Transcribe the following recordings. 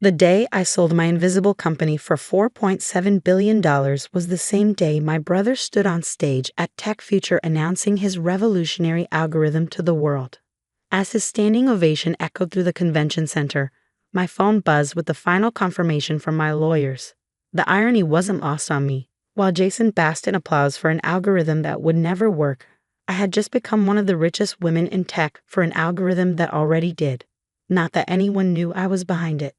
The day I sold my invisible company for $4.7 billion was the same day my brother stood on stage at TechFuture announcing his revolutionary algorithm to the world. As his standing ovation echoed through the convention center, my phone buzzed with the final confirmation from my lawyers. The irony wasn't lost on me. While Jason basked in applause for an algorithm that would never work, I had just become one of the richest women in tech for an algorithm that already did. Not that anyone knew I was behind it.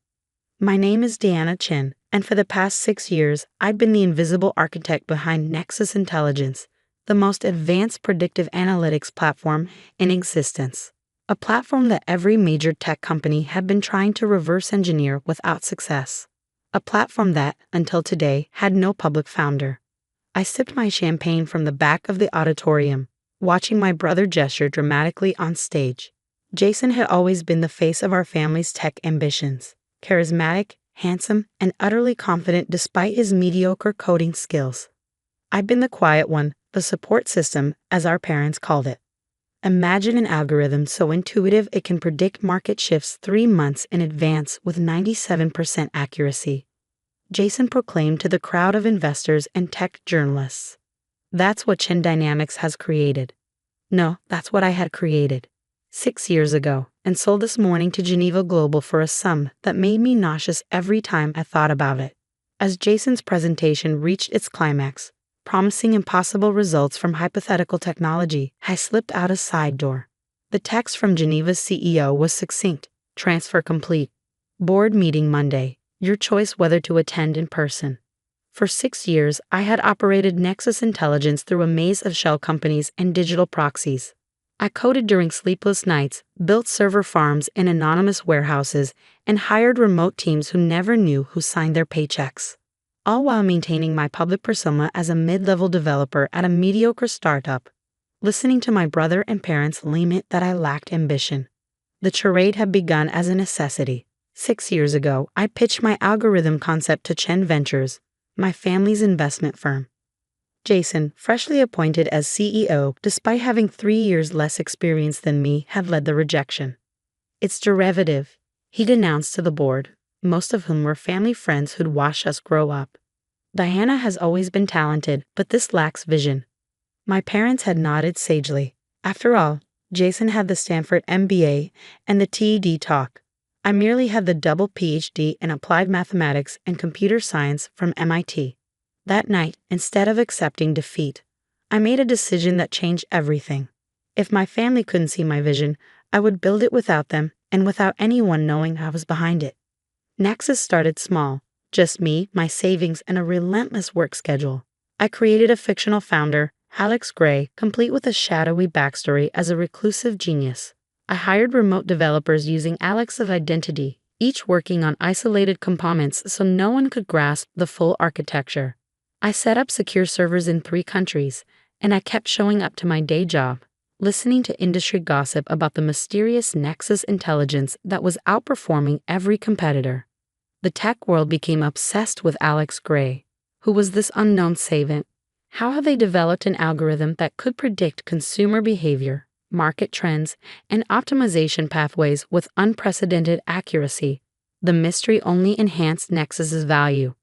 My name is Deanna Chin, and for the past 6 years, I've been the invisible architect behind Nexus Intelligence, the most advanced predictive analytics platform in existence. A platform that every major tech company had been trying to reverse engineer without success. A platform that, until today, had no public founder. I sipped my champagne from the back of the auditorium, watching my brother gesture dramatically on stage. Jason had always been the face of our family's tech ambitions. Charismatic, handsome, and utterly confident despite his mediocre coding skills. I've been the quiet one, the support system, as our parents called it. Imagine an algorithm so intuitive it can predict market shifts 3 months in advance with 97% accuracy. Jason proclaimed to the crowd of investors and tech journalists. That's what Chin Dynamics has created. No, that's what I had created 6 years ago, and sold this morning to Geneva Global for a sum that made me nauseous every time I thought about it. As Jason's presentation reached its climax, promising impossible results from hypothetical technology, I slipped out a side door. The text from Geneva's CEO was succinct: transfer complete. Board meeting Monday. Your choice whether to attend in person. For 6 years, I had operated Nexus Intelligence through a maze of shell companies and digital proxies. I coded during sleepless nights, built server farms in anonymous warehouses, and hired remote teams who never knew who signed their paychecks. All while maintaining my public persona as a mid-level developer at a mediocre startup, listening to my brother and parents lament that I lacked ambition. The charade had begun as a necessity. 6 years ago, I pitched my algorithm concept to Chen Ventures, my family's investment firm. Jason, freshly appointed as CEO despite having 3 years less experience than me, had led the rejection. It's derivative, he denounced to the board, most of whom were family friends who'd watched us grow up. Diana has always been talented, but this lacks vision. My parents had nodded sagely. After all, Jason had the Stanford MBA and the TED Talk. I merely had the double PhD in applied mathematics and computer science from MIT. That night, instead of accepting defeat, I made a decision that changed everything. If my family couldn't see my vision, I would build it without them and without anyone knowing I was behind it. Nexus started small, just me, my savings, and a relentless work schedule. I created a fictional founder, Alex Gray, complete with a shadowy backstory as a reclusive genius. I hired remote developers using Alex's identity, each working on isolated components so no one could grasp the full architecture. I set up secure servers in 3 countries, and I kept showing up to my day job, listening to industry gossip about the mysterious Nexus Intelligence that was outperforming every competitor. The tech world became obsessed with Alex Gray. Who was this unknown savant? How had they developed an algorithm that could predict consumer behavior, market trends, and optimization pathways with unprecedented accuracy? The mystery only enhanced Nexus's value.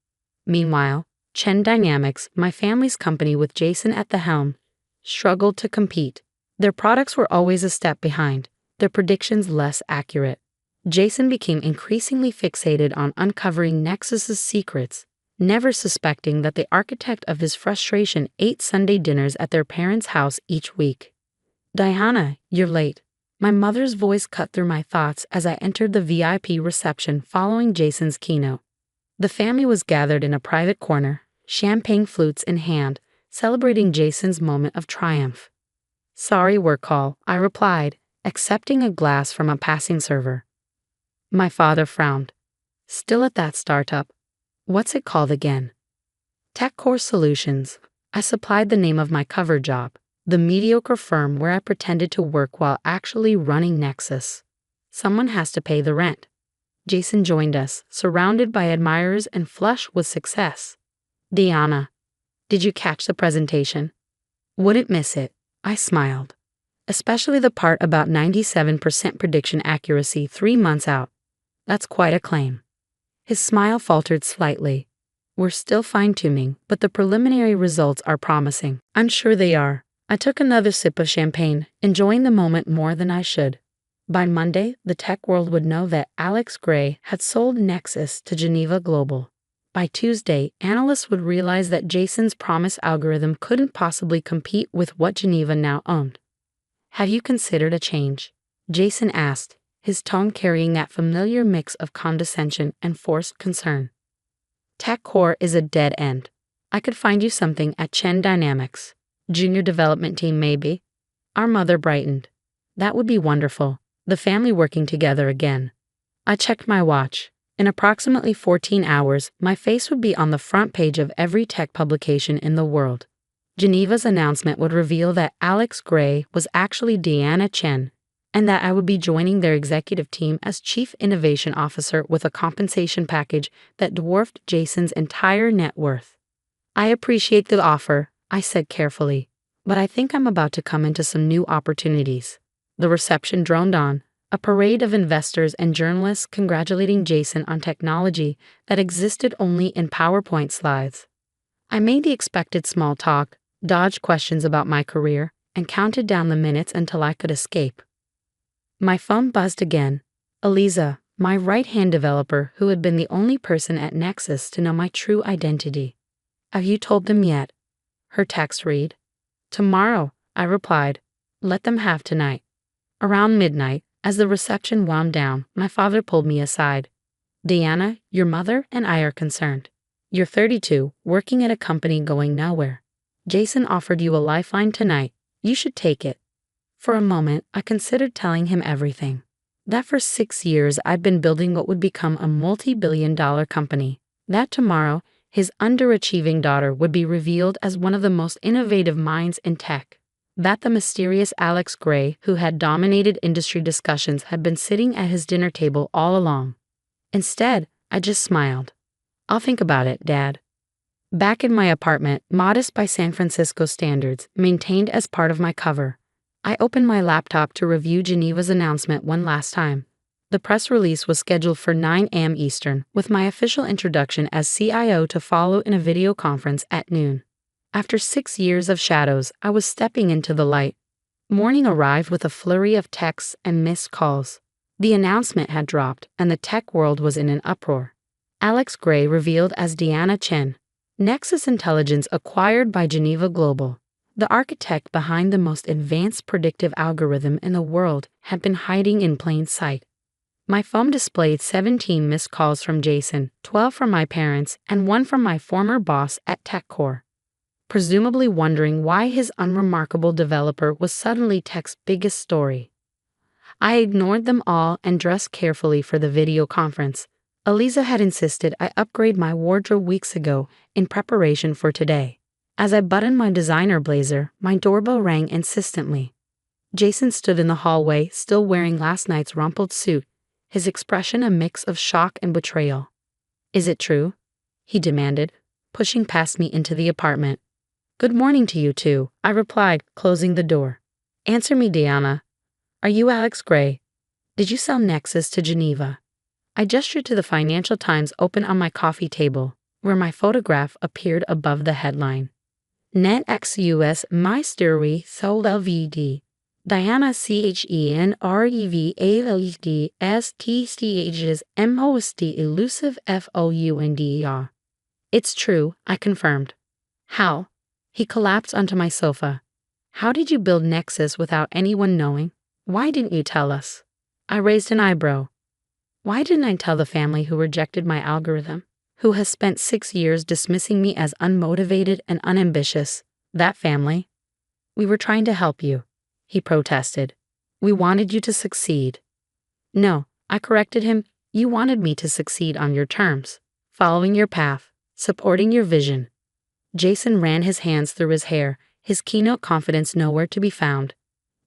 Meanwhile, Chen Dynamics, my family's company with Jason at the helm, struggled to compete. Their products were always a step behind, their predictions less accurate. Jason became increasingly fixated on uncovering Nexus's secrets, never suspecting that the architect of his frustration ate Sunday dinners at their parents' house each week. "Diana, you're late." My mother's voice cut through my thoughts as I entered the VIP reception following Jason's keynote. The family was gathered in a private corner, champagne flutes in hand, celebrating Jason's moment of triumph. "Sorry, work call," I replied, accepting a glass from a passing server. My father frowned. "Still at that startup? What's it called again?" TechCore Solutions. I supplied the name of my cover job, the mediocre firm where I pretended to work while actually running Nexus. Someone has to pay the rent. Jason joined us, surrounded by admirers and flush with success. "Diana, did you catch the presentation?" "Wouldn't miss it," I smiled. "Especially the part about 97% prediction accuracy 3 months out. That's quite a claim." His smile faltered slightly. We're still fine-tuning, but the preliminary results are promising. I'm sure they are. I took another sip of champagne, enjoying the moment more than I should. By Monday, the tech world would know that Alex Gray had sold Nexus to Geneva Global. By Tuesday, analysts would realize that Jason's promise algorithm couldn't possibly compete with what Geneva now owned. Have you considered a change? Jason asked, his tone carrying that familiar mix of condescension and forced concern. Tech Core is a dead end. I could find you something at Chen Dynamics. Junior development team maybe? Our mother brightened. That would be wonderful, the family working together again. I checked my watch. In approximately 14 hours, my face would be on the front page of every tech publication in the world. Geneva's announcement would reveal that Alex Gray was actually Deanna Chen, and that I would be joining their executive team as Chief Innovation Officer with a compensation package that dwarfed Jason's entire net worth. I appreciate the offer, I said carefully, but I think I'm about to come into some new opportunities. The reception droned on, a parade of investors and journalists congratulating Jason on technology that existed only in PowerPoint slides. I made the expected small talk, dodged questions about my career, and counted down the minutes until I could escape. My phone buzzed again. Eliza, my right-hand developer who had been the only person at Nexus to know my true identity. Have you told them yet? Her text read. Tomorrow, I replied. Let them have tonight. Around midnight, as the reception wound down, my father pulled me aside. Deanna, your mother and I are concerned. You're 32, working at a company going nowhere. Jason offered you a lifeline tonight. You should take it. For a moment, I considered telling him everything. That for 6 years I'd been building what would become a multi-billion-dollar company. That tomorrow, his underachieving daughter would be revealed as one of the most innovative minds in tech. That the mysterious Alex Gray, who had dominated industry discussions, had been sitting at his dinner table all along. Instead, I just smiled. I'll think about it, Dad. Back in my apartment, modest by San Francisco standards, maintained as part of my cover, I opened my laptop to review Geneva's announcement one last time. The press release was scheduled for 9 a.m. Eastern, with my official introduction as CIO to follow in a video conference at noon. After 6 years of shadows, I was stepping into the light. Morning arrived with a flurry of texts and missed calls. The announcement had dropped, and the tech world was in an uproar. Alex Gray revealed as Deanna Chen, Nexus Intelligence acquired by Geneva Global. The architect behind the most advanced predictive algorithm in the world had been hiding in plain sight. My phone displayed 17 missed calls from Jason, 12 from my parents, and 1 from my former boss at TechCore, presumably wondering why his unremarkable developer was suddenly Tech's biggest story. I ignored them all and dressed carefully for the video conference. Eliza had insisted I upgrade my wardrobe weeks ago in preparation for today. As I buttoned my designer blazer, my doorbell rang insistently. Jason stood in the hallway, still wearing last night's rumpled suit, his expression a mix of shock and betrayal. Is it true? He demanded, pushing past me into the apartment. Good morning to you too, I replied, closing the door. Answer me, Deanna. Are you Alex Gray? Did you sell Nexus to Geneva? I gestured to the Financial Times open on my coffee table, where my photograph appeared above the headline. Net ex-US Mystery sold LVD. Diana CHENREVALD STCH's MOST elusive FOUNDER. It's true, I confirmed. How? He collapsed onto my sofa. How did you build Nexus without anyone knowing? Why didn't you tell us? I raised an eyebrow. Why didn't I tell the family who rejected my algorithm, who has spent 6 years dismissing me as unmotivated and unambitious? That family? We were trying to help you, he protested. We wanted you to succeed. No, I corrected him. You wanted me to succeed on your terms, following your path, supporting your vision. Jason ran his hands through his hair, his keynote confidence nowhere to be found.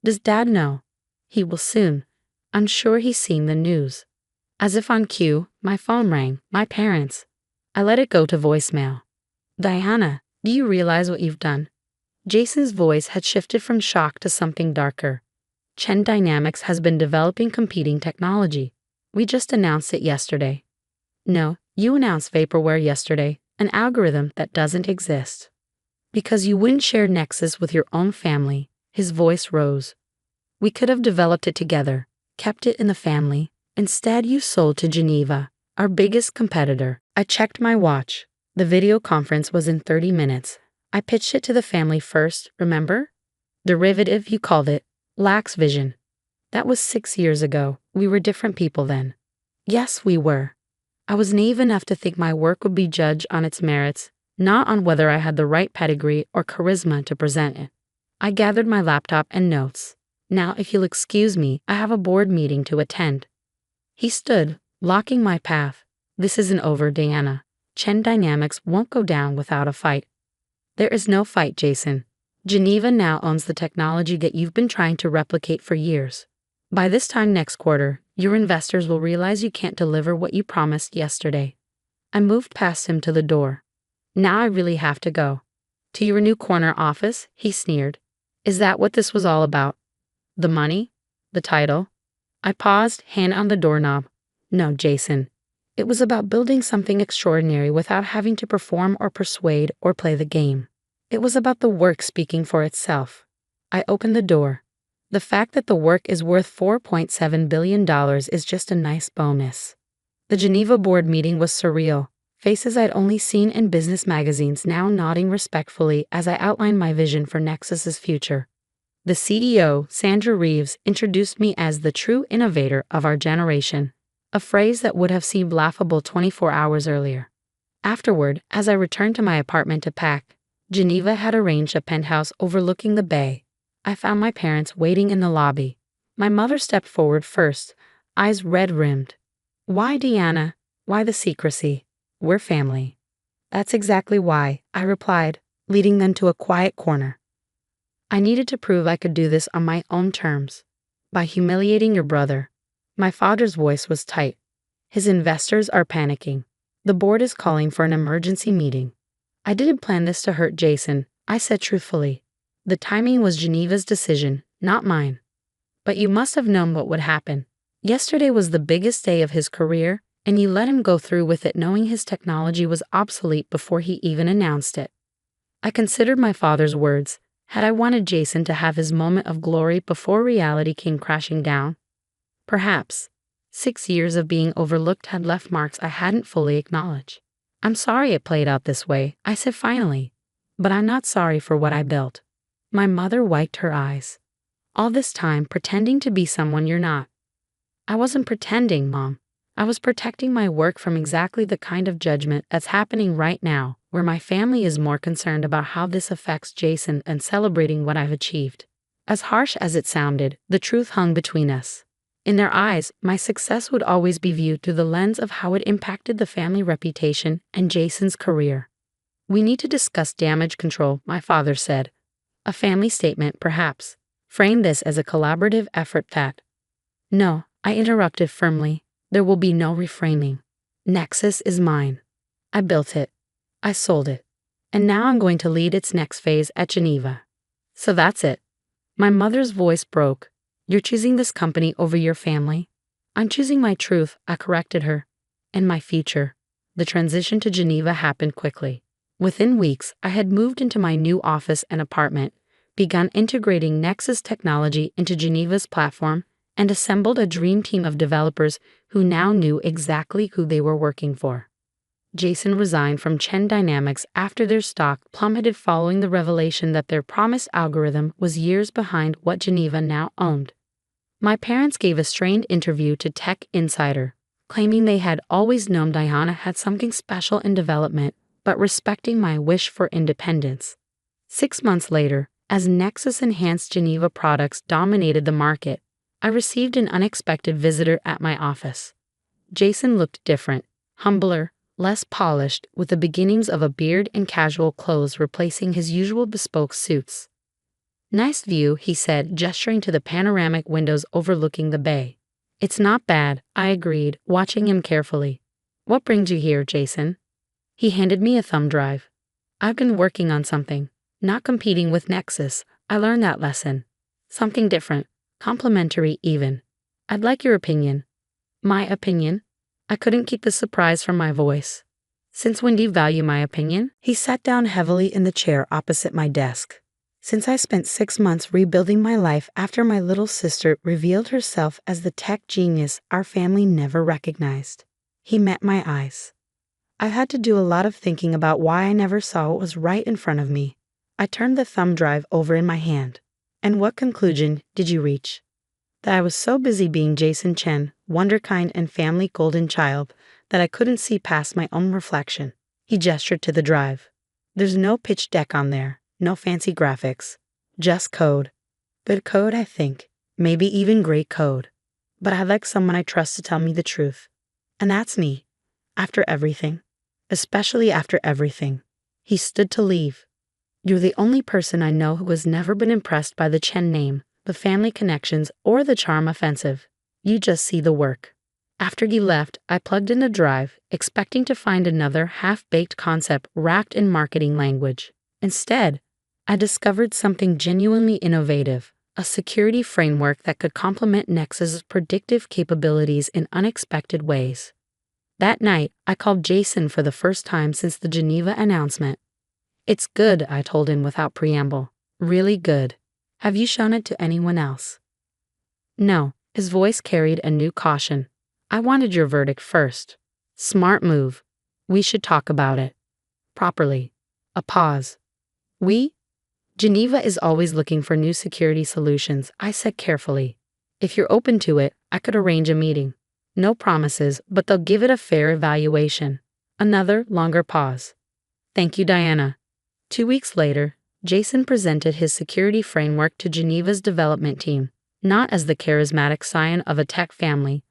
Does Dad know? He will soon. I'm sure he's seen the news. As if on cue, my phone rang. My parents. I let it go to voicemail. Diana, do you realize what you've done? Jason's voice had shifted from shock to something darker. Chen Dynamics has been developing competing technology. We just announced it yesterday. No, You announced vaporware yesterday, an algorithm that doesn't exist. Because you wouldn't share Nexus with your own family, his voice rose. We could have developed it together, kept it in the family. Instead, you sold to Geneva, our biggest competitor. I checked my watch. The video conference was in 30 minutes. I pitched it to the family first, remember? Derivative, you called it. Lacks vision. That was 6 years ago. We were different people then. Yes, we were. I was naive enough to think my work would be judged on its merits, not on whether I had the right pedigree or charisma to present it. I gathered my laptop and notes. Now, if you'll excuse me, I have a board meeting to attend. He stood, blocking my path. This isn't over, Diana. Chen Dynamics won't go down without a fight. There is no fight, Jason. Geneva now owns the technology that you've been trying to replicate for years. By this time next quarter, your investors will realize you can't deliver what you promised yesterday. I moved past him to the door. Now I really have to go. To your new corner office, he sneered. Is that what this was all about? The money? The title? I paused, hand on the doorknob. No, Jason. It was about building something extraordinary without having to perform or persuade or play the game. It was about the work speaking for itself. I opened the door. The fact that the work is worth $4.7 billion is just a nice bonus. The Geneva board meeting was surreal. Faces I'd only seen in business magazines now nodding respectfully as I outlined my vision for Nexus's future. The CEO, Sandra Reeves, introduced me as the true innovator of our generation, a phrase that would have seemed laughable 24 hours earlier. Afterward, as I returned to my apartment to pack, Geneva had arranged a penthouse overlooking the bay. I found my parents waiting in the lobby. My mother stepped forward first, eyes red-rimmed. Why, Deanna? Why the secrecy? We're family. That's exactly why, I replied, leading them to a quiet corner. I needed to prove I could do this on my own terms. By humiliating your brother. My father's voice was tight. His investors are panicking. The board is calling for an emergency meeting. I didn't plan this to hurt Jason, I said truthfully. The timing was Geneva's decision, not mine. But you must have known what would happen. Yesterday was the biggest day of his career, and you let him go through with it knowing his technology was obsolete before he even announced it. I considered my father's words. Had I wanted Jason to have his moment of glory before reality came crashing down? Perhaps. 6 years of being overlooked had left marks I hadn't fully acknowledged. I'm sorry it played out this way, I said finally. But I'm not sorry for what I built. My mother wiped her eyes. All this time pretending to be someone you're not. I wasn't pretending, Mom. I was protecting my work from exactly the kind of judgment that's happening right now, where my family is more concerned about how this affects Jason than celebrating what I've achieved. As harsh as it sounded, the truth hung between us. In their eyes, my success would always be viewed through the lens of how it impacted the family reputation and Jason's career. We need to discuss damage control, my father said. A family statement, perhaps. Frame this as a collaborative effort that. No, I interrupted firmly. There will be no reframing. Nexus is mine. I built it. I sold it. And now I'm going to lead its next phase at Geneva. So that's it. My mother's voice broke. You're choosing this company over your family? I'm choosing my truth, I corrected her. And my future. The transition to Geneva happened quickly. Within weeks, I had moved into my new office and apartment, begun integrating Nexus technology into Geneva's platform, and assembled a dream team of developers who now knew exactly who they were working for. Jason resigned from Chen Dynamics after their stock plummeted following the revelation that their promised algorithm was years behind what Geneva now owned. My parents gave a strained interview to Tech Insider, claiming they had always known Diana had something special in development, but respecting my wish for independence. 6 months later, as Nexus-enhanced Geneva products dominated the market, I received an unexpected visitor at my office. Jason looked different, humbler, less polished, with the beginnings of a beard and casual clothes replacing his usual bespoke suits. Nice view, he said, gesturing to the panoramic windows overlooking the bay. It's not bad, I agreed, watching him carefully. What brings you here, Jason? He handed me a thumb drive. I've been working on something, not competing with Nexus. I learned that lesson. Something different. Complimentary even. I'd like your opinion. My opinion? I couldn't keep the surprise from my voice. Since when do you value my opinion? He sat down heavily in the chair opposite my desk. Since I spent 6 months rebuilding my life after my little sister revealed herself as the tech genius our family never recognized. He met my eyes. I've had to do a lot of thinking about why I never saw what was right in front of me. I turned the thumb drive over in my hand. And what conclusion did you reach? That I was so busy being Jason Chen, wonderkind and family golden child, that I couldn't see past my own reflection. He gestured to the drive. There's no pitch deck on there, no fancy graphics. Just code. Good code, I think. Maybe even great code. But I'd like someone I trust to tell me the truth. And that's me. After everything. Especially after everything. He stood to leave. You're the only person I know who has never been impressed by the Chen name, the family connections, or the charm offensive. You just see the work. After he left, I plugged in a drive, expecting to find another half-baked concept wrapped in marketing language. Instead, I discovered something genuinely innovative, a security framework that could complement Nexus's predictive capabilities in unexpected ways. That night, I called Jason for the first time since the Geneva announcement. It's good, I told him without preamble. Really good. Have you shown it to anyone else? No, his voice carried a new caution. I wanted your verdict first. Smart move. We should talk about it. Properly. A pause. We? Geneva is always looking for new security solutions, I said carefully. If you're open to it, I could arrange a meeting. No promises, but they'll give it a fair evaluation. Another longer pause. Thank you, Diana. 2 weeks later, Jason presented his security framework to Geneva's development team, not as the charismatic scion of a tech family,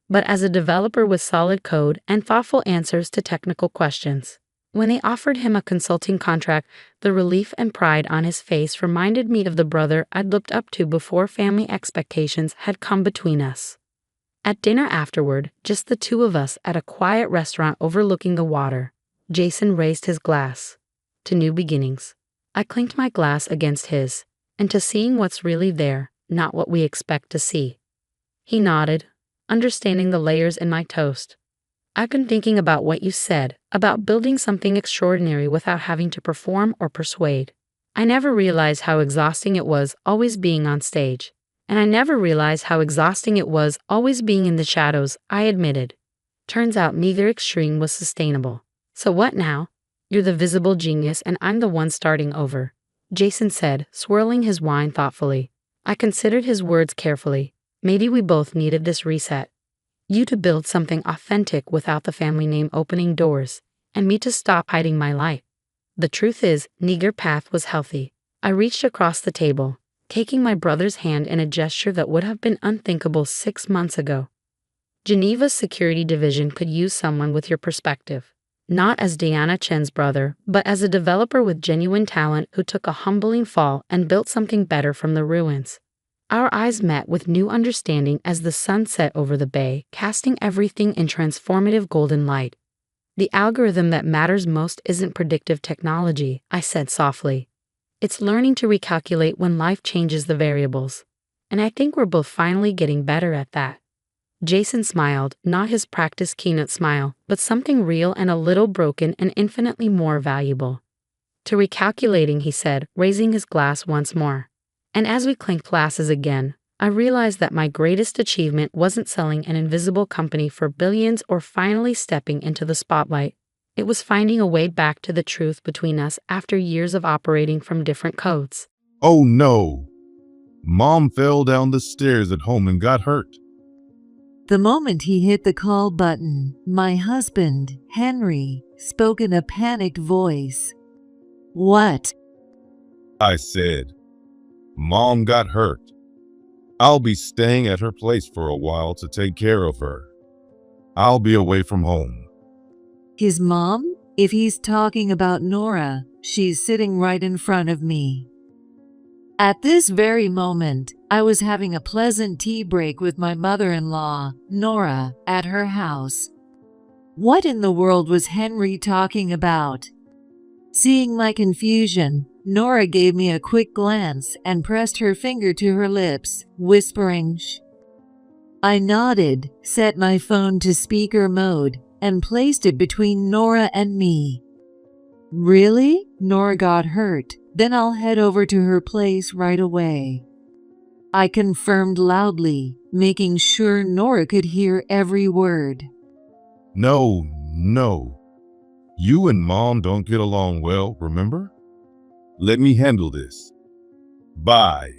but as a developer with solid code and thoughtful answers to technical questions. When they offered him a consulting contract, the relief and pride on his face reminded me of the brother I'd looked up to before family expectations had come between us. At dinner afterward, just the two of us at a quiet restaurant overlooking the water, Jason raised his glass. To new beginnings. I clinked my glass against his, and to seeing what's really there, not what we expect to see. He nodded, understanding the layers in my toast. I've been thinking about what you said, about building something extraordinary without having to perform or persuade. I never realized how exhausting it was always being on stage. And I never realized how exhausting it was always being in the shadows, I admitted. Turns out neither extreme was sustainable. So what now? You're the visible genius and I'm the one starting over, Jason said, swirling his wine thoughtfully. I considered his words carefully. Maybe we both needed this reset. You to build something authentic without the family name opening doors, and me to stop hiding my light. The truth is, neither path was healthy. I reached across the table, taking my brother's hand in a gesture that would have been unthinkable 6 months ago. Geneva's security division could use someone with your perspective. Not as Diana Chen's brother, but as a developer with genuine talent who took a humbling fall and built something better from the ruins. Our eyes met with new understanding as the sun set over the bay, casting everything in transformative golden light. The algorithm that matters most isn't predictive technology, I said softly. It's learning to recalculate when life changes the variables. And I think we're both finally getting better at that. Jason smiled, not his practiced keynote smile, but something real and a little broken and infinitely more valuable. To recalculating, he said, raising his glass once more. And as we clinked glasses again, I realized that my greatest achievement wasn't selling an invisible company for billions or finally stepping into the spotlight. It was finding a way back to the truth between us after years of operating from different codes. Oh no! Mom fell down the stairs at home and got hurt. The moment he hit the call button, my husband, Henry, spoke in a panicked voice. What? I said, Mom got hurt. I'll be staying at her place for a while to take care of her. I'll be away from home. His mom? If he's talking about Nora, she's sitting right in front of me. At this very moment, I was having a pleasant tea break with my mother-in-law, Nora, at her house. What in the world was Henry talking about? Seeing my confusion, Nora gave me a quick glance and pressed her finger to her lips, whispering, "Shh." I nodded, set my phone to speaker mode, and placed it between Nora and me. Really? Nora got hurt. Then I'll head over to her place right away. I confirmed loudly, making sure Nora could hear every word. No. You and Mom don't get along well, remember? Let me handle this. Bye.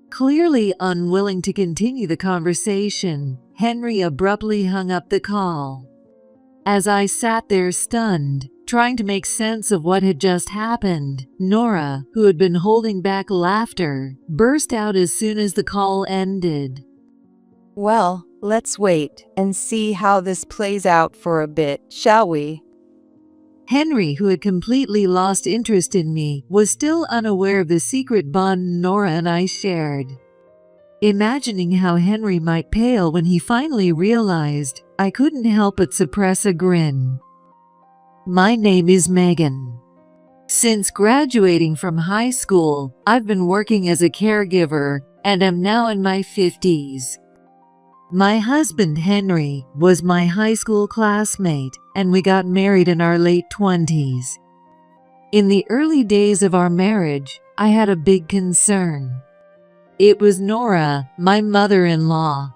Clearly unwilling to continue the conversation, Henry abruptly hung up the call. As I sat there stunned, trying to make sense of what had just happened, Nora, who had been holding back laughter, burst out as soon as the call ended. Well, let's wait and see how this plays out for a bit, shall we? Henry, who had completely lost interest in me, was still unaware of the secret bond Nora and I shared. Imagining how Henry might pale when he finally realized, I couldn't help but suppress a grin. My name is Megan. Since graduating from high school, I've been working as a caregiver and am now in my 50s. My husband, Henry, was my high school classmate, and we got married in our late 20s. In the early days of our marriage, I had a big concern. It was Nora, my mother-in-law.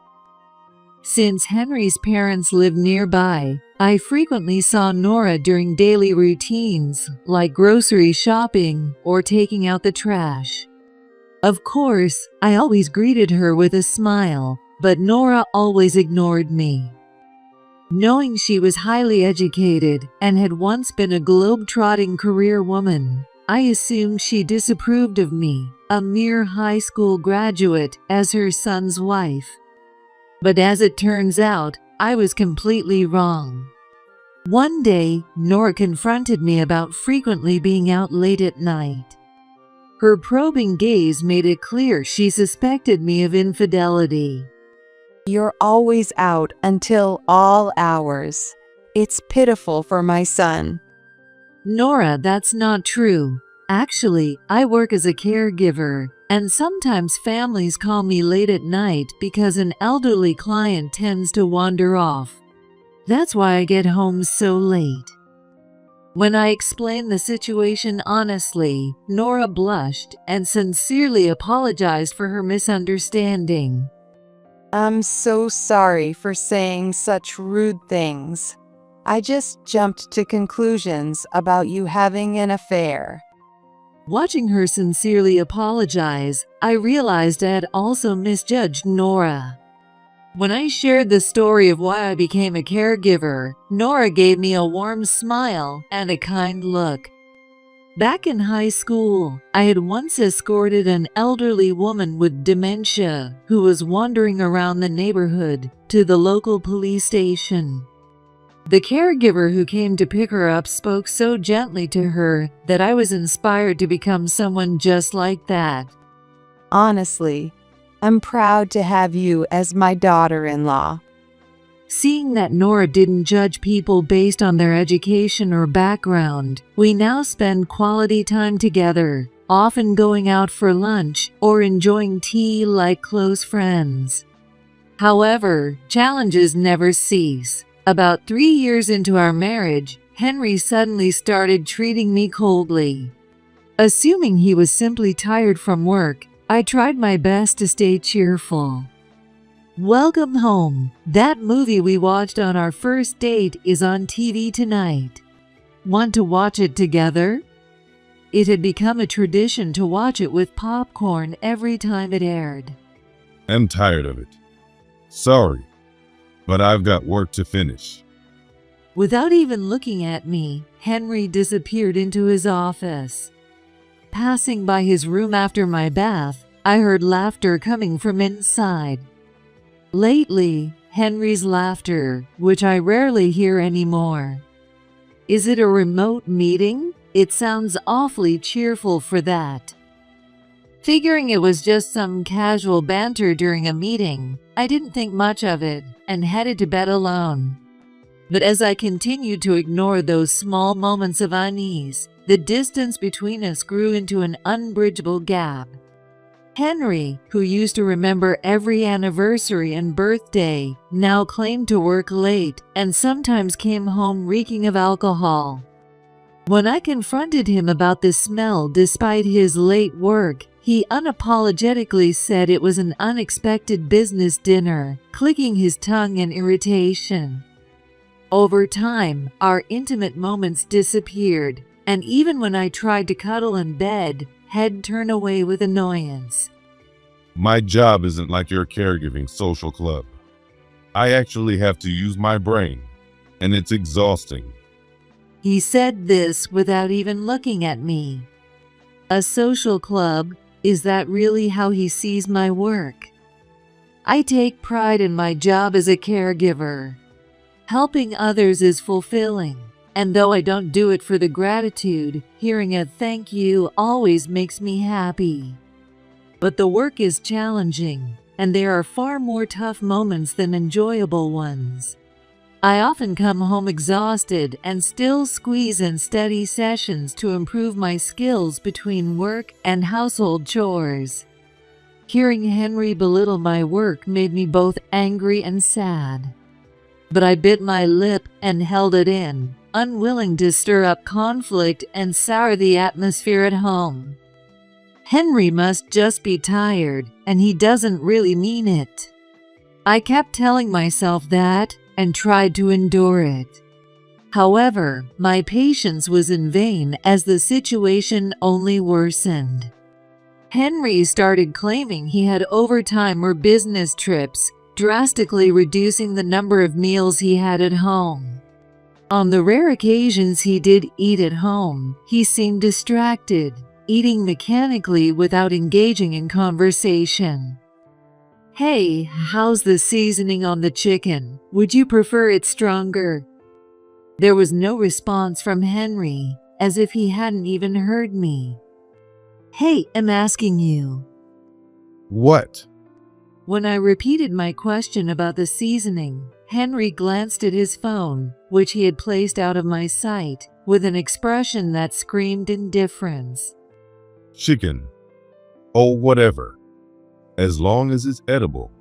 Since Henry's parents lived nearby, I frequently saw Nora during daily routines like grocery shopping or taking out the trash. Of course, I always greeted her with a smile, but Nora always ignored me. Knowing she was highly educated and had once been a globe-trotting career woman, I assumed she disapproved of me, a mere high school graduate, as her son's wife. But as it turns out, I was completely wrong. One day, Nora confronted me about frequently being out late at night. Her probing gaze made it clear she suspected me of infidelity. You're always out until all hours. It's pitiful for my son. Nora, that's not true. Actually, I work as a caregiver, and sometimes families call me late at night because an elderly client tends to wander off. That's why I get home so late. When I explained the situation honestly, Nora blushed and sincerely apologized for her misunderstanding. I'm so sorry for saying such rude things. I just jumped to conclusions about you having an affair. Watching her sincerely apologize, I realized I had also misjudged Nora. When I shared the story of why I became a caregiver, Nora gave me a warm smile and a kind look. Back in high school, I had once escorted an elderly woman with dementia who was wandering around the neighborhood to the local police station. The caregiver who came to pick her up spoke so gently to her that I was inspired to become someone just like that. Honestly, I'm proud to have you as my daughter-in-law. Seeing that Nora didn't judge people based on their education or background, we now spend quality time together, often going out for lunch or enjoying tea like close friends. However, challenges never cease. About 3 years into our marriage, Henry suddenly started treating me coldly. Assuming he was simply tired from work, I tried my best to stay cheerful. Welcome home. That movie we watched on our first date is on TV tonight. Want to watch it together? It had become a tradition to watch it with popcorn every time it aired. I'm tired of it. Sorry, but I've got work to finish. Without even looking at me, Henry disappeared into his office. Passing by his room after my bath, I heard laughter coming from inside. Lately, Henry's laughter, which I rarely hear anymore. Is it a remote meeting? It sounds awfully cheerful for that. Figuring it was just some casual banter during a meeting, I didn't think much of it and headed to bed alone. But as I continued to ignore those small moments of unease, the distance between us grew into an unbridgeable gap. Henry, who used to remember every anniversary and birthday, now claimed to work late and sometimes came home reeking of alcohol. When I confronted him about the smell despite his late work, he unapologetically said it was an unexpected business dinner, clicking his tongue in irritation. Over time, our intimate moments disappeared, and even when I tried to cuddle in bed, he'd turn away with annoyance. My job isn't like your caregiving social club. I actually have to use my brain, and it's exhausting. He said this without even looking at me. A social club? Is that really how he sees my work? I take pride in my job as a caregiver. Helping others is fulfilling, and though I don't do it for the gratitude, hearing a thank you always makes me happy. But the work is challenging, and there are far more tough moments than enjoyable ones. I often come home exhausted and still squeeze in steady sessions to improve my skills between work and household chores. Hearing Henry belittle my work made me both angry and sad. But I bit my lip and held it in, unwilling to stir up conflict and sour the atmosphere at home. Henry must just be tired, and he doesn't really mean it. I kept telling myself that, and tried to endure it. However, my patience was in vain as the situation only worsened. Henry started claiming he had overtime or business trips, drastically reducing the number of meals he had at home. On the rare occasions he did eat at home, he seemed distracted, eating mechanically without engaging in conversation. "Hey, how's the seasoning on the chicken? Would you prefer it stronger?" There was no response from Henry, as if he hadn't even heard me. "Hey, I'm asking you." What? When I repeated my question about the seasoning, Henry glanced at his phone, which he had placed out of my sight, with an expression that screamed indifference. Chicken. Oh, whatever. As long as it's edible.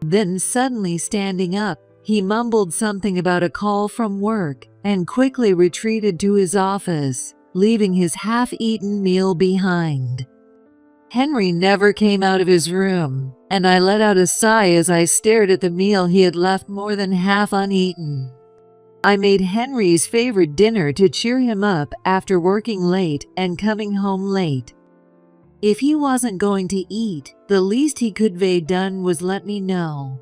Then suddenly standing up, he mumbled something about a call from work and quickly retreated to his office, leaving his half-eaten meal behind. Henry never came out of his room, and I let out a sigh as I stared at the meal he had left more than half uneaten. I made Henry's favorite dinner to cheer him up after working late and coming home late. If he wasn't going to eat, the least he could have done was let me know.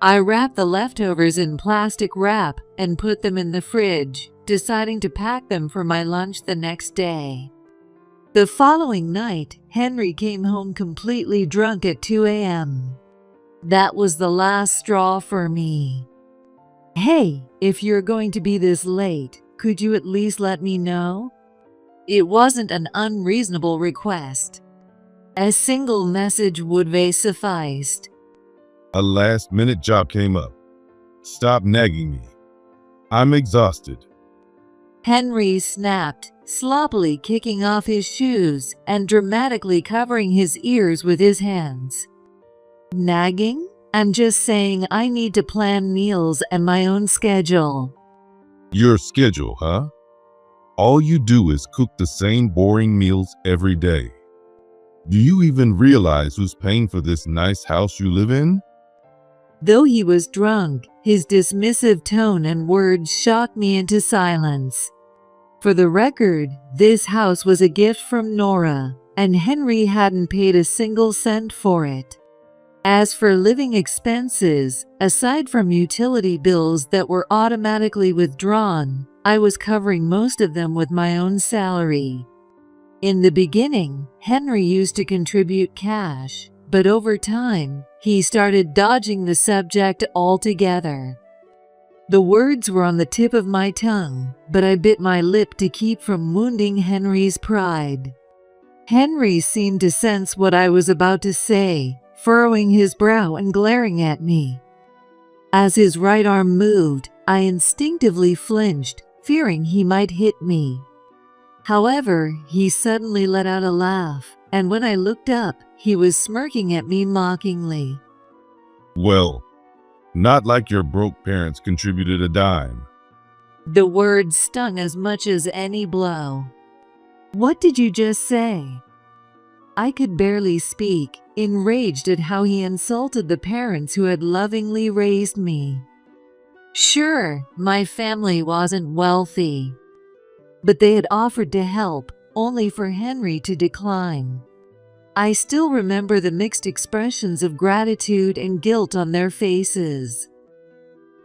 I wrapped the leftovers in plastic wrap and put them in the fridge, deciding to pack them for my lunch the next day. The following night, Henry came home completely drunk at 2 a.m. That was the last straw for me. "Hey, if you're going to be this late, could you at least let me know?" It wasn't an unreasonable request. A single message would have sufficed. A last-minute job came up. Stop nagging me. I'm exhausted. Henry snapped, sloppily kicking off his shoes and dramatically covering his ears with his hands. "Nagging? I'm just saying I need to plan meals and my own schedule." Your schedule, huh? All you do is cook the same boring meals every day. Do you even realize who's paying for this nice house you live in? Though he was drunk, his dismissive tone and words shocked me into silence. For the record, this house was a gift from Nora, and Henry hadn't paid a single cent for it. As for living expenses, aside from utility bills that were automatically withdrawn, I was covering most of them with my own salary. In the beginning, Henry used to contribute cash, but over time, he started dodging the subject altogether. The words were on the tip of my tongue, but I bit my lip to keep from wounding Henry's pride. Henry seemed to sense what I was about to say, furrowing his brow and glaring at me. As his right arm moved, I instinctively flinched, fearing he might hit me. However, he suddenly let out a laugh, and when I looked up, he was smirking at me mockingly. Well, not like your broke parents contributed a dime. The words stung as much as any blow. What did you just say? I could barely speak, enraged at how he insulted the parents who had lovingly raised me. Sure, my family wasn't wealthy, but they had offered to help, only for Henry to decline. I still remember the mixed expressions of gratitude and guilt on their faces.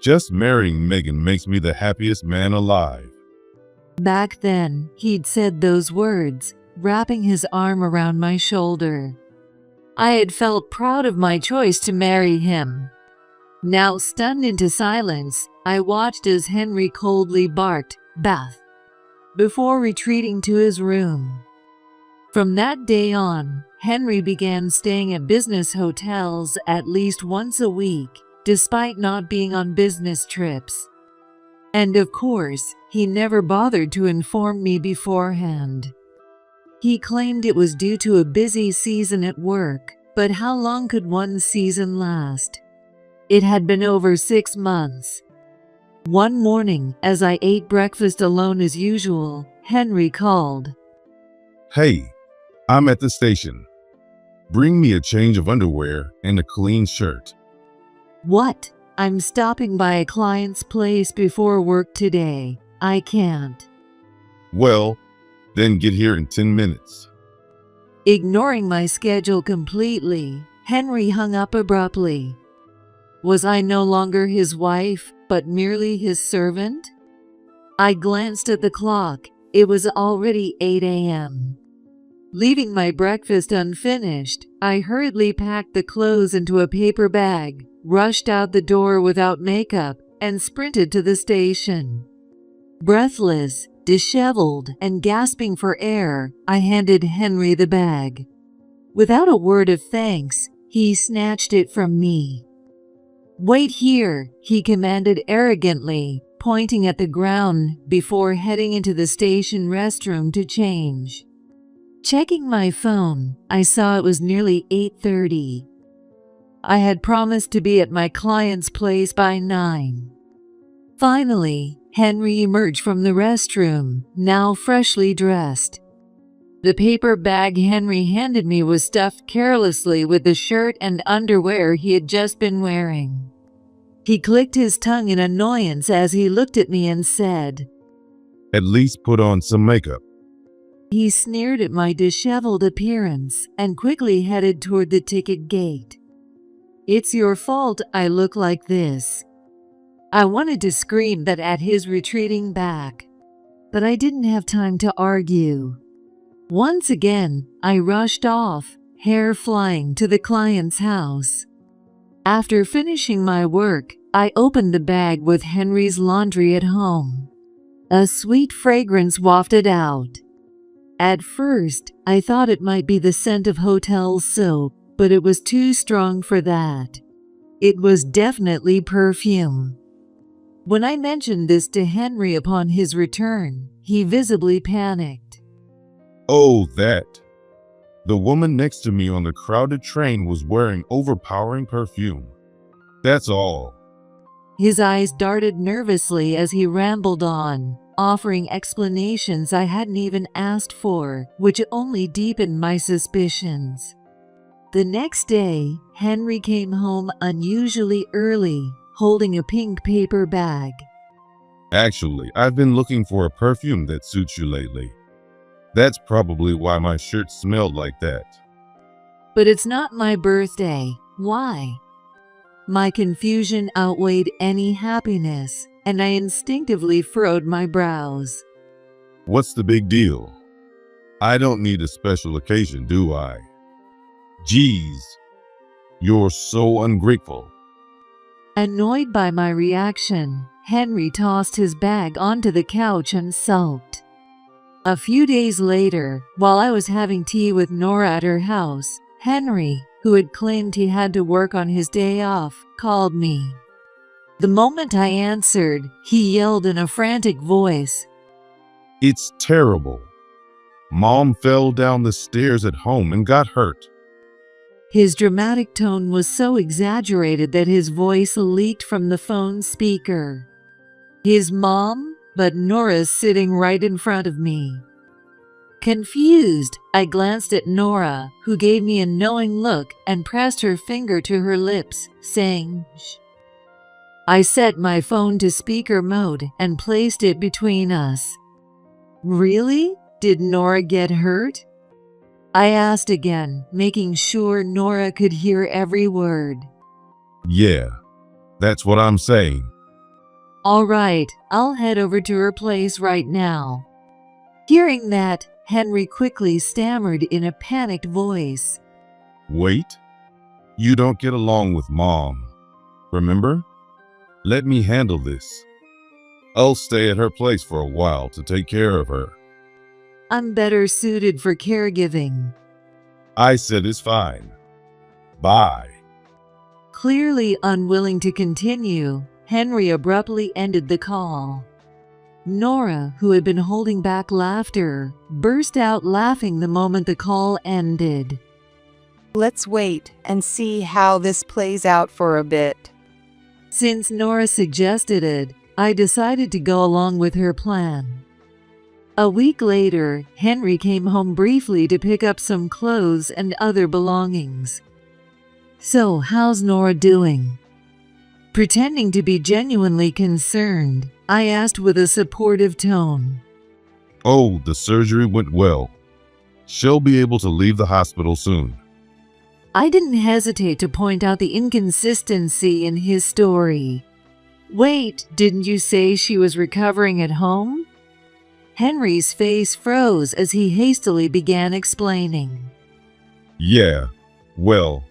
Just marrying Megan makes me the happiest man alive. Back then, he'd said those words, wrapping his arm around my shoulder. I had felt proud of my choice to marry him. Now, stunned into silence, I watched as Henry coldly barked, "Beth," before retreating to his room. From that day on, Henry began staying at business hotels at least once a week, despite not being on business trips. And of course, he never bothered to inform me beforehand. He claimed it was due to a busy season at work, but how long could one season last? It had been over 6 months. One morning, as I ate breakfast alone as usual, Henry called. Hey, I'm at the station. Bring me a change of underwear and a clean shirt. What? I'm stopping by a client's place before work today. I can't. Well, then get here in 10 minutes. Ignoring my schedule completely, Henry hung up abruptly. Was I no longer his wife, but merely his servant? I glanced at the clock. It was already 8 a.m. Leaving my breakfast unfinished, I hurriedly packed the clothes into a paper bag, rushed out the door without makeup, and sprinted to the station. Breathless, disheveled, and gasping for air, I handed Henry the bag. Without a word of thanks, he snatched it from me. "Wait here," he commanded arrogantly, pointing at the ground before heading into the station restroom to change. Checking my phone, I saw it was nearly 8:30. I had promised to be at my client's place by 9. Finally, Henry emerged from the restroom, now freshly dressed. The paper bag Henry handed me was stuffed carelessly with the shirt and underwear he had just been wearing. He clicked his tongue in annoyance as he looked at me and said, At least put on some makeup. He sneered at my disheveled appearance and quickly headed toward the ticket gate. "It's your fault I look like this." I wanted to scream that at his retreating back, but I didn't have time to argue. Once again, I rushed off, hair flying, to the client's house. After finishing my work, I opened the bag with Henry's laundry at home. A sweet fragrance wafted out. At first, I thought it might be the scent of hotel soap, but it was too strong for that. It was definitely perfume. When I mentioned this to Henry upon his return, he visibly panicked. Oh, that. The woman next to me on the crowded train was wearing overpowering perfume. That's all. His eyes darted nervously as he rambled on, offering explanations I hadn't even asked for, which only deepened my suspicions. The next day, Henry came home unusually early, holding a pink paper bag. Actually, I've been looking for a perfume that suits you lately. That's probably why my shirt smelled like that. But it's not my birthday. Why? My confusion outweighed any happiness, and I instinctively furrowed my brows. What's the big deal? I don't need a special occasion, do I? Geez, you're so ungrateful. Annoyed by my reaction, Henry tossed his bag onto the couch and sulked. A few days later, while I was having tea with Nora at her house, Henry, who had claimed he had to work on his day off, called me. The moment I answered, he yelled in a frantic voice, It's terrible. Mom fell down the stairs at home and got hurt. His dramatic tone was so exaggerated that his voice leaked from the phone speaker. His mom? But Nora's sitting right in front of me. Confused, I glanced at Nora, who gave me a knowing look and pressed her finger to her lips, saying, "Shh." I set my phone to speaker mode and placed it between us. Really? Did Nora get hurt? I asked again, making sure Nora could hear every word. Yeah, that's what I'm saying. All right, I'll head over to her place right now. Hearing that, Henry quickly stammered in a panicked voice. Wait, you don't get along with Mom, remember? Let me handle this. I'll stay at her place for a while to take care of her. I'm better suited for caregiving. I said it's fine. Bye. Clearly unwilling to continue, Henry abruptly ended the call. Nora, who had been holding back laughter, burst out laughing the moment the call ended. Let's wait and see how this plays out for a bit. Since Nora suggested it, I decided to go along with her plan. A week later, Henry came home briefly to pick up some clothes and other belongings. So, how's Nora doing? Pretending to be genuinely concerned, I asked with a supportive tone. Oh, the surgery went well. She'll be able to leave the hospital soon. I didn't hesitate to point out the inconsistency in his story. Wait, didn't you say she was recovering at home? Henry's face froze as he hastily began explaining. Yeah, well,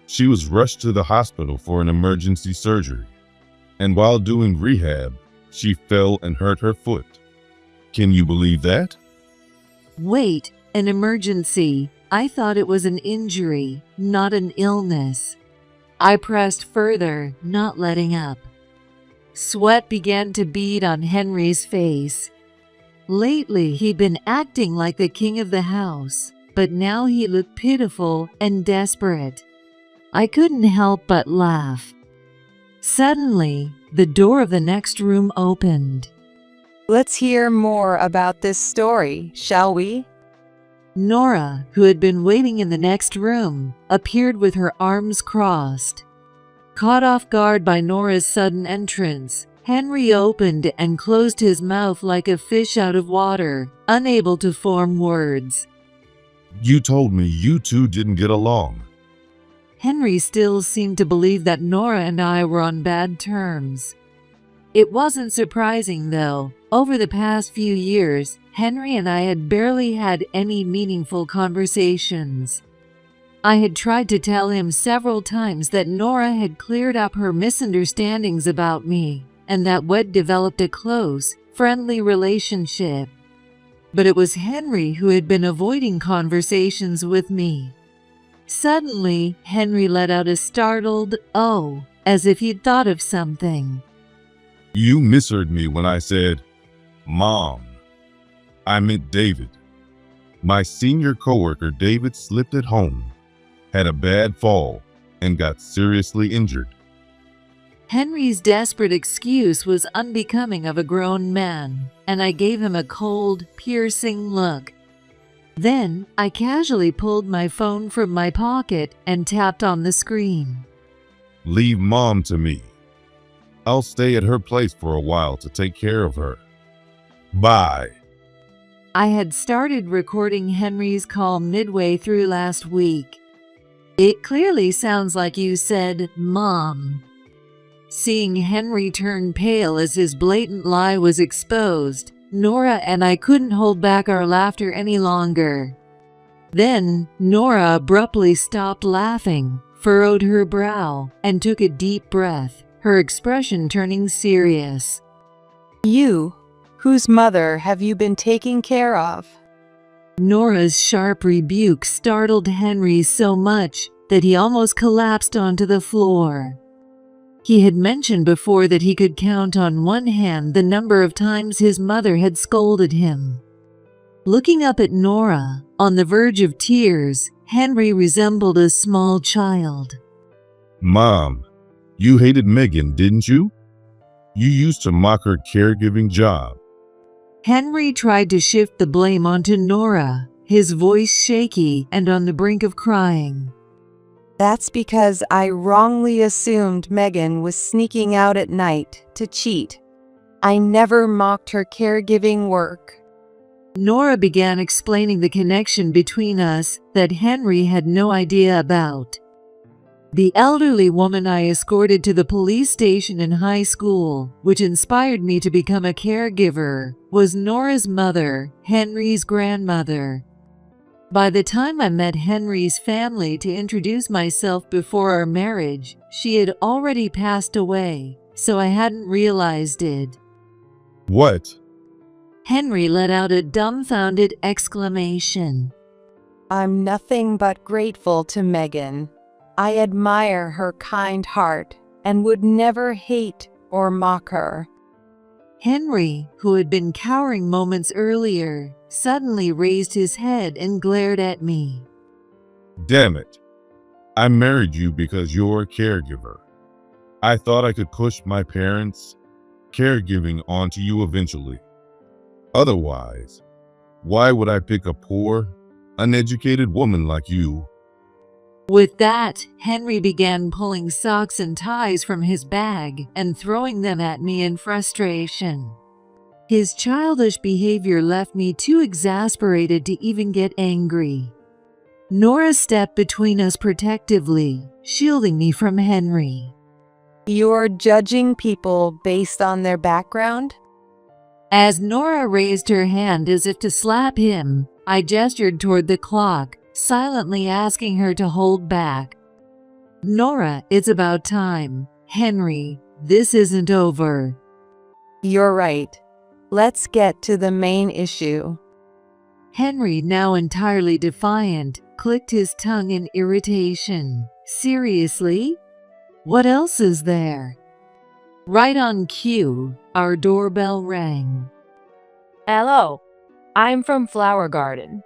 she was rushed to the hospital for an emergency surgery. And while doing rehab, she fell and hurt her foot. Can you believe that? Wait, an emergency? I thought it was an injury, not an illness. I pressed further, not letting up. Sweat began to bead on Henry's face. Lately, he'd been acting like the king of the house, but now he looked pitiful and desperate. I couldn't help but laugh. Suddenly, the door of the next room opened. Let's hear more about this story, shall we? Nora, who had been waiting in the next room, appeared with her arms crossed. Caught off guard by Nora's sudden entrance, Henry opened and closed his mouth like a fish out of water, unable to form words. You told me you two didn't get along. Henry still seemed to believe that Nora and I were on bad terms. It wasn't surprising, though. Over the past few years, Henry and I had barely had any meaningful conversations. I had tried to tell him several times that Nora had cleared up her misunderstandings about me, and that we'd developed a close, friendly relationship. But it was Henry who had been avoiding conversations with me. Suddenly, Henry let out a startled "oh," as if he'd thought of something. You misheard me when I said, Mom. I meant David. My senior coworker David slipped at home, had a bad fall, and got seriously injured. Henry's desperate excuse was unbecoming of a grown man, and I gave him a cold, piercing look. Then, I casually pulled my phone from my pocket and tapped on the screen. Leave Mom to me. I'll stay at her place for a while to take care of her. Bye. I had started recording Henry's call midway through last week. It clearly sounds like you said, Mom. Seeing Henry turn pale as his blatant lie was exposed, Nora and I couldn't hold back our laughter any longer. Then, Nora abruptly stopped laughing, furrowed her brow, and took a deep breath, her expression turning serious. You, whose mother have you been taking care of? Nora's sharp rebuke startled Henry so much that he almost collapsed onto the floor. He had mentioned before that he could count on one hand the number of times his mother had scolded him. Looking up at Nora, on the verge of tears, Henry resembled a small child. Mom, you hated Megan, didn't you? You used to mock her caregiving job. Henry tried to shift the blame onto Nora, his voice shaky and on the brink of crying. That's because I wrongly assumed Megan was sneaking out at night to cheat. I never mocked her caregiving work. Nora began explaining the connection between us that Henry had no idea about. The elderly woman I escorted to the police station in high school, which inspired me to become a caregiver, was Nora's mother, Henry's grandmother. By the time I met Henry's family to introduce myself before our marriage, she had already passed away, so I hadn't realized it. What? Henry let out a dumbfounded exclamation. I'm nothing but grateful to Megan. I admire her kind heart and would never hate or mock her. Henry, who had been cowering moments earlier, suddenly raised his head and glared at me. Damn it. I married you because you're a caregiver. I thought I could push my parents' caregiving onto you eventually. Otherwise, why would I pick a poor, uneducated woman like you? With that, Henry began pulling socks and ties from his bag and throwing them at me in frustration. His childish behavior left me too exasperated to even get angry. Nora stepped between us protectively, shielding me from Henry. You're judging people based on their background? As Nora raised her hand as if to slap him, I gestured toward the clock, silently asking her to hold back. Nora, it's about time. Henry, this isn't over. You're right. Let's get to the main issue. Henry, now entirely defiant, clicked his tongue in irritation. Seriously? What else is there? Right on cue, our doorbell rang. Hello, I'm from Flower Garden.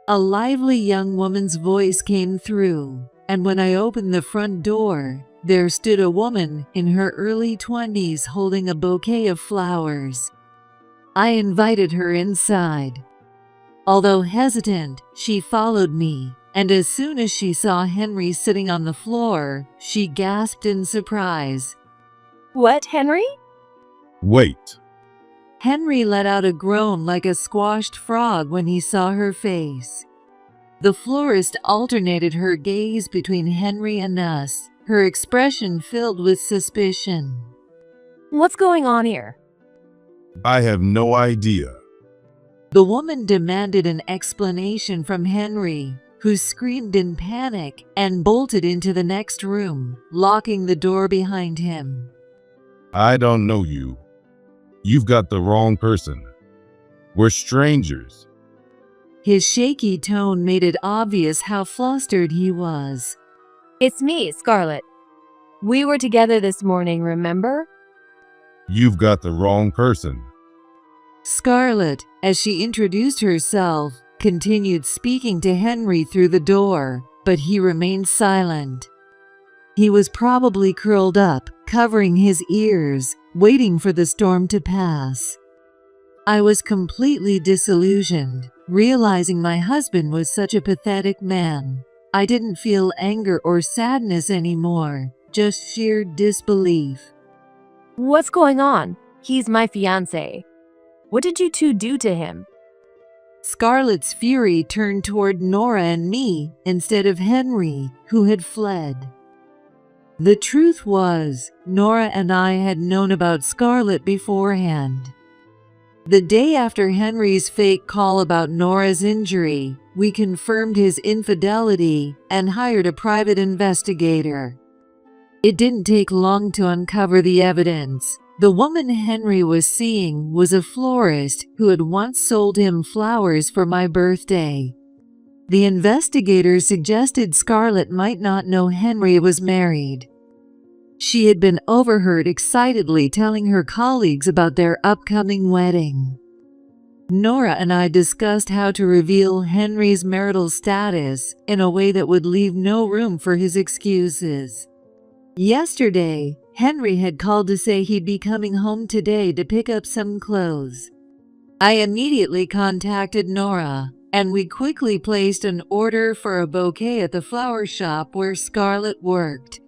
A lively young woman's voice came through, and when I opened the front door, there stood a woman in her early 20s holding a bouquet of flowers. I invited her inside. Although hesitant, she followed me, and as soon as she saw Henry sitting on the floor, she gasped in surprise. What, Henry? Wait. Henry let out a groan like a squashed frog when he saw her face. The florist alternated her gaze between Henry and us, her expression filled with suspicion. What's going on here? I have no idea. The woman demanded an explanation from Henry, who screamed in panic and bolted into the next room, locking the door behind him. I don't know you. You've got the wrong person. We're strangers. His shaky tone made it obvious how flustered he was. It's me, Scarlett. We were together this morning, remember? You've got the wrong person. Scarlett, as she introduced herself, continued speaking to Henry through the door, but he remained silent. He was probably curled up, covering his ears, waiting for the storm to pass. I was completely disillusioned, realizing my husband was such a pathetic man. I didn't feel anger or sadness anymore, just sheer disbelief. What's going on? He's my fiancé. What did you two do to him? Scarlett's fury turned toward Nora and me instead of Henry, who had fled. The truth was, Nora and I had known about Scarlett beforehand. The day after Henry's fake call about Nora's injury, we confirmed his infidelity and hired a private investigator. It didn't take long to uncover the evidence. The woman Henry was seeing was a florist who had once sold him flowers for my birthday. The investigators suggested Scarlett might not know Henry was married. She had been overheard excitedly telling her colleagues about their upcoming wedding. Nora and I discussed how to reveal Henry's marital status in a way that would leave no room for his excuses. Yesterday, Henry had called to say he'd be coming home today to pick up some clothes. I immediately contacted Nora, and we quickly placed an order for a bouquet at the flower shop where Scarlett worked.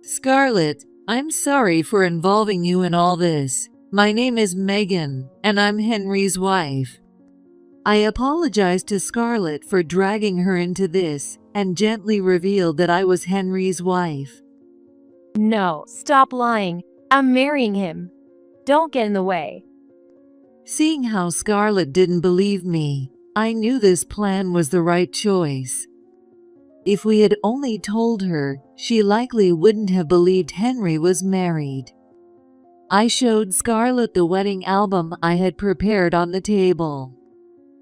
Scarlett, I'm sorry for involving you in all this. My name is Megan, and I'm Henry's wife. I apologized to Scarlett for dragging her into this and gently revealed that I was Henry's wife. No, stop lying. I'm marrying him. Don't get in the way. Seeing how Scarlett didn't believe me, I knew this plan was the right choice. If we had only told her, she likely wouldn't have believed Henry was married. I showed Scarlett the wedding album I had prepared on the table.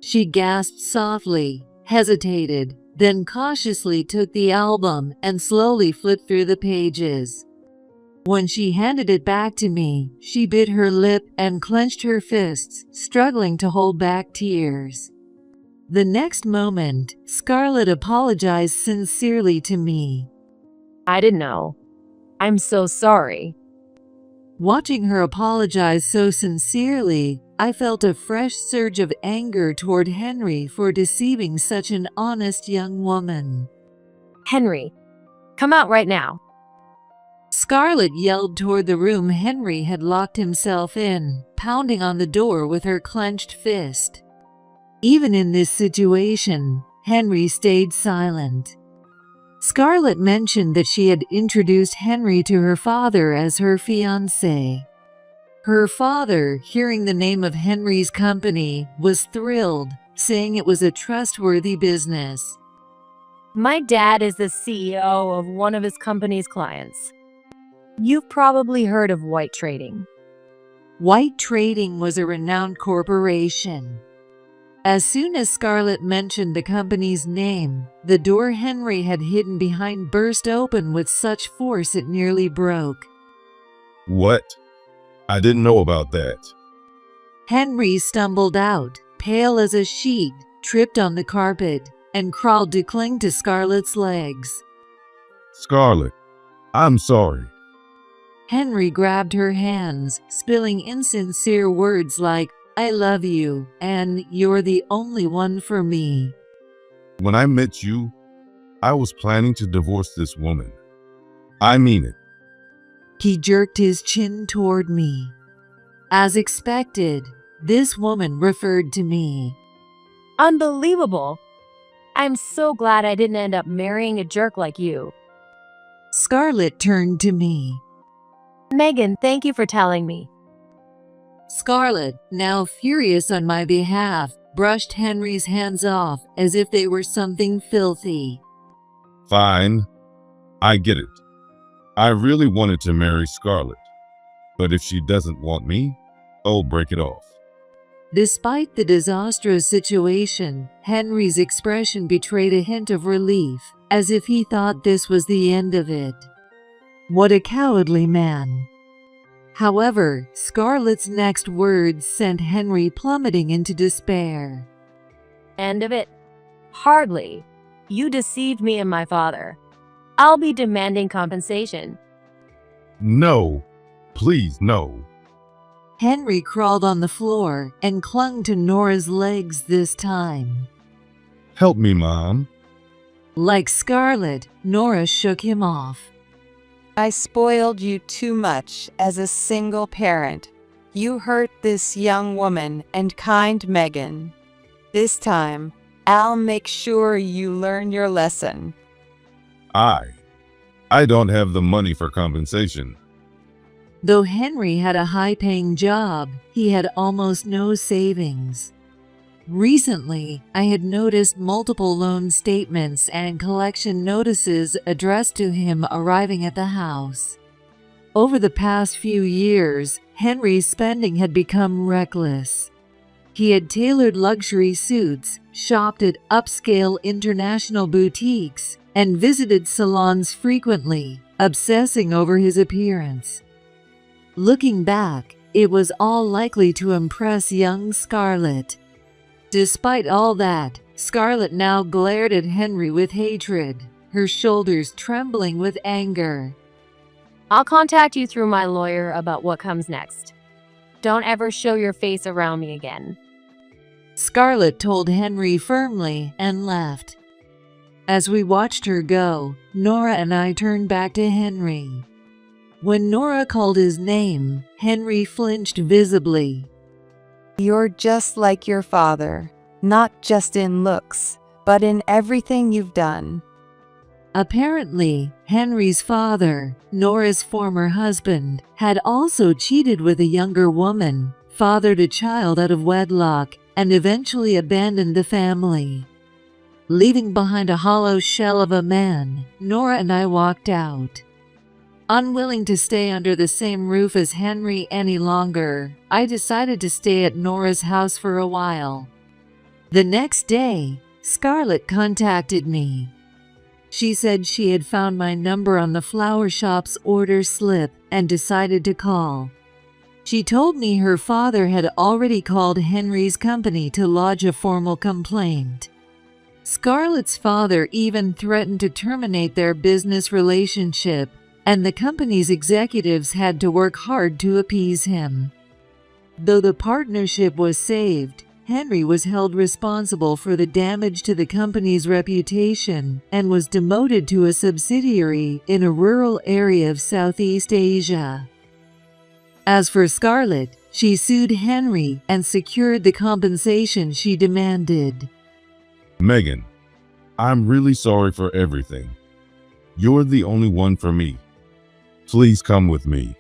She gasped softly, hesitated, then cautiously took the album and slowly flipped through the pages. When she handed it back to me, she bit her lip and clenched her fists, struggling to hold back tears. The next moment, Scarlett apologized sincerely to me. I didn't know. I'm so sorry. Watching her apologize so sincerely, I felt a fresh surge of anger toward Henry for deceiving such an honest young woman. Henry, come out right now. Scarlett yelled toward the room Henry had locked himself in, pounding on the door with her clenched fist. Even in this situation, Henry stayed silent. Scarlett mentioned that she had introduced Henry to her father as her fiancé. Her father, hearing the name of Henry's company, was thrilled, saying it was a trustworthy business. My dad is the CEO of one of his company's clients. You've probably heard of White Trading. White Trading was a renowned corporation. As soon as Scarlett mentioned the company's name, the door Henry had hidden behind burst open with such force it nearly broke. What? I didn't know about that. Henry stumbled out, pale as a sheet, tripped on the carpet, and crawled to cling to Scarlett's legs. Scarlett, I'm sorry. Henry grabbed her hands, spilling insincere words like, I love you, and you're the only one for me. When I met you, I was planning to divorce this woman. I mean it. He jerked his chin toward me. As expected, this woman referred to me. Unbelievable. I'm so glad I didn't end up marrying a jerk like you. Scarlett turned to me. Megan, thank you for telling me. Scarlett, now furious on my behalf, brushed Henry's hands off as if they were something filthy. Fine. I get it. I really wanted to marry Scarlett. But if she doesn't want me, I'll break it off. Despite the disastrous situation, Henry's expression betrayed a hint of relief, as if he thought this was the end of it. What a cowardly man. However, Scarlett's next words sent Henry plummeting into despair. End of it? Hardly. You deceived me and my father. I'll be demanding compensation. No. Please, no. Henry crawled on the floor and clung to Nora's legs this time. Help me, Mom. Like Scarlett, Nora shook him off. I spoiled you too much as a single parent. You hurt this young woman and kind Megan. This time, I'll make sure you learn your lesson. I don't have the money for compensation. Though Henry had a high-paying job, he had almost no savings. Recently, I had noticed multiple loan statements and collection notices addressed to him arriving at the house. Over the past few years, Henry's spending had become reckless. He had tailored luxury suits, shopped at upscale international boutiques, and visited salons frequently, obsessing over his appearance. Looking back, it was all likely to impress young Scarlett. Despite all that, Scarlett now glared at Henry with hatred, her shoulders trembling with anger. I'll contact you through my lawyer about what comes next. Don't ever show your face around me again. Scarlett told Henry firmly and left. As we watched her go, Nora and I turned back to Henry. When Nora called his name, Henry flinched visibly. You're just like your father, not just in looks, but in everything you've done. Apparently, Henry's father, Nora's former husband, had also cheated with a younger woman, fathered a child out of wedlock, and eventually abandoned the family. Leaving behind a hollow shell of a man, Nora and I walked out. Unwilling to stay under the same roof as Henry any longer, I decided to stay at Nora's house for a while. The next day, Scarlett contacted me. She said she had found my number on the flower shop's order slip and decided to call. She told me her father had already called Henry's company to lodge a formal complaint. Scarlett's father even threatened to terminate their business relationship, and the company's executives had to work hard to appease him. Though the partnership was saved, Henry was held responsible for the damage to the company's reputation and was demoted to a subsidiary in a rural area of Southeast Asia. As for Scarlett, she sued Henry and secured the compensation she demanded. Megan, I'm really sorry for everything. You're the only one for me. Please come with me.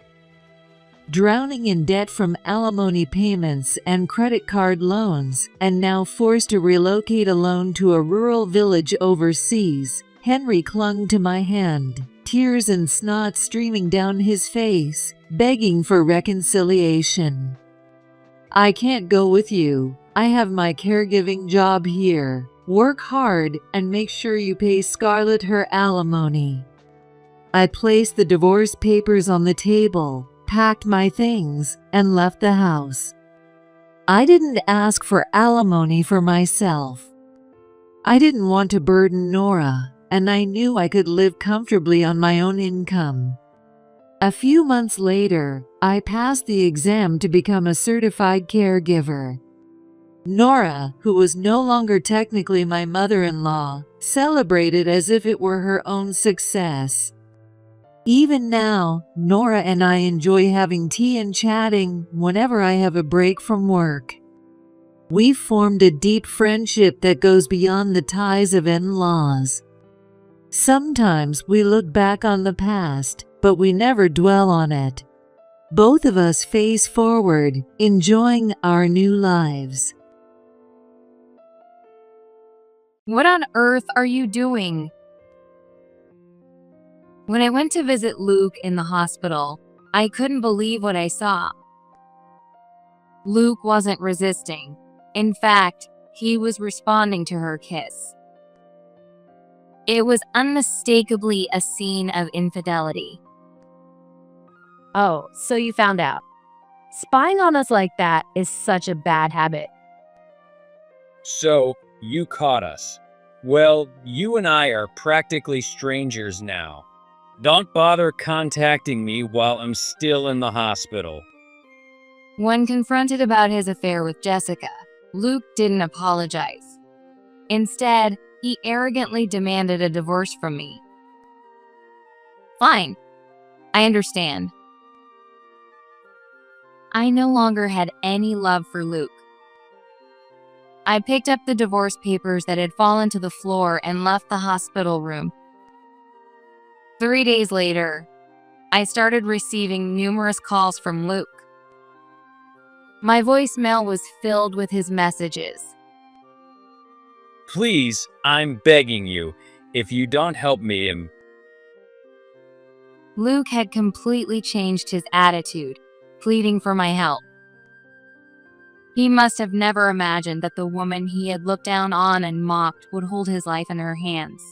Drowning in debt from alimony payments and credit card loans, and now forced to relocate alone to a rural village overseas, Henry clung to my hand, tears and snot streaming down his face, begging for reconciliation. I can't go with you. I have my caregiving job here. Work hard and make sure you pay Scarlett her alimony. I placed the divorce papers on the table, packed my things, and left the house. I didn't ask for alimony for myself. I didn't want to burden Nora, and I knew I could live comfortably on my own income. A few months later, I passed the exam to become a certified caregiver. Nora, who was no longer technically my mother-in-law, celebrated as if it were her own success. Even now, Nora and I enjoy having tea and chatting whenever I have a break from work. We've formed a deep friendship that goes beyond the ties of in-laws. Sometimes we look back on the past, but we never dwell on it. Both of us face forward, enjoying our new lives. What on earth are you doing? When I went to visit Luke in the hospital, I couldn't believe what I saw. Luke wasn't resisting. In fact, he was responding to her kiss. It was unmistakably a scene of infidelity. Oh, so you found out. Spying on us like that is such a bad habit. So, you caught us. Well, you and I are practically strangers now. Don't bother contacting me while I'm still in the hospital. When confronted about his affair with Jessica, Luke didn't apologize. Instead, he arrogantly demanded a divorce from me. Fine. I understand. I no longer had any love for Luke. I picked up the divorce papers that had fallen to the floor and left the hospital room. 3 days later, I started receiving numerous calls from Luke. My voicemail was filled with his messages. Please, I'm begging you, if you don't help me, Luke had completely changed his attitude, pleading for my help. He must have never imagined that the woman he had looked down on and mocked would hold his life in her hands.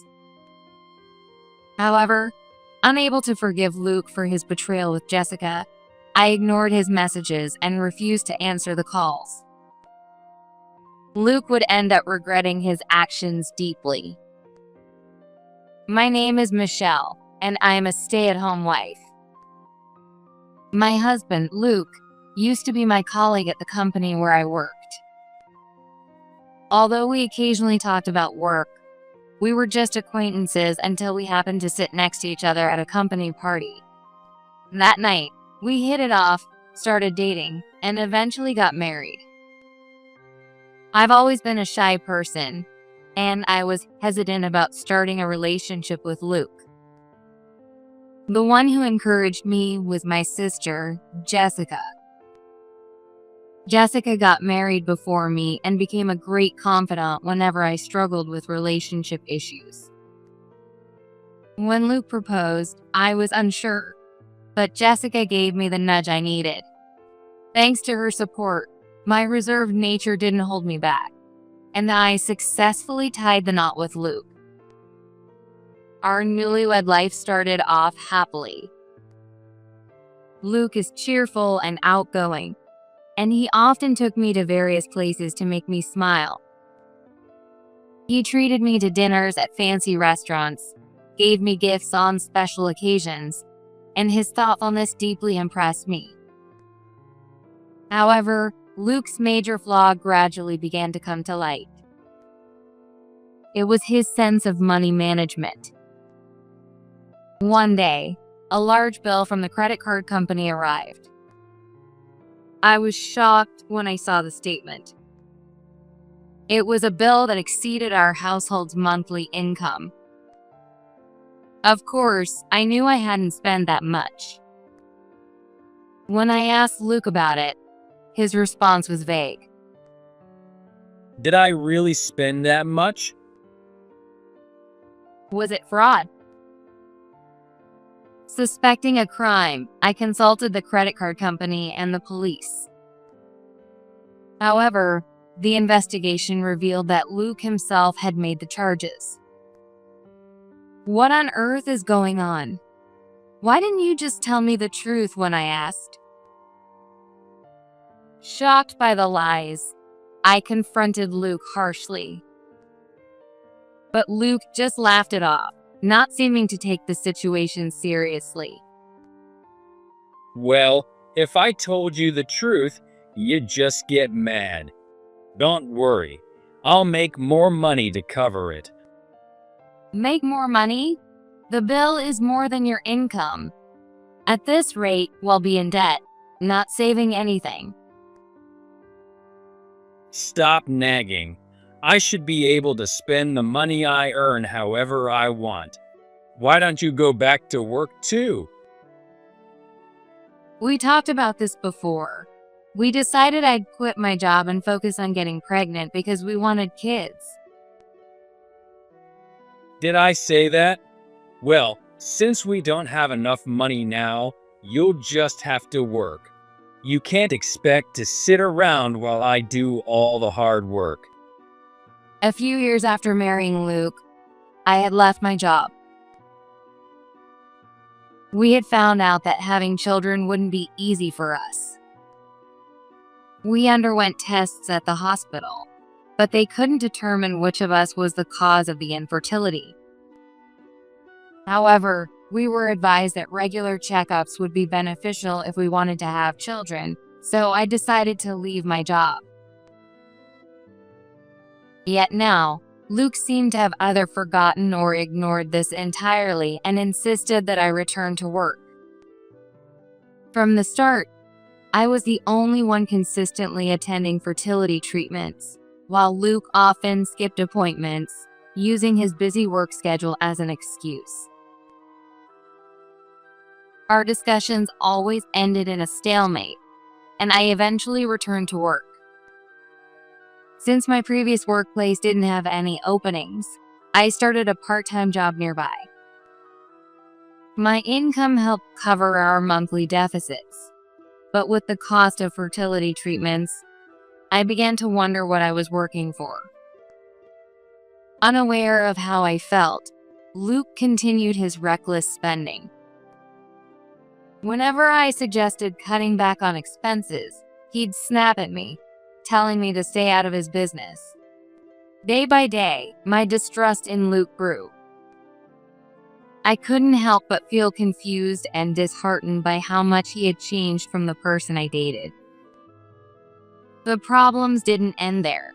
However, unable to forgive Luke for his betrayal with Jessica, I ignored his messages and refused to answer the calls. Luke would end up regretting his actions deeply. My name is Michelle, and I am a stay-at-home wife. My husband, Luke, used to be my colleague at the company where I worked. Although we occasionally talked about work, we were just acquaintances until we happened to sit next to each other at a company party. That night, we hit it off, started dating, and eventually got married. I've always been a shy person, and I was hesitant about starting a relationship with Luke. The one who encouraged me was my sister, Jessica. Jessica got married before me and became a great confidant whenever I struggled with relationship issues. When Luke proposed, I was unsure, but Jessica gave me the nudge I needed. Thanks to her support, my reserved nature didn't hold me back, and I successfully tied the knot with Luke. Our newlywed life started off happily. Luke is cheerful and outgoing, and he often took me to various places to make me smile. He treated me to dinners at fancy restaurants, gave me gifts on special occasions, and his thoughtfulness deeply impressed me. However, Luke's major flaw gradually began to come to light. It was his sense of money management. One day, a large bill from the credit card company arrived. I was shocked when I saw the statement. It was a bill that exceeded our household's monthly income. Of course, I knew I hadn't spent that much. When I asked Luke about it, his response was vague. Did I really spend that much? Was it fraud? Suspecting a crime, I consulted the credit card company and the police. However, the investigation revealed that Luke himself had made the charges. What on earth is going on? Why didn't you just tell me the truth when I asked? Shocked by the lies, I confronted Luke harshly. But Luke just laughed it off, not seeming to take the situation seriously. Well, if I told you the truth, you'd just get mad. Don't worry, I'll make more money to cover it. Make more money? The bill is more than your income. At this rate, we'll be in debt, not saving anything. Stop nagging. I should be able to spend the money I earn however I want. Why don't you go back to work too? We talked about this before. We decided I'd quit my job and focus on getting pregnant because we wanted kids. Did I say that? Well, since we don't have enough money now, you'll just have to work. You can't expect to sit around while I do all the hard work. A few years after marrying Luke, I had left my job. We had found out that having children wouldn't be easy for us. We underwent tests at the hospital, but they couldn't determine which of us was the cause of the infertility. However, we were advised that regular checkups would be beneficial if we wanted to have children, so I decided to leave my job. Yet now, Luke seemed to have either forgotten or ignored this entirely and insisted that I return to work. From the start, I was the only one consistently attending fertility treatments, while Luke often skipped appointments, using his busy work schedule as an excuse. Our discussions always ended in a stalemate, and I eventually returned to work. Since my previous workplace didn't have any openings, I started a part-time job nearby. My income helped cover our monthly deficits, but with the cost of fertility treatments, I began to wonder what I was working for. Unaware of how I felt, Luke continued his reckless spending. Whenever I suggested cutting back on expenses, he'd snap at me, telling me to stay out of his business. Day by day, my distrust in Luke grew. I couldn't help but feel confused and disheartened by how much he had changed from the person I dated. The problems didn't end there.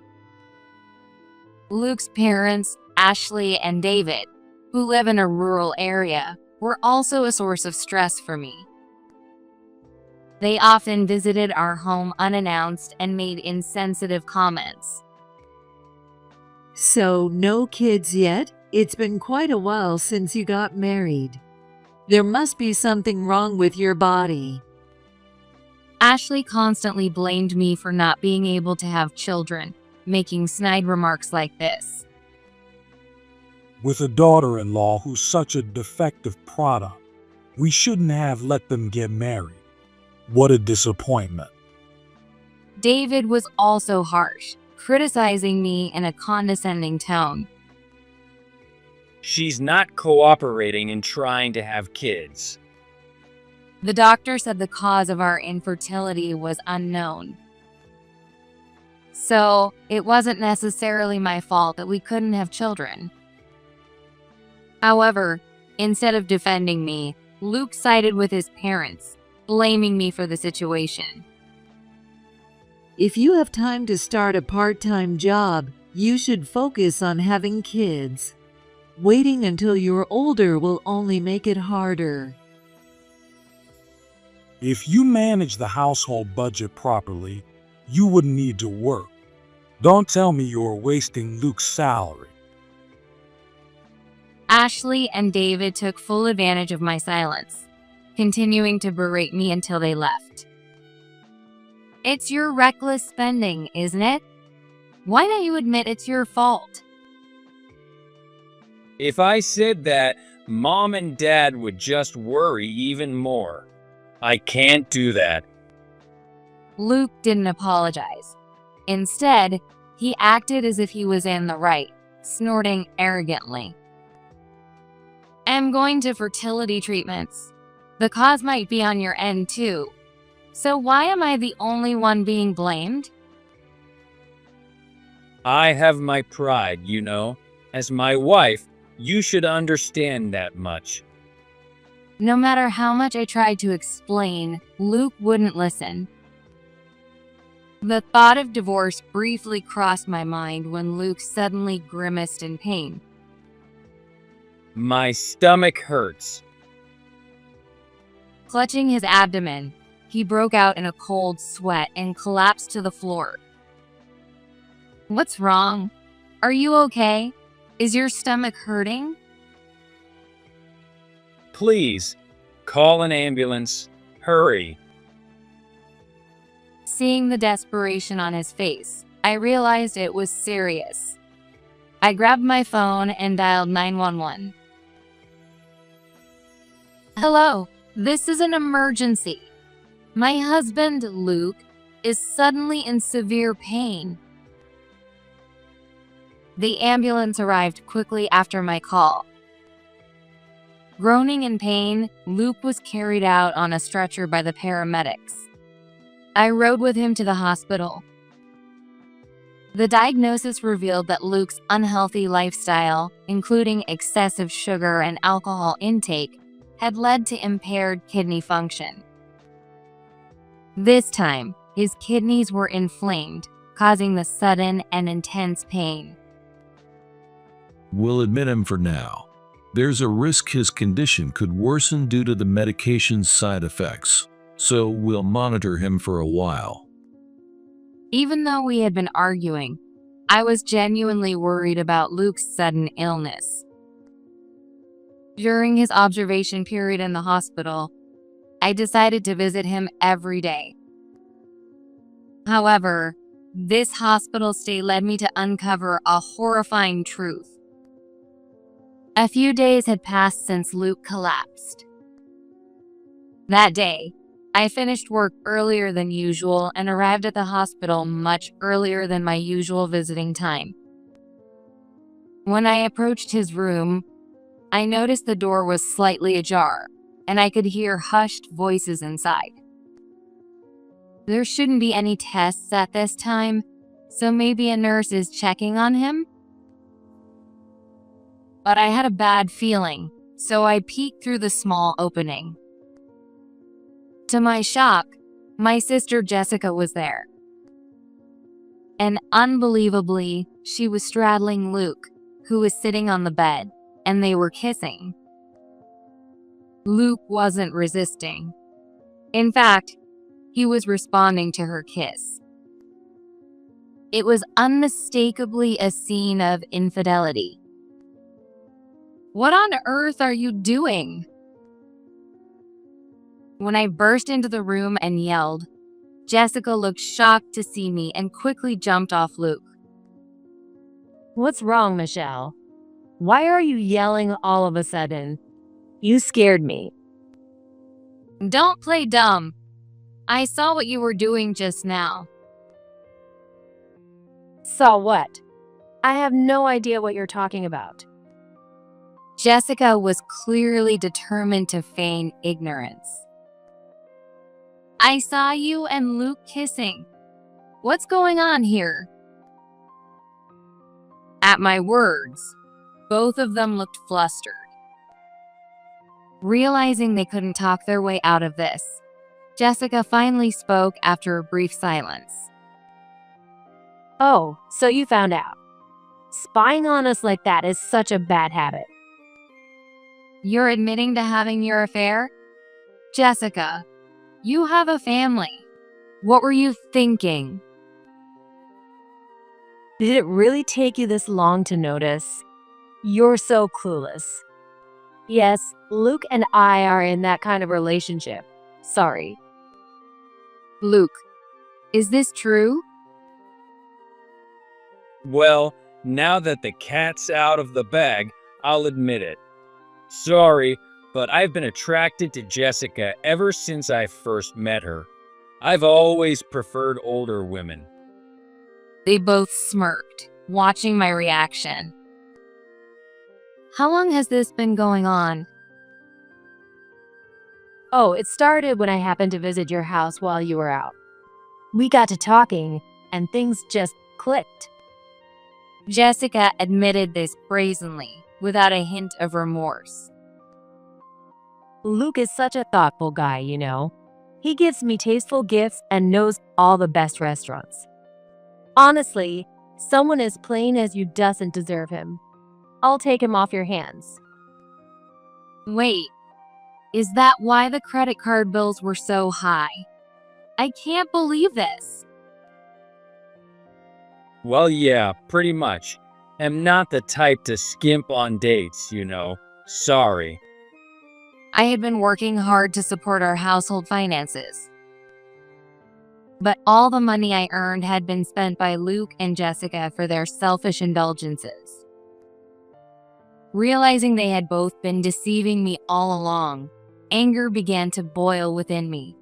Luke's parents, Ashley and David, who live in a rural area, were also a source of stress for me. They often visited our home unannounced and made insensitive comments. So, no kids yet? It's been quite a while since you got married. There must be something wrong with your body. Ashley constantly blamed me for not being able to have children, making snide remarks like this. With a daughter-in-law who's such a defective product, we shouldn't have let them get married. What a disappointment. David was also harsh, criticizing me in a condescending tone. She's not cooperating in trying to have kids. The doctor said the cause of our infertility was unknown. So, it wasn't necessarily my fault that we couldn't have children. However, instead of defending me, Luke sided with his parents, blaming me for the situation. If you have time to start a part-time job, you should focus on having kids. Waiting until you're older will only make it harder. If you manage the household budget properly, you wouldn't need to work. Don't tell me you're wasting Luke's salary. Ashley and David took full advantage of my silence, continuing to berate me until they left. It's your reckless spending, isn't it? Why don't you admit it's your fault? If I said that, Mom and Dad would just worry even more. I can't do that. Luke didn't apologize. Instead, he acted as if he was in the right, snorting arrogantly. I'm going to fertility treatments. The cause might be on your end too. So why am I the only one being blamed? I have my pride, you know. As my wife, you should understand that much. No matter how much I tried to explain, Luke wouldn't listen. The thought of divorce briefly crossed my mind when Luke suddenly grimaced in pain. My stomach hurts. Clutching his abdomen, he broke out in a cold sweat and collapsed to the floor. What's wrong? Are you okay? Is your stomach hurting? Please, call an ambulance. Hurry. Seeing the desperation on his face, I realized it was serious. I grabbed my phone and dialed 911. Hello, this is an emergency. My husband, Luke, is suddenly in severe pain. The ambulance arrived quickly after my call. Groaning in pain, Luke was carried out on a stretcher by the paramedics. I rode with him to the hospital. The diagnosis revealed that Luke's unhealthy lifestyle, including excessive sugar and alcohol intake, had led to impaired kidney function. This time, his kidneys were inflamed, causing the sudden and intense pain. We'll admit him for now. There's a risk his condition could worsen due to the medication's side effects, so we'll monitor him for a while. Even though we had been arguing, I was genuinely worried about Luke's sudden illness. During his observation period in the hospital, I decided to visit him every day. However, this hospital stay led me to uncover a horrifying truth. A few days had passed since Luke collapsed. That day, I finished work earlier than usual and arrived at the hospital much earlier than my usual visiting time. When I approached his room, I noticed the door was slightly ajar, and I could hear hushed voices inside. There shouldn't be any tests at this time, so maybe a nurse is checking on him? But I had a bad feeling, so I peeked through the small opening. To my shock, my sister Jessica was there. And unbelievably, she was straddling Luke, who was sitting on the bed, and they were kissing. Luke wasn't resisting. In fact, he was responding to her kiss. It was unmistakably a scene of infidelity. What on earth are you doing? When I burst into the room and yelled, Jessica looked shocked to see me and quickly jumped off Luke. What's wrong, Michelle? Why are you yelling all of a sudden? You scared me. Don't play dumb. I saw what you were doing just now. Saw what? I have no idea what you're talking about. Jessica was clearly determined to feign ignorance. I saw you and Luke kissing. What's going on here? At my words, both of them looked flustered. Realizing they couldn't talk their way out of this, Jessica finally spoke after a brief silence. Oh, so you found out. Spying on us like that is such a bad habit. You're admitting to having your affair? Jessica, you have a family. What were you thinking? Did it really take you this long to notice? You're so clueless. Yes, Luke and I are in that kind of relationship. Sorry. Luke, is this true? Well, now that the cat's out of the bag, I'll admit it. Sorry, but I've been attracted to Jessica ever since I first met her. I've always preferred older women. They both smirked, watching my reaction. How long has this been going on? Oh, it started when I happened to visit your house while you were out. We got to talking, and things just clicked. Jessica admitted this brazenly, without a hint of remorse. Luke is such a thoughtful guy, you know. He gives me tasteful gifts and knows all the best restaurants. Honestly, someone as plain as you doesn't deserve him. I'll take him off your hands. Wait, is that why the credit card bills were so high? I can't believe this. Well, yeah, pretty much. I'm not the type to skimp on dates, you know. Sorry. I had been working hard to support our household finances. But all the money I earned had been spent by Luke and Jessica for their selfish indulgences. Realizing they had both been deceiving me all along, anger began to boil within me.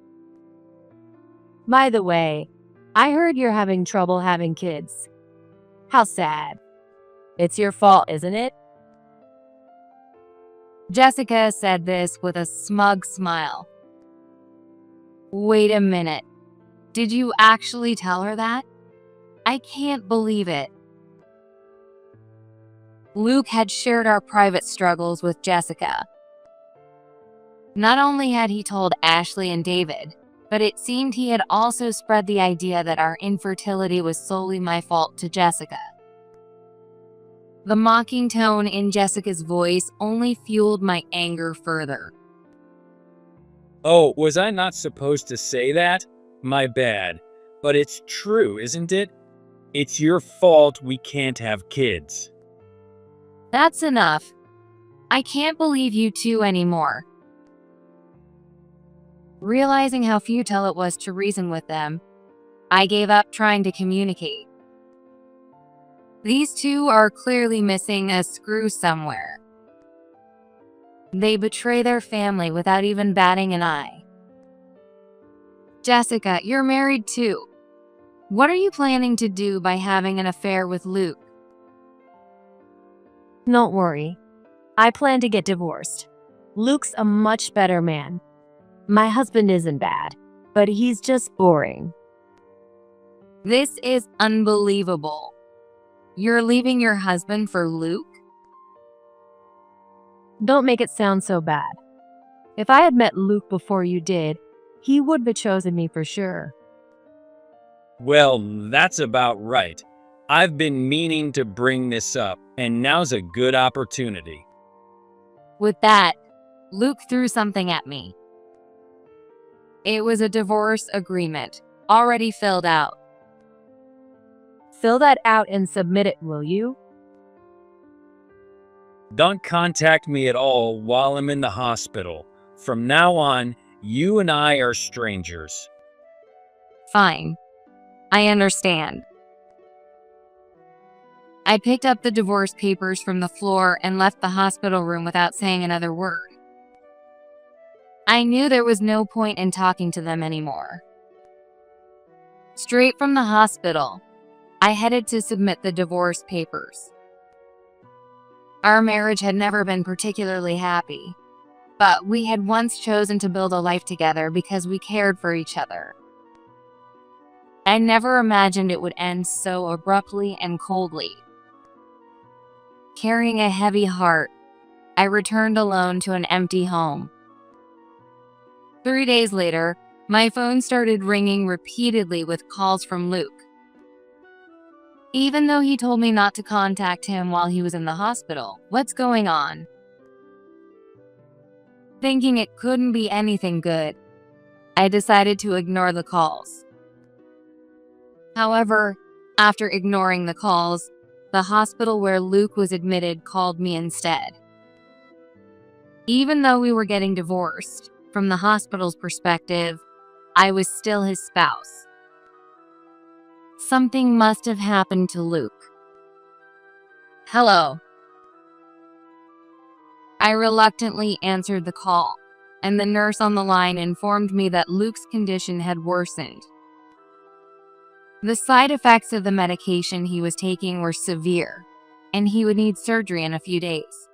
By the way, I heard you're having trouble having kids. How sad. It's your fault, isn't it? Jessica said this with a smug smile. Wait a minute. Did you actually tell her that? I can't believe it. Luke had shared our private struggles with Jessica. Not only had he told Ashley and David, but it seemed he had also spread the idea that our infertility was solely my fault to Jessica. The mocking tone in Jessica's voice only fueled my anger further. Oh, was I not supposed to say that? My bad. But it's true, isn't it? It's your fault we can't have kids. That's enough. I can't believe you two anymore. Realizing how futile it was to reason with them, I gave up trying to communicate. These two are clearly missing a screw somewhere. They betray their family without even batting an eye. Jessica, you're married too. What are you planning to do by having an affair with Luke? Don't worry. I plan to get divorced. Luke's a much better man. My husband isn't bad, but he's just boring. This is unbelievable. You're leaving your husband for Luke? Don't make it sound so bad. If I had met Luke before you did, he would have chosen me for sure. Well, that's about right. I've been meaning to bring this up, and now's a good opportunity. With that, Luke threw something at me. It was a divorce agreement, already filled out. Fill that out and submit it, will you? Don't contact me at all while I'm in the hospital. From now on, you and I are strangers. Fine. I understand. I picked up the divorce papers from the floor and left the hospital room without saying another word. I knew there was no point in talking to them anymore. Straight from the hospital, I headed to submit the divorce papers. Our marriage had never been particularly happy, but we had once chosen to build a life together because we cared for each other. I never imagined it would end so abruptly and coldly. Carrying a heavy heart, I returned alone to an empty home. 3 days later, my phone started ringing repeatedly with calls from Luke. Even though he told me not to contact him while he was in the hospital, what's going on? Thinking it couldn't be anything good, I decided to ignore the calls. However, after ignoring the calls, the hospital where Luke was admitted called me instead. Even though we were getting divorced, from the hospital's perspective, I was still his spouse. Something must have happened to Luke. Hello. I reluctantly answered the call, and the nurse on the line informed me that Luke's condition had worsened. The side effects of the medication he was taking were severe, and he would need surgery in a few days.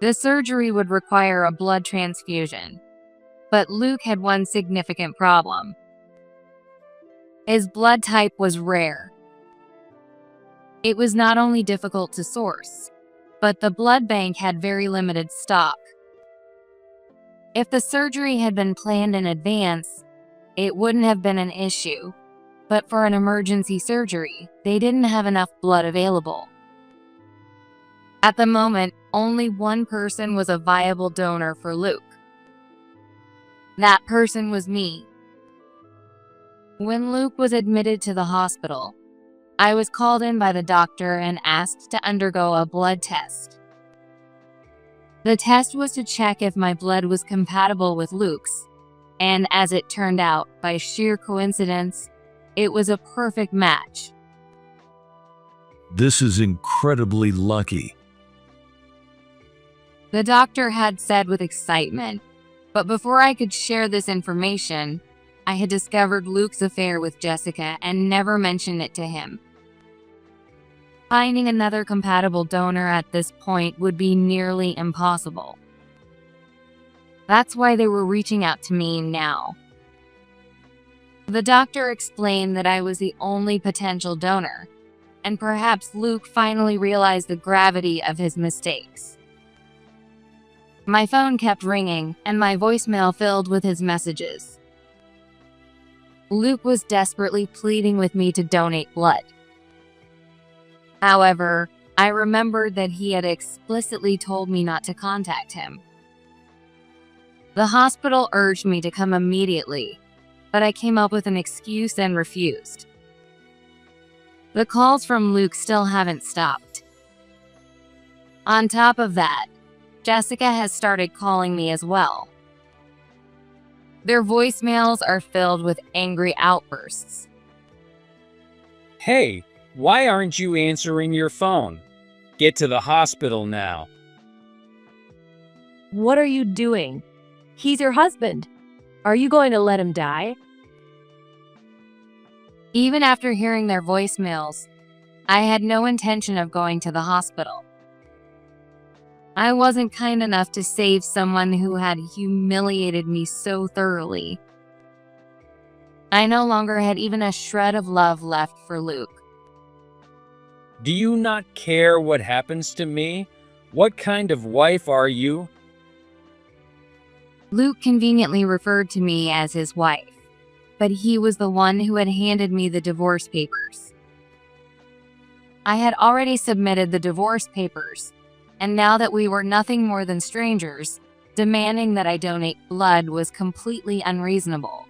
The surgery would require a blood transfusion, but Luke had one significant problem. His blood type was rare. It was not only difficult to source, but the blood bank had very limited stock. If the surgery had been planned in advance, it wouldn't have been an issue, but for an emergency surgery, they didn't have enough blood available. At the moment, only one person was a viable donor for Luke. That person was me. When Luke was admitted to the hospital, I was called in by the doctor and asked to undergo a blood test. The test was to check if my blood was compatible with Luke's, and as it turned out, by sheer coincidence, it was a perfect match. This is incredibly lucky. The doctor had said with excitement, but before I could share this information, I had discovered Luke's affair with Jessica and never mentioned it to him. Finding another compatible donor at this point would be nearly impossible. That's why they were reaching out to me now. The doctor explained that I was the only potential donor, and perhaps Luke finally realized the gravity of his mistakes. My phone kept ringing, and my voicemail filled with his messages. Luke was desperately pleading with me to donate blood. However, I remembered that he had explicitly told me not to contact him. The hospital urged me to come immediately, but I came up with an excuse and refused. The calls from Luke still haven't stopped. On top of that, Jessica has started calling me as well. Their voicemails are filled with angry outbursts. Hey, why aren't you answering your phone? Get to the hospital now. What are you doing? He's your husband. Are you going to let him die? Even after hearing their voicemails, I had no intention of going to the hospital. I wasn't kind enough to save someone who had humiliated me so thoroughly. I no longer had even a shred of love left for Luke. Do you not care what happens to me? What kind of wife are you? Luke conveniently referred to me as his wife, but he was the one who had handed me the divorce papers. I had already submitted the divorce papers, and now that we were nothing more than strangers, demanding that I donate blood was completely unreasonable.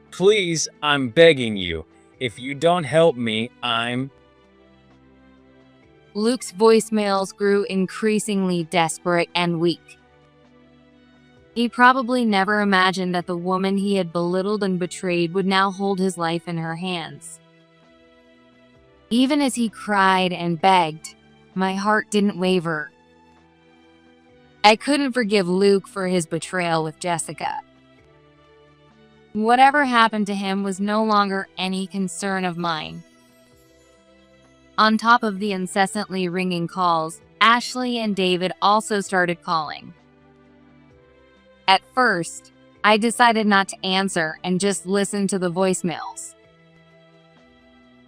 Please, I'm begging you. If you don't help me, Luke's voicemails grew increasingly desperate and weak. He probably never imagined that the woman he had belittled and betrayed would now hold his life in her hands. Even as he cried and begged, my heart didn't waver. I couldn't forgive Luke for his betrayal with Jessica. Whatever happened to him was no longer any concern of mine. On top of the incessantly ringing calls, Ashley and David also started calling. At first, I decided not to answer and just listen to the voicemails.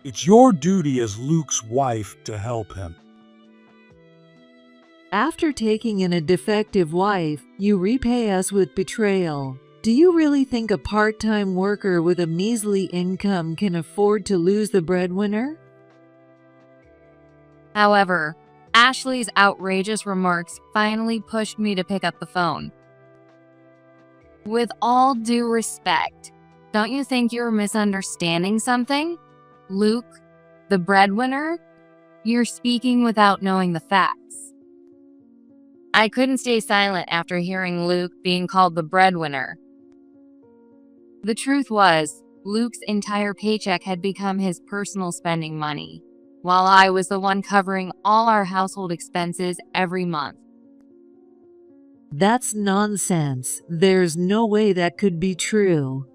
It's your duty as Luke's wife to help him. After taking in a defective wife, you repay us with betrayal. Do you really think a part-time worker with a measly income can afford to lose the breadwinner? However, Ashley's outrageous remarks finally pushed me to pick up the phone. With all due respect, don't you think you're misunderstanding something? Luke, the breadwinner? You're speaking without knowing the facts. I couldn't stay silent after hearing Luke being called the breadwinner. The truth was, Luke's entire paycheck had become his personal spending money, while I was the one covering all our household expenses every month. That's nonsense. There's no way that could be true.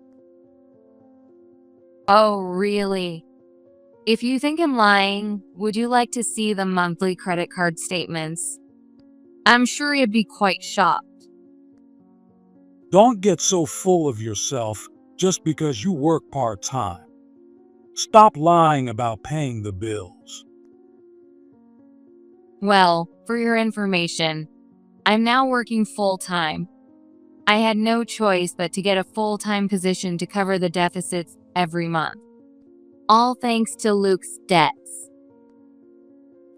Oh, really? If you think I'm lying, would you like to see the monthly credit card statements? I'm sure you'd be quite shocked. Don't get so full of yourself just because you work part-time. Stop lying about paying the bills. Well, for your information, I'm now working full-time. I had no choice but to get a full-time position to cover the deficits every month. All thanks to Luke's debts.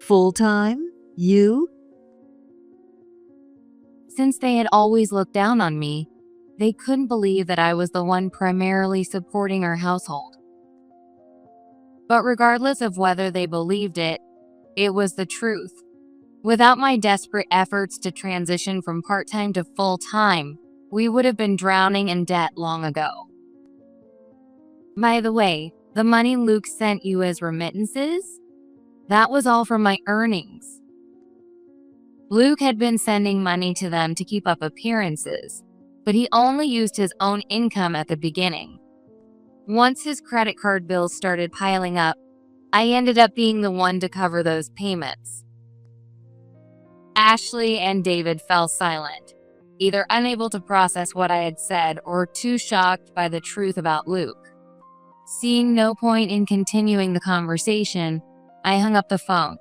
Full-time? You? Since they had always looked down on me, they couldn't believe that I was the one primarily supporting our household. But regardless of whether they believed it, it was the truth. Without my desperate efforts to transition from part-time to full-time, we would have been drowning in debt long ago. By the way, the money Luke sent you as remittances? That was all from my earnings. Luke had been sending money to them to keep up appearances, but he only used his own income at the beginning. Once his credit card bills started piling up, I ended up being the one to cover those payments. Ashley and David fell silent, either unable to process what I had said or too shocked by the truth about Luke. Seeing no point in continuing the conversation, I hung up the phone.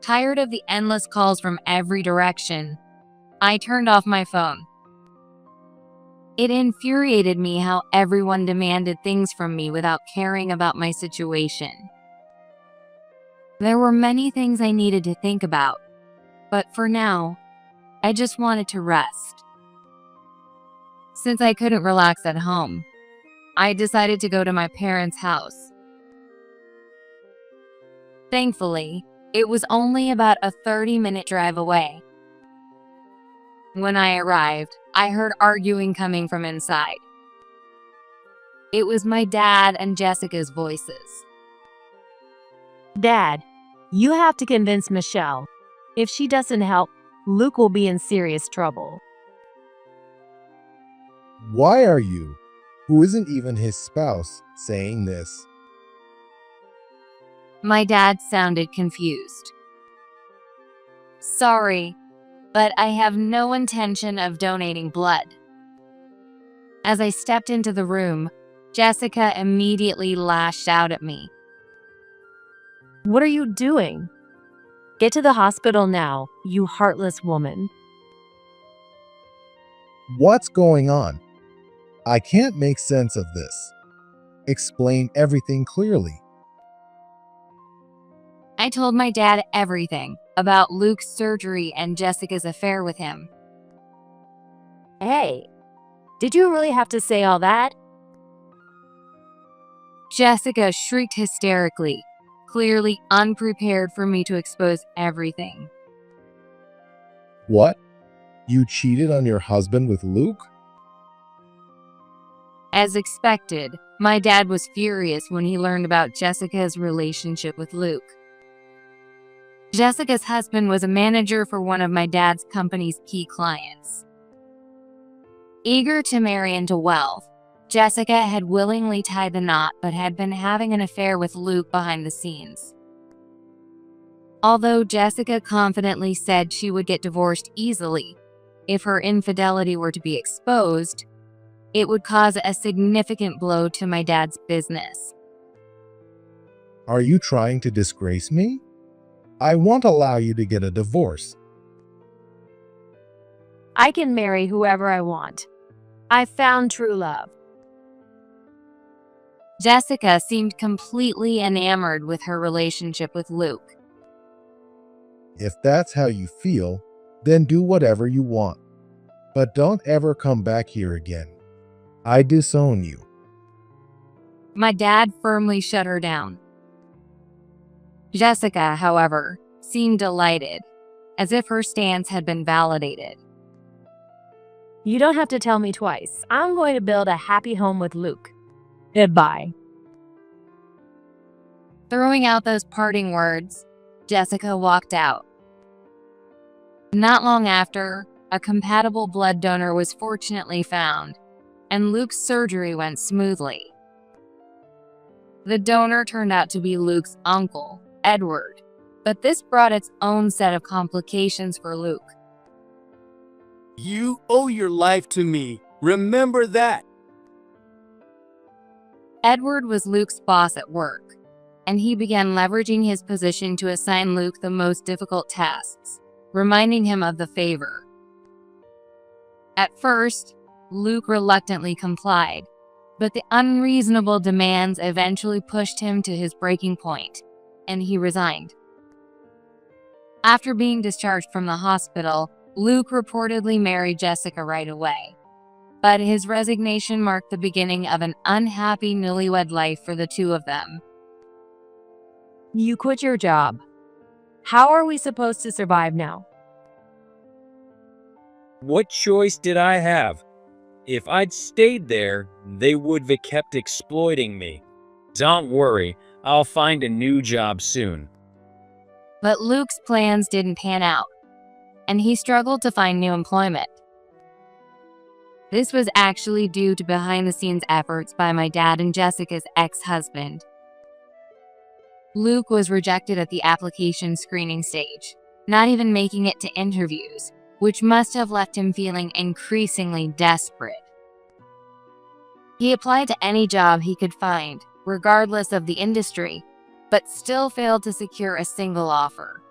Tired of the endless calls from every direction, I turned off my phone. It infuriated me how everyone demanded things from me without caring about my situation. There were many things I needed to think about, but for now, I just wanted to rest. Since I couldn't relax at home, I decided to go to my parents' house. Thankfully, it was only about a 30-minute drive away. When I arrived, I heard arguing coming from inside. It was my dad and Jessica's voices. Dad, you have to convince Michelle. If she doesn't help, Luke will be in serious trouble. Why are you, who isn't even his spouse, saying this? My dad sounded confused. Sorry, but I have no intention of donating blood. As I stepped into the room, Jessica immediately lashed out at me. What are you doing? Get to the hospital now, you heartless woman. What's going on? I can't make sense of this. Explain everything clearly. I told my dad everything about Luke's surgery and Jessica's affair with him. Hey, did you really have to say all that? Jessica shrieked hysterically, clearly unprepared for me to expose everything. What? You cheated on your husband with Luke? As expected, my dad was furious when he learned about Jessica's relationship with Luke. Jessica's husband was a manager for one of my dad's company's key clients. Eager to marry into wealth, Jessica had willingly tied the knot but had been having an affair with Luke behind the scenes. Although Jessica confidently said she would get divorced easily if her infidelity were to be exposed, it would cause a significant blow to my dad's business. Are you trying to disgrace me? I won't allow you to get a divorce. I can marry whoever I want. I found true love. Jessica seemed completely enamored with her relationship with Luke. If that's how you feel, then do whatever you want. But don't ever come back here again. I disown you. My dad firmly shut her down. Jessica, however, seemed delighted, as if her stance had been validated. You don't have to tell me twice. I'm going to build a happy home with Luke. Goodbye. Throwing out those parting words, Jessica walked out. Not long after, a compatible blood donor was fortunately found, and Luke's surgery went smoothly. The donor turned out to be Luke's uncle, Edward, but this brought its own set of complications for Luke. You owe your life to me. Remember that. Edward was Luke's boss at work, and he began leveraging his position to assign Luke the most difficult tasks, reminding him of the favor. At first, Luke reluctantly complied, but the unreasonable demands eventually pushed him to his breaking point, and he resigned. After being discharged from the hospital, Luke reportedly married Jessica right away, but his resignation marked the beginning of an unhappy newlywed life for the two of them. You quit your job. How are we supposed to survive now? What choice did I have? If I'd stayed there, they would have kept exploiting me. Don't worry, I'll find a new job soon. But Luke's plans didn't pan out, and he struggled to find new employment. This was actually due to behind-the-scenes efforts by my dad and Jessica's ex-husband. Luke was rejected at the application screening stage, not even making it to interviews, which must have left him feeling increasingly desperate. He applied to any job he could find, regardless of the industry, but still failed to secure a single offer.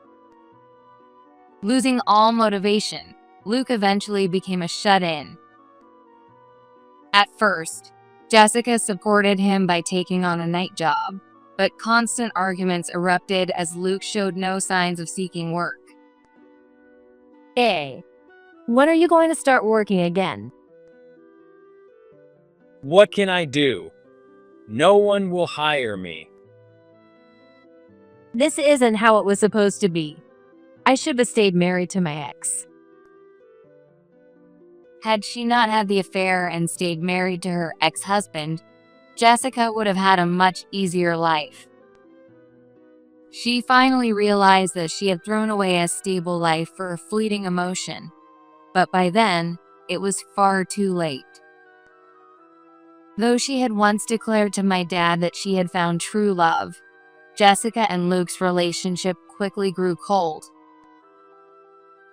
Losing all motivation, Luke eventually became a shut-in. At first, Jessica supported him by taking on a night job, but constant arguments erupted as Luke showed no signs of seeking work. Hey, when are you going to start working again? What can I do? No one will hire me. This isn't how it was supposed to be. I should have stayed married to my ex. Had she not had the affair and stayed married to her ex-husband, Jessica would have had a much easier life. She finally realized that she had thrown away a stable life for a fleeting emotion, but by then, it was far too late. Though she had once declared to my dad that she had found true love, Jessica and Luke's relationship quickly grew cold.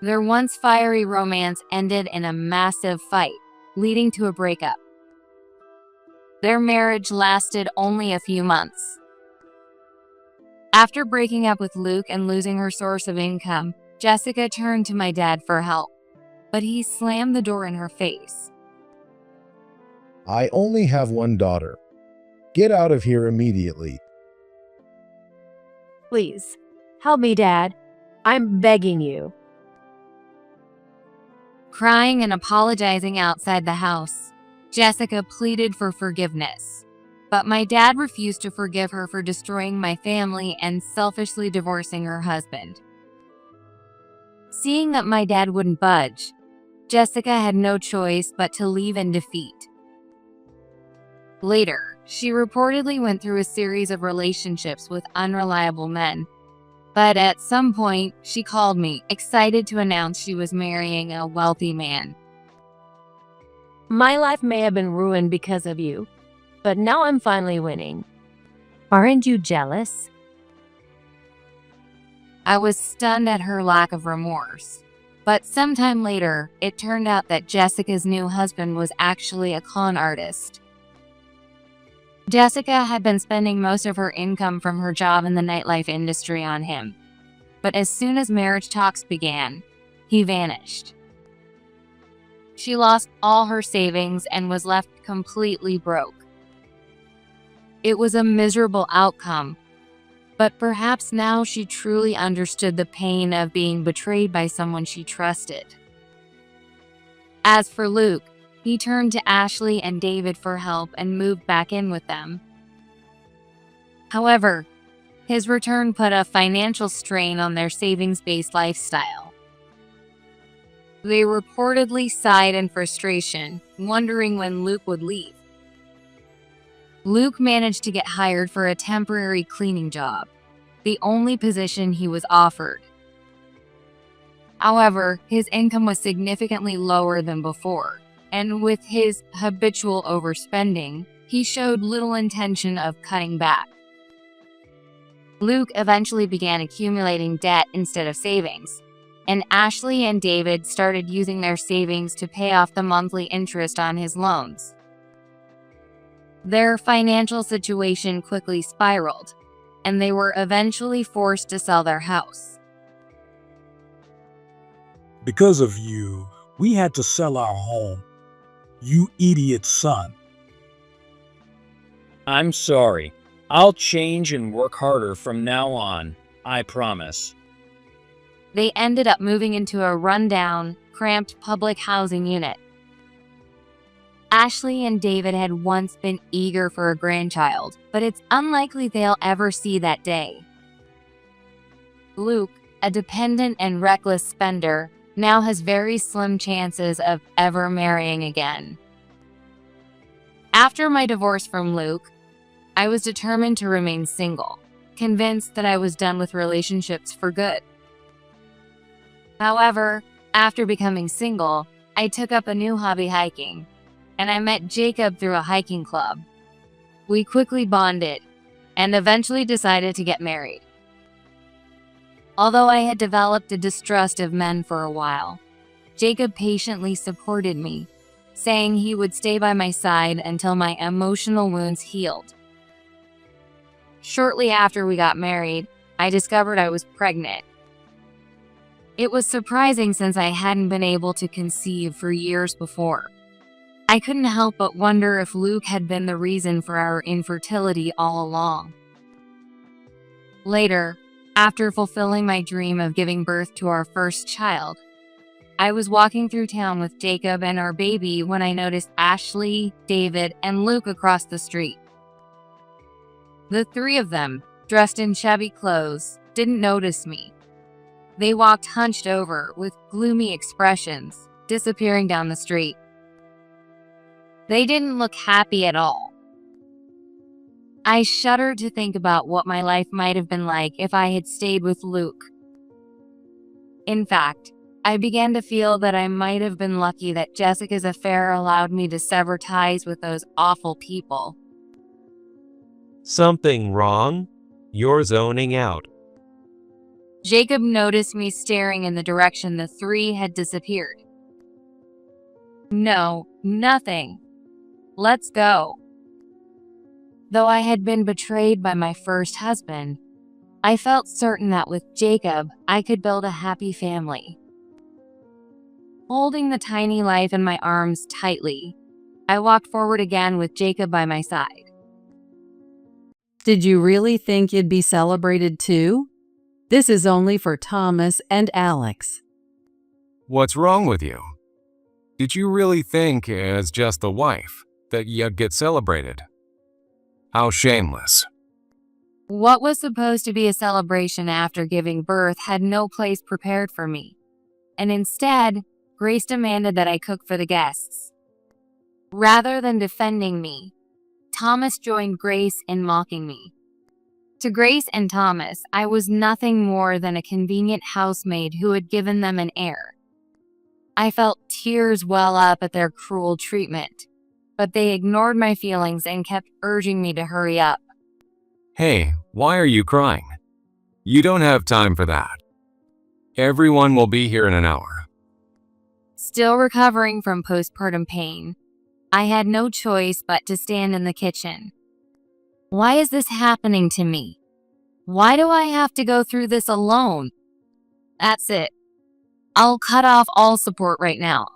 Their once fiery romance ended in a massive fight, leading to a breakup. Their marriage lasted only a few months. After breaking up with Luke and losing her source of income, Jessica turned to my dad for help, but he slammed the door in her face. I only have one daughter. Get out of here immediately. Please, help me, Dad. I'm begging you. Crying and apologizing outside the house, Jessica pleaded for forgiveness. But my dad refused to forgive her for destroying my family and selfishly divorcing her husband. Seeing that my dad wouldn't budge, Jessica had no choice but to leave in defeat. Later, she reportedly went through a series of relationships with unreliable men. But at some point, she called me, excited to announce she was marrying a wealthy man. My life may have been ruined because of you, but now I'm finally winning. Aren't you jealous? I was stunned at her lack of remorse. But sometime later, it turned out that Jessica's new husband was actually a con artist. Jessica had been spending most of her income from her job in the nightlife industry on him. But as soon as marriage talks began, he vanished. She lost all her savings and was left completely broke. It was a miserable outcome, but perhaps now she truly understood the pain of being betrayed by someone she trusted. As for Luke, he turned to Ashley and David for help and moved back in with them. However, his return put a financial strain on their savings-based lifestyle. They reportedly sighed in frustration, wondering when Luke would leave. Luke managed to get hired for a temporary cleaning job, the only position he was offered. However, his income was significantly lower than before, and with his habitual overspending, he showed little intention of cutting back. Luke eventually began accumulating debt instead of savings, and Ashley and David started using their savings to pay off the monthly interest on his loans. Their financial situation quickly spiraled, and they were eventually forced to sell their house. Because of you, we had to sell our home. You idiot son. I'm sorry. I'll change and work harder from now on. I promise. They ended up moving into a rundown, cramped public housing unit. Ashley and David had once been eager for a grandchild, but it's unlikely they'll ever see that day. Luke, a dependent and reckless spender, now has very slim chances of ever marrying again. After my divorce from Luke, I was determined to remain single, convinced that I was done with relationships for good. However, after becoming single, I took up a new hobby, hiking, and I met Jacob through a hiking club. We quickly bonded and eventually decided to get married. Although I had developed a distrust of men for a while, Jacob patiently supported me, saying he would stay by my side until my emotional wounds healed. Shortly after we got married, I discovered I was pregnant. It was surprising since I hadn't been able to conceive for years before. I couldn't help but wonder if Luke had been the reason for our infertility all along. Later, after fulfilling my dream of giving birth to our first child, I was walking through town with Jacob and our baby when I noticed Ashley, David, and Luke across the street. The three of them, dressed in shabby clothes, didn't notice me. They walked hunched over with gloomy expressions, disappearing down the street. They didn't look happy at all. I shuddered to think about what my life might have been like if I had stayed with Luke. In fact, I began to feel that I might have been lucky that Jessica's affair allowed me to sever ties with those awful people. Something wrong? You're zoning out. Jacob noticed me staring in the direction the three had disappeared. No, nothing. Let's go. Though I had been betrayed by my first husband, I felt certain that with Jacob, I could build a happy family. Holding the tiny life in my arms tightly, I walked forward again with Jacob by my side. Did you really think you'd be celebrated too? This is only for Thomas and Alex. What's wrong with you? Did you really think, as just the wife, that you'd get celebrated? How shameless. What was supposed to be a celebration after giving birth had no place prepared for me, and instead, Grace demanded that I cook for the guests. Rather than defending me, Thomas joined Grace in mocking me. To Grace and Thomas, I was nothing more than a convenient housemaid who had given them an heir. I felt tears well up at their cruel treatment, but they ignored my feelings and kept urging me to hurry up. Hey, why are you crying? You don't have time for that. Everyone will be here in an hour. Still recovering from postpartum pain, I had no choice but to stand in the kitchen. Why is this happening to me? Why do I have to go through this alone? That's it. I'll cut off all support right now.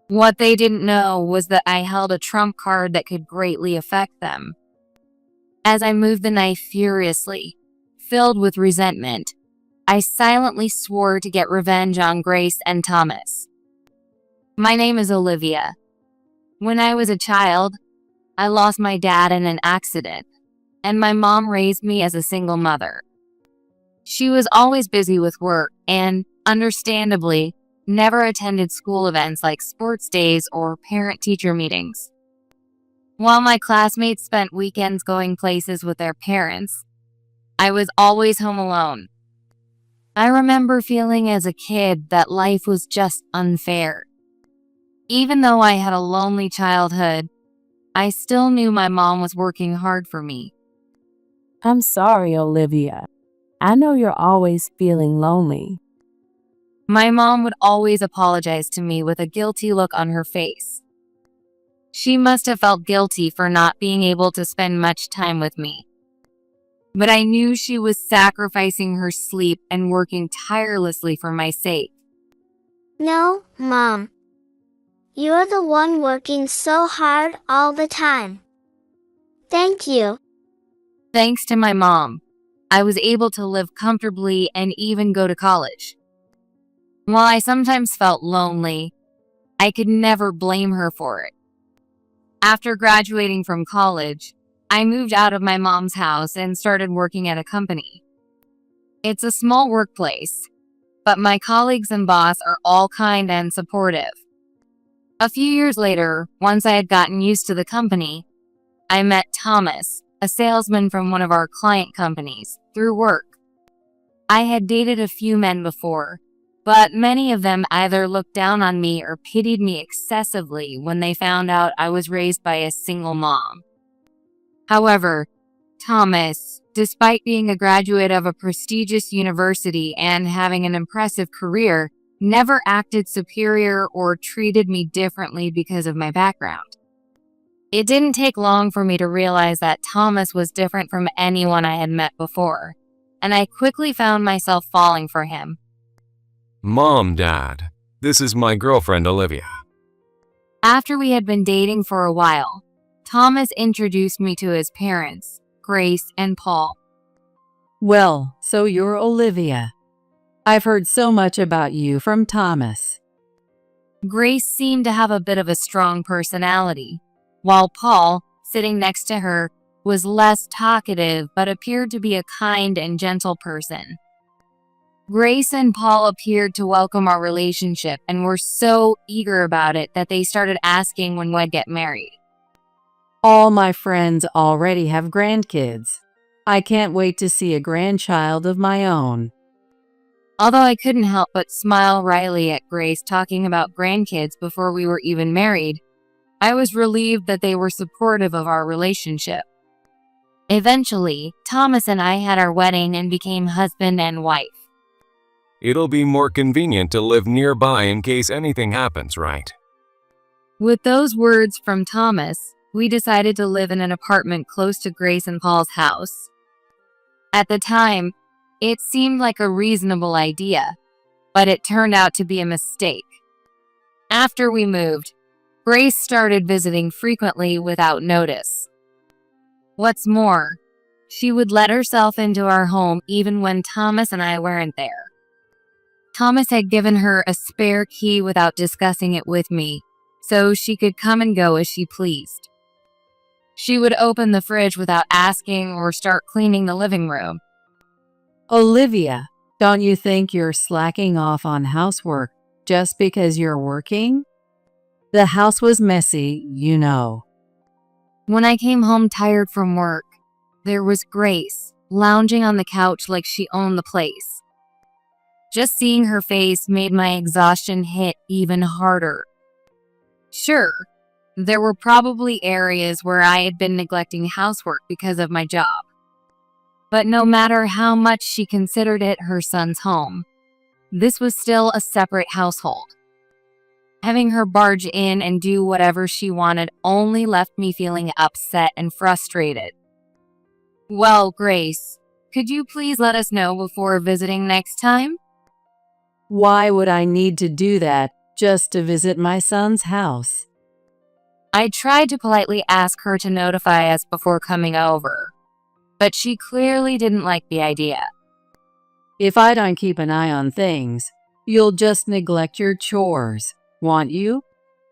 What they didn't know was that I held a trump card that could greatly affect them. As I moved the knife furiously, filled with resentment, I silently swore to get revenge on Grace and Thomas. My name is Olivia. When I was a child, I lost my dad in an accident, and my mom raised me as a single mother. She was always busy with work and, understandably, never attended school events like sports days or parent-teacher meetings. While my classmates spent weekends going places with their parents, I was always home alone. I remember feeling as a kid that life was just unfair. Even though I had a lonely childhood, I still knew my mom was working hard for me. I'm sorry, Olivia. I know you're always feeling lonely. My mom would always apologize to me with a guilty look on her face. She must have felt guilty for not being able to spend much time with me. But I knew she was sacrificing her sleep and working tirelessly for my sake. No, Mom. You're the one working so hard all the time. Thank you. Thanks to my mom, I was able to live comfortably and even go to college. While I sometimes felt lonely, I could never blame her for it. After graduating from college, I moved out of my mom's house and started working at a company. It's a small workplace, but my colleagues and boss are all kind and supportive. A few years later, once I had gotten used to the company, I met Thomas, a salesman from one of our client companies, through work. I had dated a few men before, but many of them either looked down on me or pitied me excessively when they found out I was raised by a single mom. However, Thomas, despite being a graduate of a prestigious university and having an impressive career, never acted superior or treated me differently because of my background. It didn't take long for me to realize that Thomas was different from anyone I had met before, and I quickly found myself falling for him. Mom, Dad, this is my girlfriend Olivia. After we had been dating for a while, Thomas introduced me to his parents, Grace and Paul. Well, so you're Olivia. I've heard so much about you from Thomas. Grace seemed to have a bit of a strong personality, while Paul, sitting next to her, was less talkative but appeared to be a kind and gentle person. Grace and Paul appeared to welcome our relationship and were so eager about it that they started asking when we'd get married. All my friends already have grandkids. I can't wait to see a grandchild of my own. Although I couldn't help but smile wryly at Grace talking about grandkids before we were even married, I was relieved that they were supportive of our relationship. Eventually, Thomas and I had our wedding and became husband and wife. It'll be more convenient to live nearby in case anything happens, right? With those words from Thomas, we decided to live in an apartment close to Grace and Paul's house. At the time, it seemed like a reasonable idea, but it turned out to be a mistake. After we moved, Grace started visiting frequently without notice. What's more, she would let herself into our home even when Thomas and I weren't there. Thomas had given her a spare key without discussing it with me, so she could come and go as she pleased. She would open the fridge without asking or start cleaning the living room. Olivia, don't you think you're slacking off on housework just because you're working? The house was messy, you know. When I came home tired from work, there was Grace, lounging on the couch like she owned the place. Just seeing her face made my exhaustion hit even harder. Sure, there were probably areas where I had been neglecting housework because of my job. But no matter how much she considered it her son's home, this was still a separate household. Having her barge in and do whatever she wanted only left me feeling upset and frustrated. Well, Grace, could you please let us know before visiting next time? Why would I need to do that just to visit my son's house? I tried to politely ask her to notify us before coming over, but she clearly didn't like the idea. If I don't keep an eye on things, you'll just neglect your chores, won't you?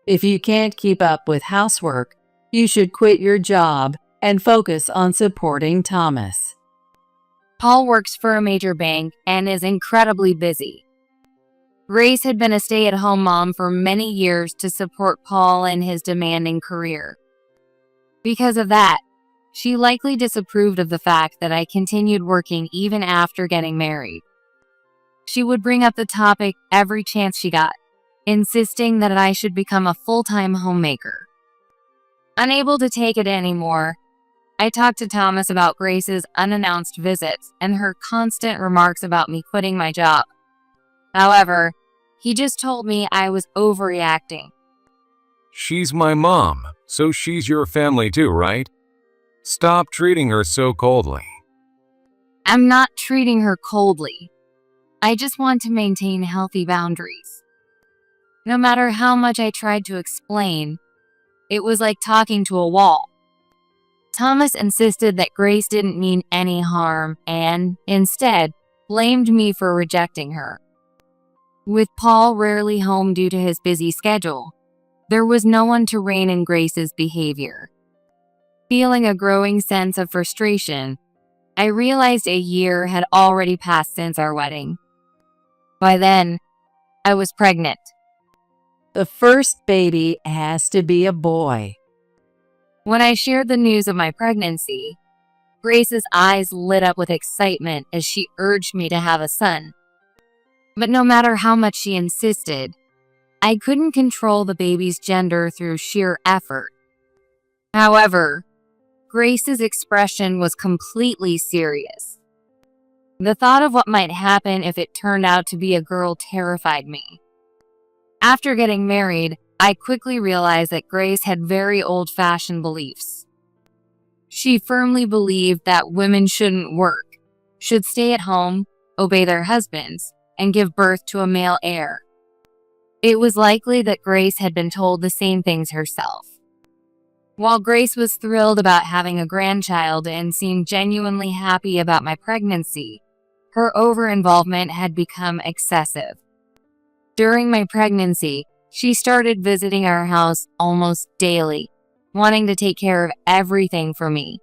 If you can't keep up with housework, you should quit your job and focus on supporting Thomas. Paul works for a major bank and is incredibly busy. Grace had been a stay-at-home mom for many years to support Paul in his demanding career. Because of that, she likely disapproved of the fact that I continued working even after getting married. She would bring up the topic every chance she got, insisting that I should become a full-time homemaker. Unable to take it anymore, I talked to Thomas about Grace's unannounced visits and her constant remarks about me quitting my job. However, he just told me I was overreacting. She's my mom, so she's your family too, right? Stop treating her so coldly. I'm not treating her coldly. I just want to maintain healthy boundaries. No matter how much I tried to explain, it was like talking to a wall. Thomas insisted that Grace didn't mean any harm and, instead, blamed me for rejecting her. With Paul rarely home due to his busy schedule, there was no one to rein in Grace's behavior. Feeling a growing sense of frustration, I realized a year had already passed since our wedding. By then, I was pregnant. The first baby has to be a boy. When I shared the news of my pregnancy, Grace's eyes lit up with excitement as she urged me to have a son. But no matter how much she insisted, I couldn't control the baby's gender through sheer effort. However, Grace's expression was completely serious. The thought of what might happen if it turned out to be a girl terrified me. After getting married, I quickly realized that Grace had very old-fashioned beliefs. She firmly believed that women shouldn't work, should stay at home, obey their husbands, and give birth to a male heir. It was likely that Grace had been told the same things herself. While Grace was thrilled about having a grandchild and seemed genuinely happy about my pregnancy, her over-involvement had become excessive. During my pregnancy, she started visiting our house almost daily, wanting to take care of everything for me.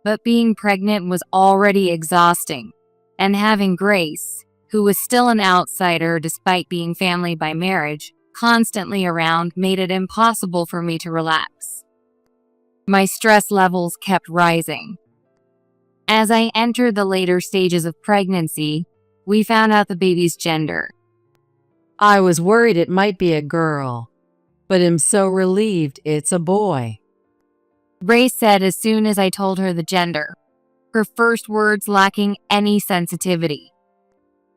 But being pregnant was already exhausting, and having Grace, who was still an outsider despite being family by marriage, constantly around made it impossible for me to relax. My stress levels kept rising. As I entered the later stages of pregnancy, we found out the baby's gender. I was worried it might be a girl, but am so relieved it's a boy. Grace said as soon as I told her the gender, her first words lacking any sensitivity.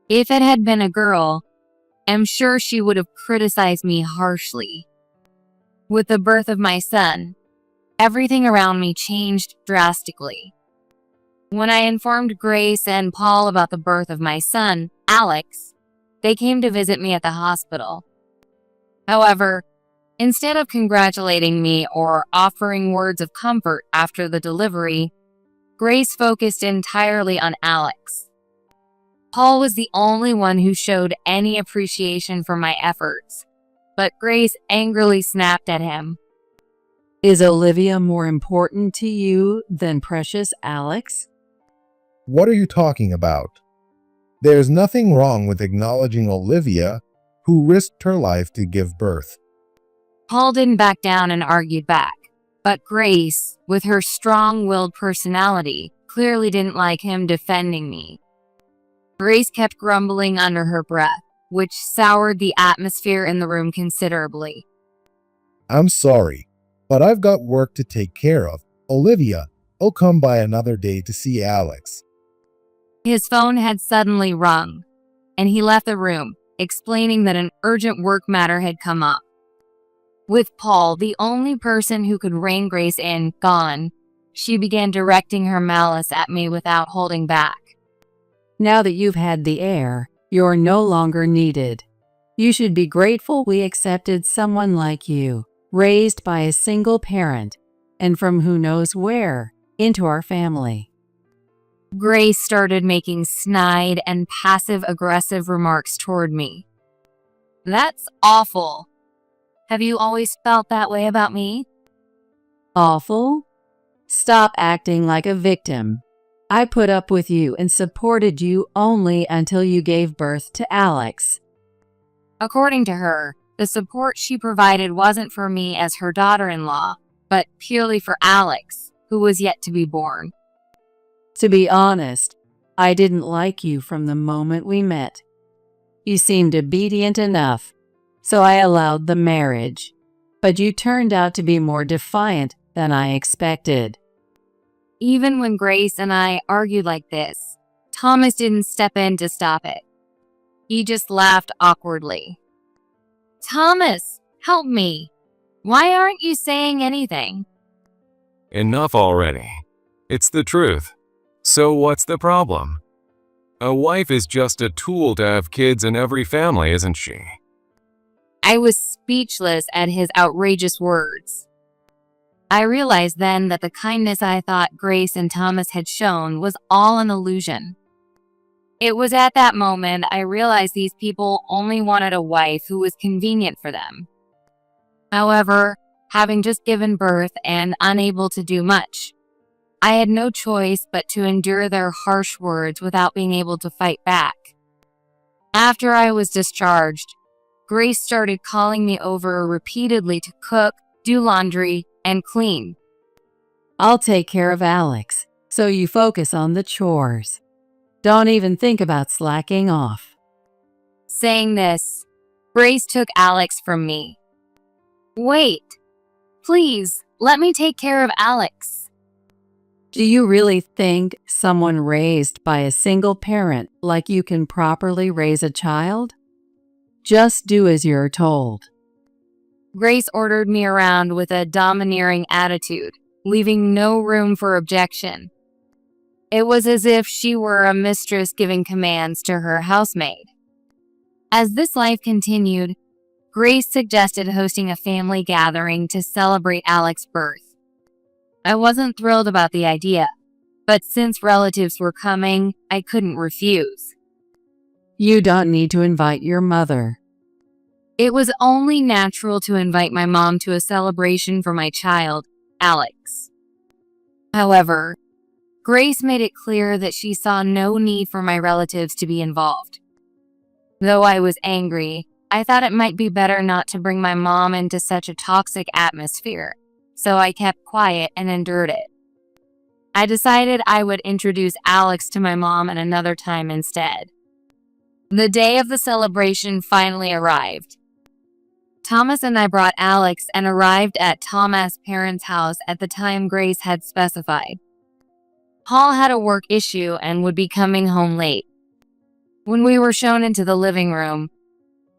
If it had been a girl, I'm sure she would have criticized me harshly. With the birth of my son, everything around me changed drastically. When I informed Grace and Paul about the birth of my son, Alex, they came to visit me at the hospital. However, instead of congratulating me or offering words of comfort after the delivery, Grace focused entirely on Alex. Paul was the only one who showed any appreciation for my efforts, but Grace angrily snapped at him. Is Olivia more important to you than precious Alex? What are you talking about? There's nothing wrong with acknowledging Olivia, who risked her life to give birth. Paul didn't back down and argued back, but Grace, with her strong-willed personality, clearly didn't like him defending me. Grace kept grumbling under her breath, which soured the atmosphere in the room considerably. I'm sorry, but I've got work to take care of. Olivia, I'll come by another day to see Alex. His phone had suddenly rung, and he left the room, explaining that an urgent work matter had come up. With Paul, the only person who could rein Grace in, gone, she began directing her malice at me without holding back. Now that you've had the heir, you're no longer needed. You should be grateful we accepted someone like you, raised by a single parent, and from who knows where, into our family. Grace started making snide and passive-aggressive remarks toward me. That's awful. Have you always felt that way about me? Awful? Stop acting like a victim. I put up with you and supported you only until you gave birth to Alex. According to her, the support she provided wasn't for me as her daughter-in-law, but purely for Alex, who was yet to be born. To be honest, I didn't like you from the moment we met. You seemed obedient enough, so I allowed the marriage. But you turned out to be more defiant than I expected. Even when Grace and I argued like this, Thomas didn't step in to stop it. He just laughed awkwardly. Thomas, help me. Why aren't you saying anything? Enough already. It's the truth. So what's the problem? A wife is just a tool to have kids in every family, isn't she? I was speechless at his outrageous words. I realized then that the kindness I thought Grace and Thomas had shown was all an illusion. It was at that moment I realized these people only wanted a wife who was convenient for them. However, having just given birth and unable to do much, I had no choice but to endure their harsh words without being able to fight back. After I was discharged, Grace started calling me over repeatedly to cook, do laundry, and clean. I'll take care of Alex, so you focus on the chores. Don't even think about slacking off. Saying this, Grace took Alex from me. Wait, please, let me take care of Alex. Do you really think someone raised by a single parent like you can properly raise a child? Just do as you're told. Grace ordered me around with a domineering attitude, leaving no room for objection. It was as if she were a mistress giving commands to her housemaid. As this life continued, Grace suggested hosting a family gathering to celebrate Alex's birth. I wasn't thrilled about the idea, but since relatives were coming, I couldn't refuse. You don't need to invite your mother. It was only natural to invite my mom to a celebration for my child, Alex. However, Grace made it clear that she saw no need for my relatives to be involved. Though I was angry, I thought it might be better not to bring my mom into such a toxic atmosphere, so I kept quiet and endured it. I decided I would introduce Alex to my mom at another time instead. The day of the celebration finally arrived. Thomas and I brought Alex and arrived at Thomas' parents' house at the time Grace had specified. Paul had a work issue and would be coming home late. When we were shown into the living room,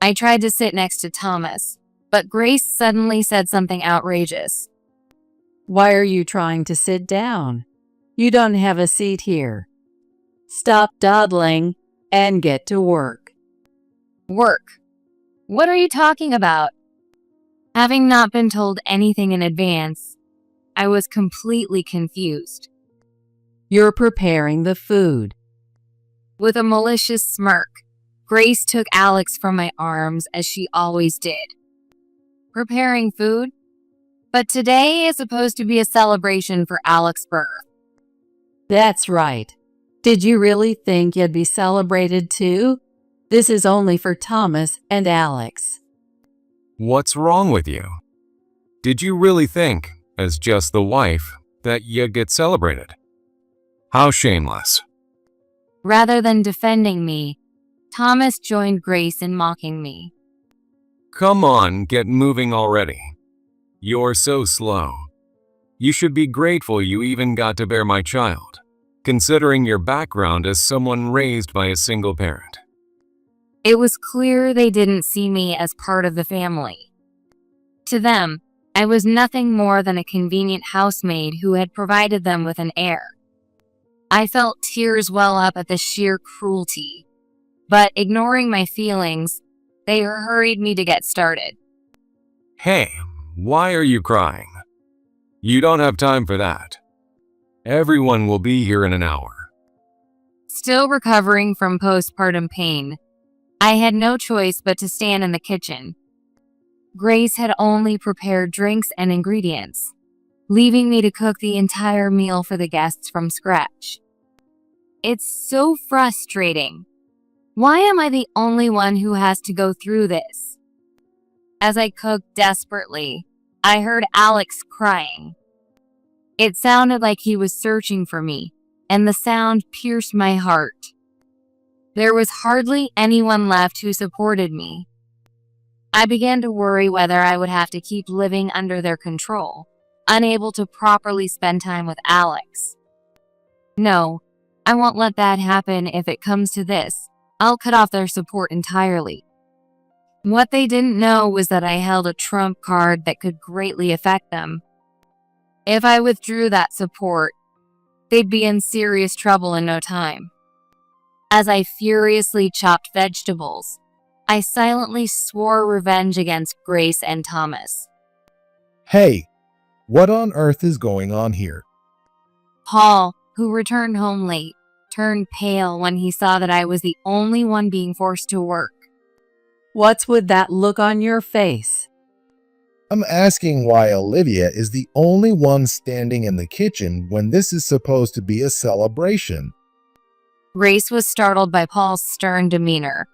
I tried to sit next to Thomas, but Grace suddenly said something outrageous. Why are you trying to sit down? You don't have a seat here. Stop dawdling and get to work. Work? What are you talking about? Having not been told anything in advance, I was completely confused. You're preparing the food. With a malicious smirk, Grace took Alex from my arms as she always did. Preparing food? But today is supposed to be a celebration for Alex's birth. That's right. Did you really think you'd be celebrated too? This is only for Thomas and Alex. What's wrong with you? Did you really think, as just the wife, that you'd get celebrated? How shameless. Rather than defending me, Thomas joined Grace in mocking me. Come on, get moving already. You're so slow. You should be grateful you even got to bear my child, considering your background as someone raised by a single parent. It was clear they didn't see me as part of the family. To them, I was nothing more than a convenient housemaid who had provided them with an heir. I felt tears well up at the sheer cruelty, but ignoring my feelings, they hurried me to get started. Hey, why are you crying? You don't have time for that. Everyone will be here in an hour. Still recovering from postpartum pain, I had no choice but to stand in the kitchen. Grace had only prepared drinks and ingredients, leaving me to cook the entire meal for the guests from scratch. It's so frustrating. Why am I the only one who has to go through this? As I cooked desperately, I heard Alex crying. It sounded like he was searching for me, and the sound pierced my heart. There was hardly anyone left who supported me. I began to worry whether I would have to keep living under their control, unable to properly spend time with Alex. No, I won't let that happen. If it comes to this, I'll cut off their support entirely. What they didn't know was that I held a trump card that could greatly affect them. If I withdrew that support, they'd be in serious trouble in no time. As I furiously chopped vegetables, I silently swore revenge against Grace and Thomas. Hey, what on earth is going on here? Paul, who returned home late, turned pale when he saw that I was the only one being forced to work. What's with that look on your face? I'm asking why Olivia is the only one standing in the kitchen when this is supposed to be a celebration. Grace was startled by Paul's stern demeanor.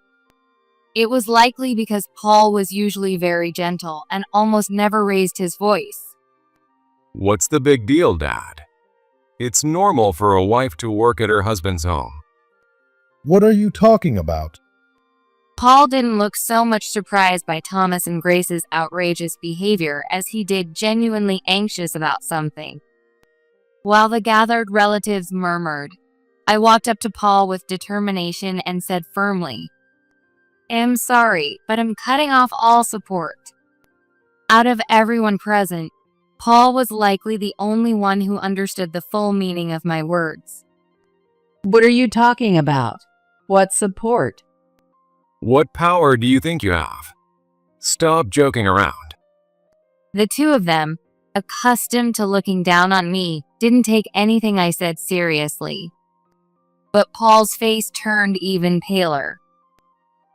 It was likely because Paul was usually very gentle and almost never raised his voice. What's the big deal, Dad? It's normal for a wife to work at her husband's home. What are you talking about? Paul didn't look so much surprised by Thomas and Grace's outrageous behavior as he did genuinely anxious about something. While the gathered relatives murmured, I walked up to Paul with determination and said firmly, "I'm sorry, but I'm cutting off all support." Out of everyone present, Paul was likely the only one who understood the full meaning of my words. What are you talking about? What support? What power do you think you have? Stop joking around. The two of them, accustomed to looking down on me, didn't take anything I said seriously. But Paul's face turned even paler.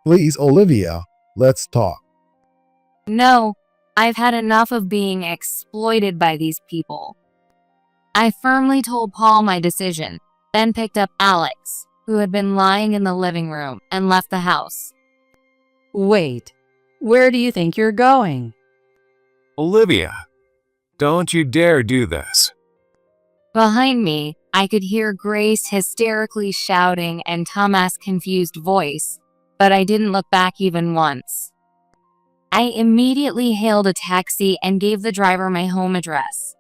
Please, Olivia, let's talk. No, I've had enough of being exploited by these people. I firmly told Paul my decision, then picked up Alex, who had been lying in the living room, and left the house. Wait, where do you think you're going? Olivia, don't you dare do this. Behind me, I could hear Grace hysterically shouting and Thomas' confused voice, but I didn't look back even once. I immediately hailed a taxi and gave the driver my home address.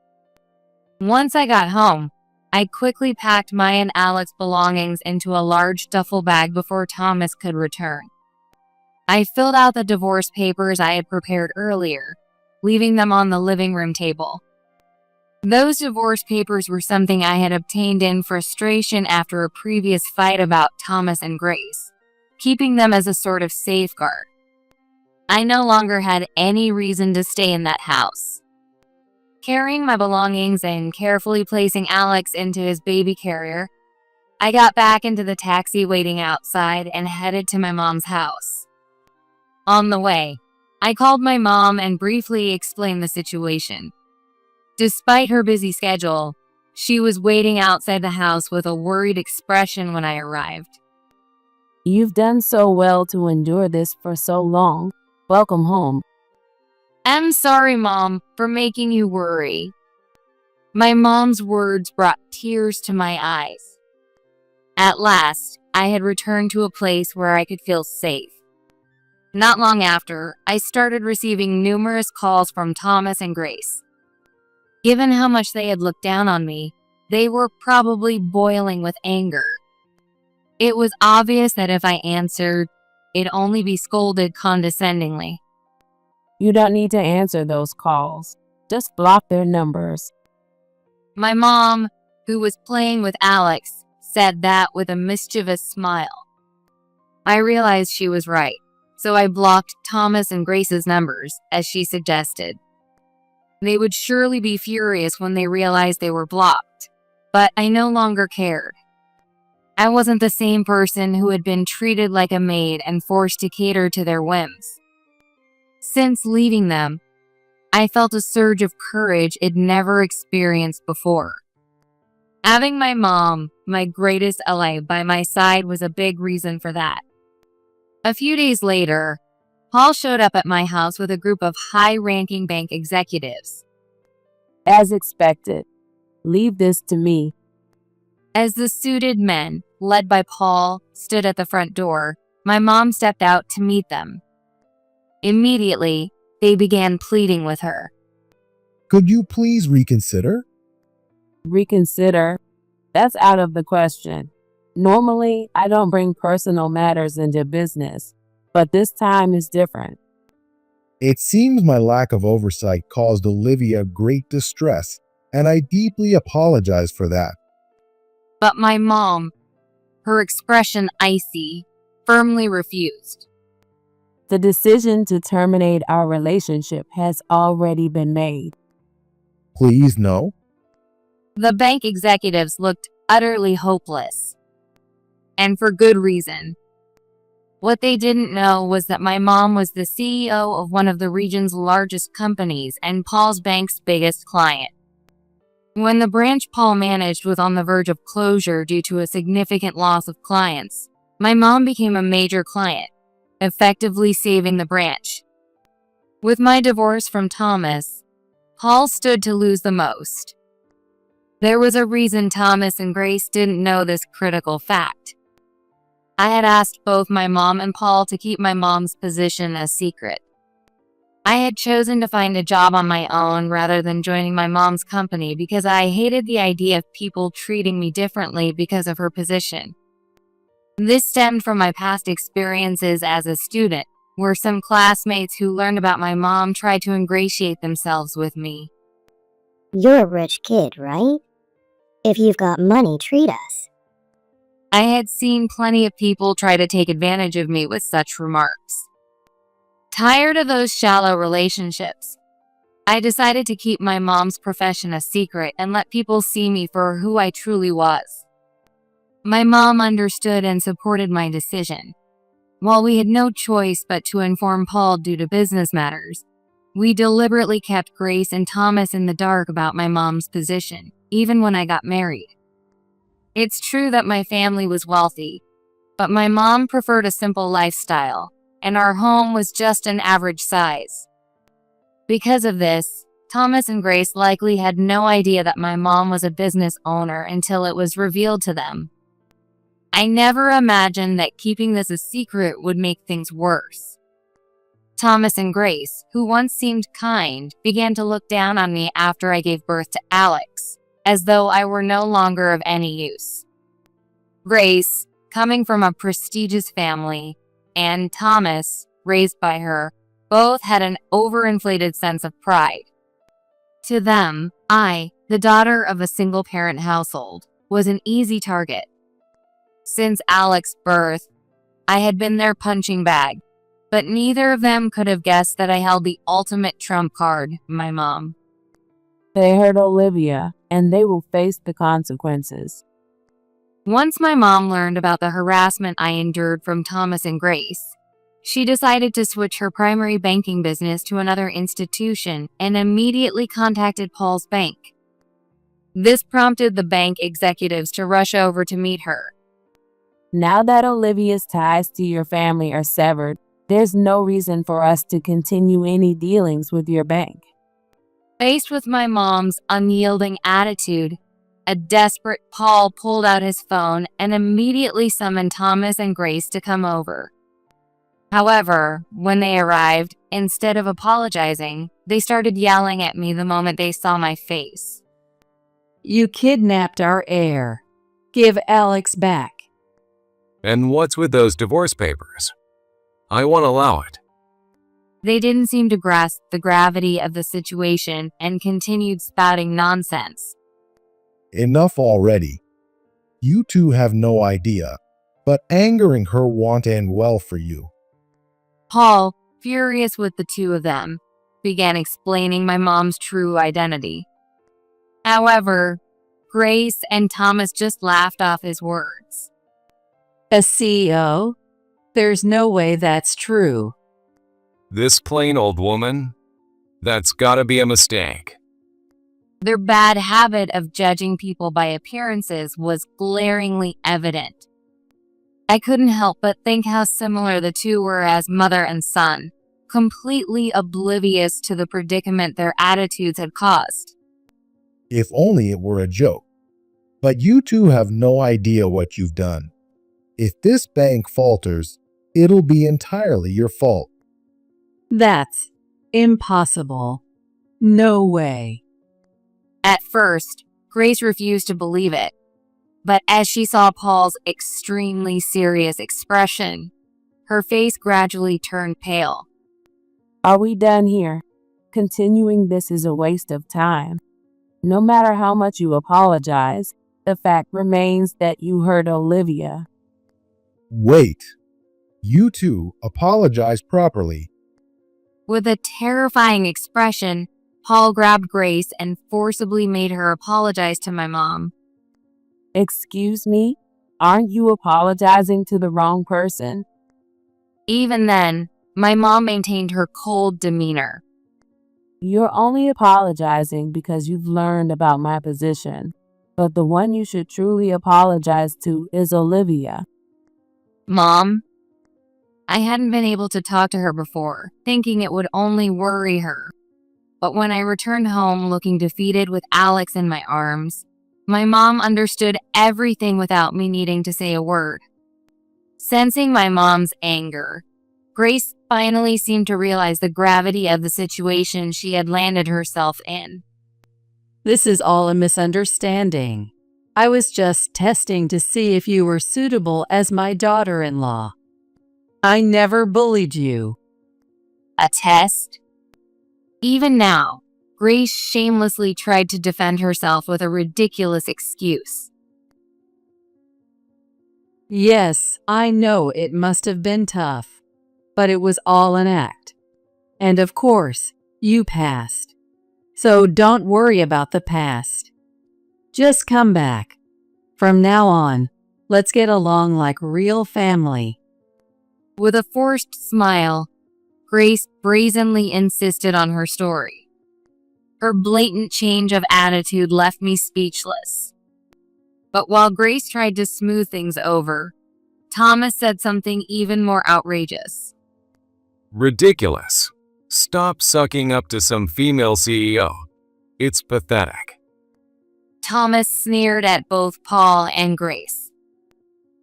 Once I got home, I quickly packed my and Alex's belongings into a large duffel bag before Thomas could return. I filled out the divorce papers I had prepared earlier, leaving them on the living room table. Those divorce papers were something I had obtained in frustration after a previous fight about Thomas and Grace, keeping them as a sort of safeguard. I no longer had any reason to stay in that house. Carrying my belongings and carefully placing Alex into his baby carrier, I got back into the taxi waiting outside and headed to my mom's house. On the way, I called my mom and briefly explained the situation. Despite her busy schedule, she was waiting outside the house with a worried expression when I arrived. You've done so well to endure this for so long. Welcome home. I'm sorry, Mom, for making you worry. My mom's words brought tears to my eyes. At last, I had returned to a place where I could feel safe. Not long after, I started receiving numerous calls from Thomas and Grace. Given how much they had looked down on me, they were probably boiling with anger. It was obvious that if I answered, it'd only be scolded condescendingly. You don't need to answer those calls. Just block their numbers. My mom, who was playing with Alex, said that with a mischievous smile. I realized she was right, so I blocked Thomas and Grace's numbers, as she suggested. They would surely be furious when they realized they were blocked, but I no longer cared. I wasn't the same person who had been treated like a maid and forced to cater to their whims. Since leaving them, I felt a surge of courage I'd never experienced before. Having my mom, my greatest ally, by my side was a big reason for that. A few days later, Paul showed up at my house with a group of high-ranking bank executives. As expected, leave this to me. As the suited men, led by Paul, stood at the front door, my mom stepped out to meet them. Immediately, they began pleading with her. Could you please reconsider? Reconsider? That's out of the question. Normally, I don't bring personal matters into business, but this time is different. It seems my lack of oversight caused Olivia great distress, and I deeply apologize for that. But my mom, her expression icy, firmly refused. The decision to terminate our relationship has already been made. Please, no. The bank executives looked utterly hopeless. And for good reason. What they didn't know was that my mom was the CEO of one of the region's largest companies and Paul's bank's biggest client. When the branch Paul managed was on the verge of closure due to a significant loss of clients, my mom became a major client, effectively saving the branch. With my divorce from Thomas, Paul stood to lose the most. There was a reason Thomas and Grace didn't know this critical fact. I had asked both my mom and Paul to keep my mom's position a secret. I had chosen to find a job on my own rather than joining my mom's company because I hated the idea of people treating me differently because of her position. This stemmed from my past experiences as a student, where some classmates who learned about my mom tried to ingratiate themselves with me. You're a rich kid, right? If you've got money, treat us. I had seen plenty of people try to take advantage of me with such remarks. Tired of those shallow relationships, I decided to keep my mom's profession a secret and let people see me for who I truly was. My mom understood and supported my decision. While we had no choice but to inform Paul due to business matters, we deliberately kept Grace and Thomas in the dark about my mom's position, even when I got married. It's true that my family was wealthy, but my mom preferred a simple lifestyle, and our home was just an average size. Because of this, Thomas and Grace likely had no idea that my mom was a business owner until it was revealed to them. I never imagined that keeping this a secret would make things worse. Thomas and Grace, who once seemed kind, began to look down on me after I gave birth to Alex, as though I were no longer of any use. Grace, coming from a prestigious family, and Thomas, raised by her, both had an overinflated sense of pride. To them, I, the daughter of a single-parent household, was an easy target. Since Alex's birth, I had been their punching bag, but neither of them could have guessed that I held the ultimate trump card, my mom. They hurt Olivia, and they will face the consequences. Once my mom learned about the harassment I endured from Thomas and Grace, she decided to switch her primary banking business to another institution and immediately contacted Paul's bank. This prompted the bank executives to rush over to meet her. Now that Olivia's ties to your family are severed, there's no reason for us to continue any dealings with your bank. Faced with my mom's unyielding attitude, a desperate Paul pulled out his phone and immediately summoned Thomas and Grace to come over. However, when they arrived, instead of apologizing, they started yelling at me the moment they saw my face. You kidnapped our heir. Give Alex back. And what's with those divorce papers? I won't allow it. They didn't seem to grasp the gravity of the situation and continued spouting nonsense. Enough already. You two have no idea, but angering her won't end well for you. Paul, furious with the two of them, began explaining my mom's true identity. However, Grace and Thomas just laughed off his words. A CEO? There's no way that's true. This plain old woman? That's gotta be a mistake. Their bad habit of judging people by appearances was glaringly evident. I couldn't help but think how similar the two were as mother and son, completely oblivious to the predicament their attitudes had caused. If only it were a joke. But you two have no idea what you've done. If this bank falters, it'll be entirely your fault. That's impossible. No way. At first, Grace refused to believe it, but as she saw Paul's extremely serious expression, her face gradually turned pale. Are we done here? Continuing this is a waste of time. No matter how much you apologize, the fact remains that you hurt Olivia. Wait. You two apologize properly. With a terrifying expression, Paul grabbed Grace and forcibly made her apologize to my mom. Excuse me? Aren't you apologizing to the wrong person? Even then, my mom maintained her cold demeanor. You're only apologizing because you've learned about my position, but the one you should truly apologize to is Olivia. Mom? I hadn't been able to talk to her before, thinking it would only worry her. But when I returned home looking defeated with Alex in my arms, my mom understood everything without me needing to say a word. Sensing my mom's anger, Grace finally seemed to realize the gravity of the situation she had landed herself in. This is all a misunderstanding. I was just testing to see if you were suitable as my daughter-in-law. I never bullied you. A test? Even now, Grace shamelessly tried to defend herself with a ridiculous excuse. Yes, I know it must have been tough, but it was all an act. And of course, you passed. So don't worry about the past. Just come back. From now on, let's get along like real family. With a forced smile, Grace brazenly insisted on her story. Her blatant change of attitude left me speechless. But while Grace tried to smooth things over, Thomas said something even more outrageous. Ridiculous. Stop sucking up to some female CEO. It's pathetic. Thomas sneered at both Paul and Grace.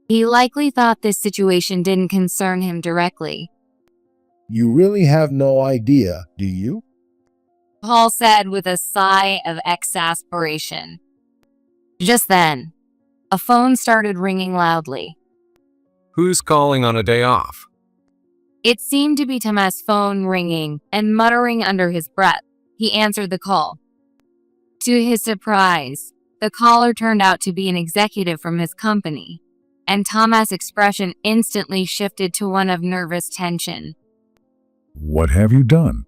He likely thought this situation didn't concern him directly. You really have no idea, do you? Paul said with a sigh of exasperation. Just then, a phone started ringing loudly. Who's calling on a day off? It seemed to be Tham's phone ringing, and muttering under his breath, he answered the call. To his surprise, the caller turned out to be an executive from his company, and Tham's expression instantly shifted to one of nervous tension. What have you done?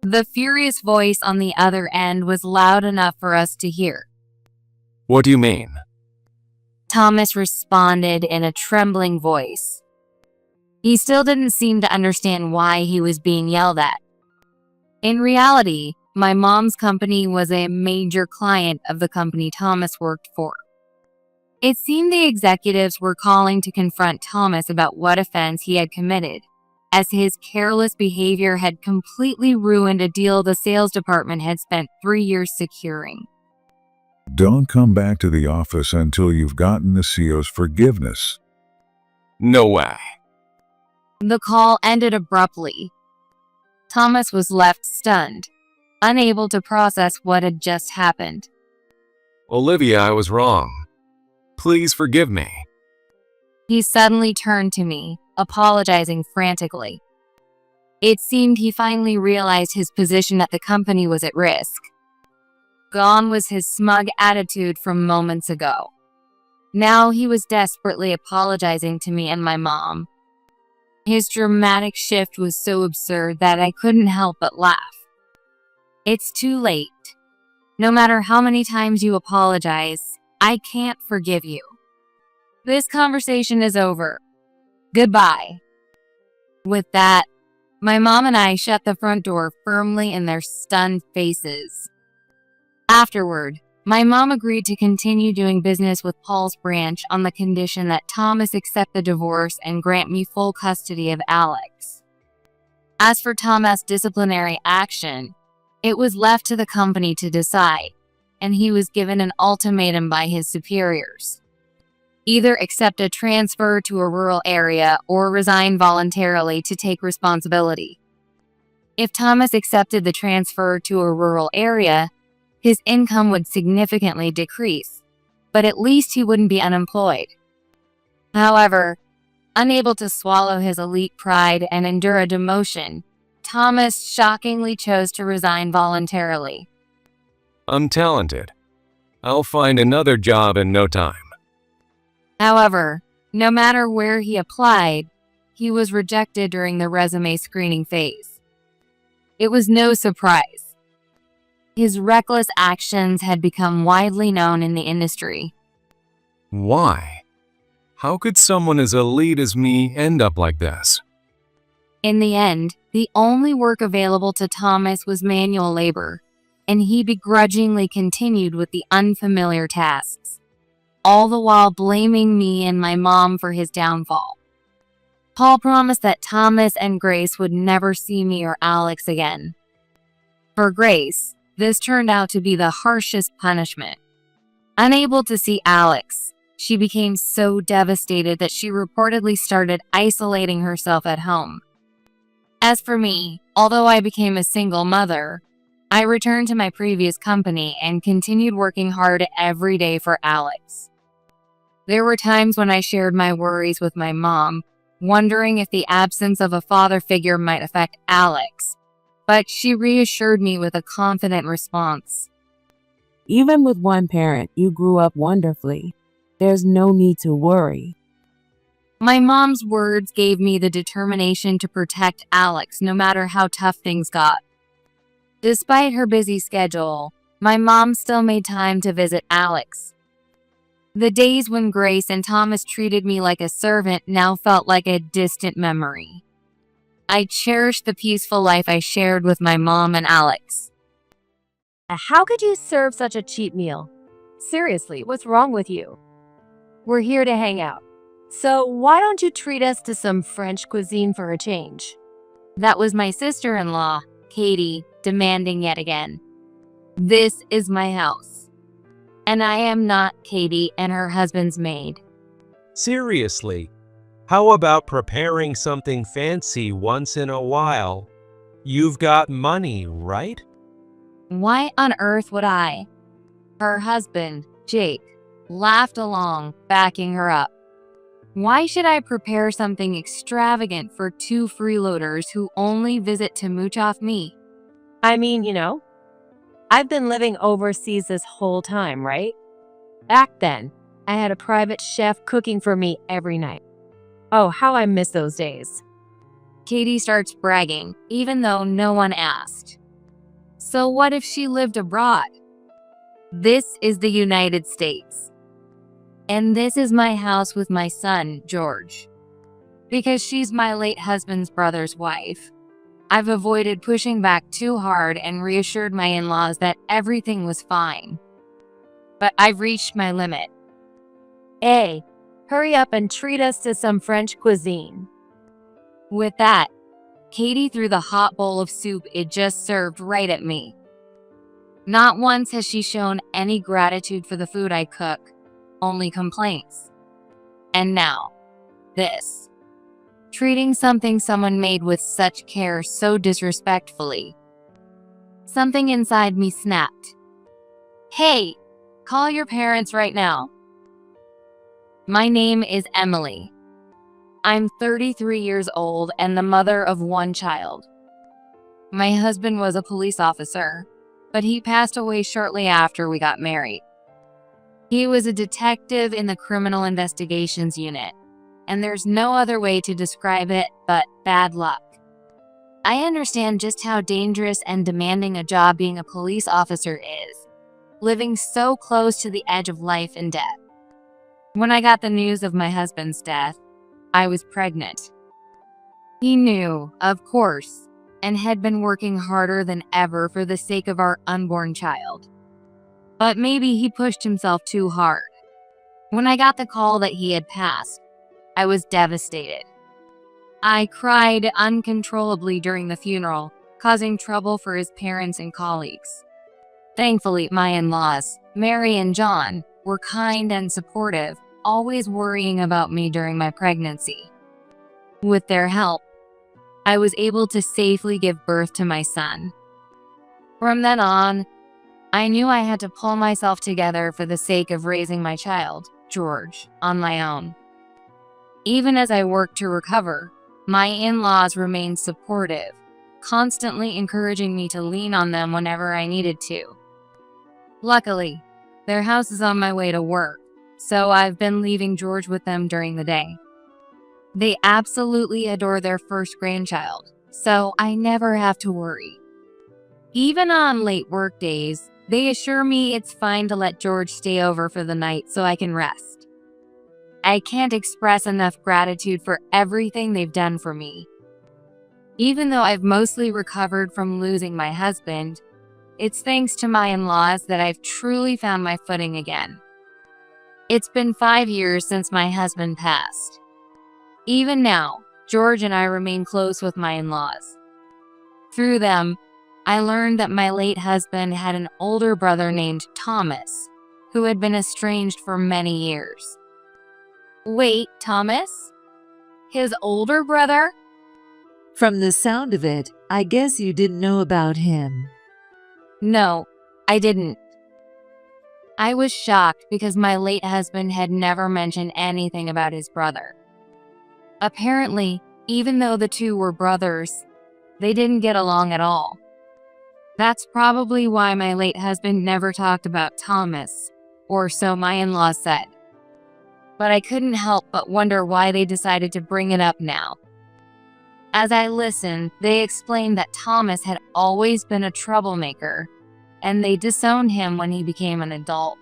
The furious voice on the other end was loud enough for us to hear. What do you mean? Thomas responded in a trembling voice. He still didn't seem to understand why he was being yelled at. In reality, my mom's company was a major client of the company Thomas worked for. It seemed the executives were calling to confront Thomas about what offense he had committed, as his careless behavior had completely ruined a deal the sales department had spent 3 years securing. Don't come back to the office until you've gotten the CEO's forgiveness. No way. The call ended abruptly. Thomas was left stunned, unable to process what had just happened. Olivia, I was wrong. Please forgive me. He suddenly turned to me, apologizing frantically. It seemed he finally realized his position at the company was at risk. Gone was his smug attitude from moments ago. Now he was desperately apologizing to me and my mom. His dramatic shift was so absurd that I couldn't help but laugh. It's too late. No matter how many times you apologize, I can't forgive you. This conversation is over. Goodbye. With that, my mom and I shut the front door firmly in their stunned faces. Afterward, my mom agreed to continue doing business with Paul's branch on the condition that Thomas accept the divorce and grant me full custody of Alex. As for Thomas' disciplinary action, it was left to the company to decide, and he was given an ultimatum by his superiors. Either accept a transfer to a rural area or resign voluntarily to take responsibility. If Thomas accepted the transfer to a rural area, his income would significantly decrease, but at least he wouldn't be unemployed. However, unable to swallow his elite pride and endure a demotion, Thomas shockingly chose to resign voluntarily. I'm talented. I'll find another job in no time. However, no matter where he applied, he was rejected during the resume screening phase. It was no surprise. His reckless actions had become widely known in the industry. Why? How could someone as elite as me end up like this? In the end, the only work available to Thomas was manual labor, and he begrudgingly continued with the unfamiliar tasks, all the while blaming me and my mom for his downfall. Paul promised that Thomas and Grace would never see me or Alex again. For Grace, this turned out to be the harshest punishment. Unable to see Alex, she became so devastated that she reportedly started isolating herself at home. As for me, although I became a single mother, I returned to my previous company and continued working hard every day for Alex. There were times when I shared my worries with my mom, wondering if the absence of a father figure might affect Alex, but she reassured me with a confident response. Even with one parent, you grew up wonderfully. There's no need to worry. My mom's words gave me the determination to protect Alex no matter how tough things got. Despite her busy schedule, my mom still made time to visit Alex. The days when Grace and Thomas treated me like a servant now felt like a distant memory. I cherished the peaceful life I shared with my mom and Alex. How could you serve such a cheap meal? Seriously, what's wrong with you? We're here to hang out. So why don't you treat us to some French cuisine for a change? That was my sister-in-law, Katie, demanding yet again. This is my house. And I am not Katie and her husband's maid. Seriously, how about preparing something fancy once in a while? You've got money, right? Why on earth would I? Her husband, Jake laughed along, backing her up. Why should I prepare something extravagant for two freeloaders who only visit to mooch off me? I mean, I've been living overseas this whole time, right? Back then, I had a private chef cooking for me every night. Oh, how I miss those days. Katie starts bragging, even though no one asked. So what if she lived abroad? This is the United States. And this is my house with my son, George. Because she's my late husband's brother's wife, I've avoided pushing back too hard and reassured my in-laws that everything was fine. But I've reached my limit. Hey, hurry up and treat us to some French cuisine. With that, Katie threw the hot bowl of soup it just served right at me. Not once has she shown any gratitude for the food I cook, only complaints. And now, this. Treating something someone made with such care so disrespectfully. Something inside me snapped. Hey, call your parents right now. My name is Emily. I'm 33 years old and the mother of one child. My husband was a police officer, but he passed away shortly after we got married. He was a detective in the criminal investigations unit, and there's no other way to describe it but bad luck. I understand just how dangerous and demanding a job being a police officer is, living so close to the edge of life and death. When I got the news of my husband's death, I was pregnant. He knew, of course, and had been working harder than ever for the sake of our unborn child. But maybe he pushed himself too hard. When I got the call that he had passed, I was devastated. I cried uncontrollably during the funeral, causing trouble for his parents and colleagues. Thankfully, my in-laws, Mary and John, were kind and supportive, always worrying about me during my pregnancy. With their help, I was able to safely give birth to my son. From then on, I knew I had to pull myself together for the sake of raising my child, George, on my own. Even as I worked to recover, my in-laws remained supportive, constantly encouraging me to lean on them whenever I needed to. Luckily, their house is on my way to work, so I've been leaving George with them during the day. They absolutely adore their first grandchild, so I never have to worry. Even on late work days, they assure me it's fine to let George stay over for the night so I can rest. I can't express enough gratitude for everything they've done for me. Even though I've mostly recovered from losing my husband, it's thanks to my in-laws that I've truly found my footing again. It's been 5 years since my husband passed. Even now, George and I remain close with my in-laws. Through them, I learned that my late husband had an older brother named Thomas, who had been estranged for many years. Wait, Thomas? His older brother? From the sound of it, I guess you didn't know about him. No, I didn't. I was shocked because my late husband had never mentioned anything about his brother. Apparently, even though the two were brothers, they didn't get along at all. That's probably why my late husband never talked about Thomas, or so my in-laws said. But I couldn't help but wonder why they decided to bring it up now. As I listened, they explained that Thomas had always been a troublemaker, and they disowned him when he became an adult.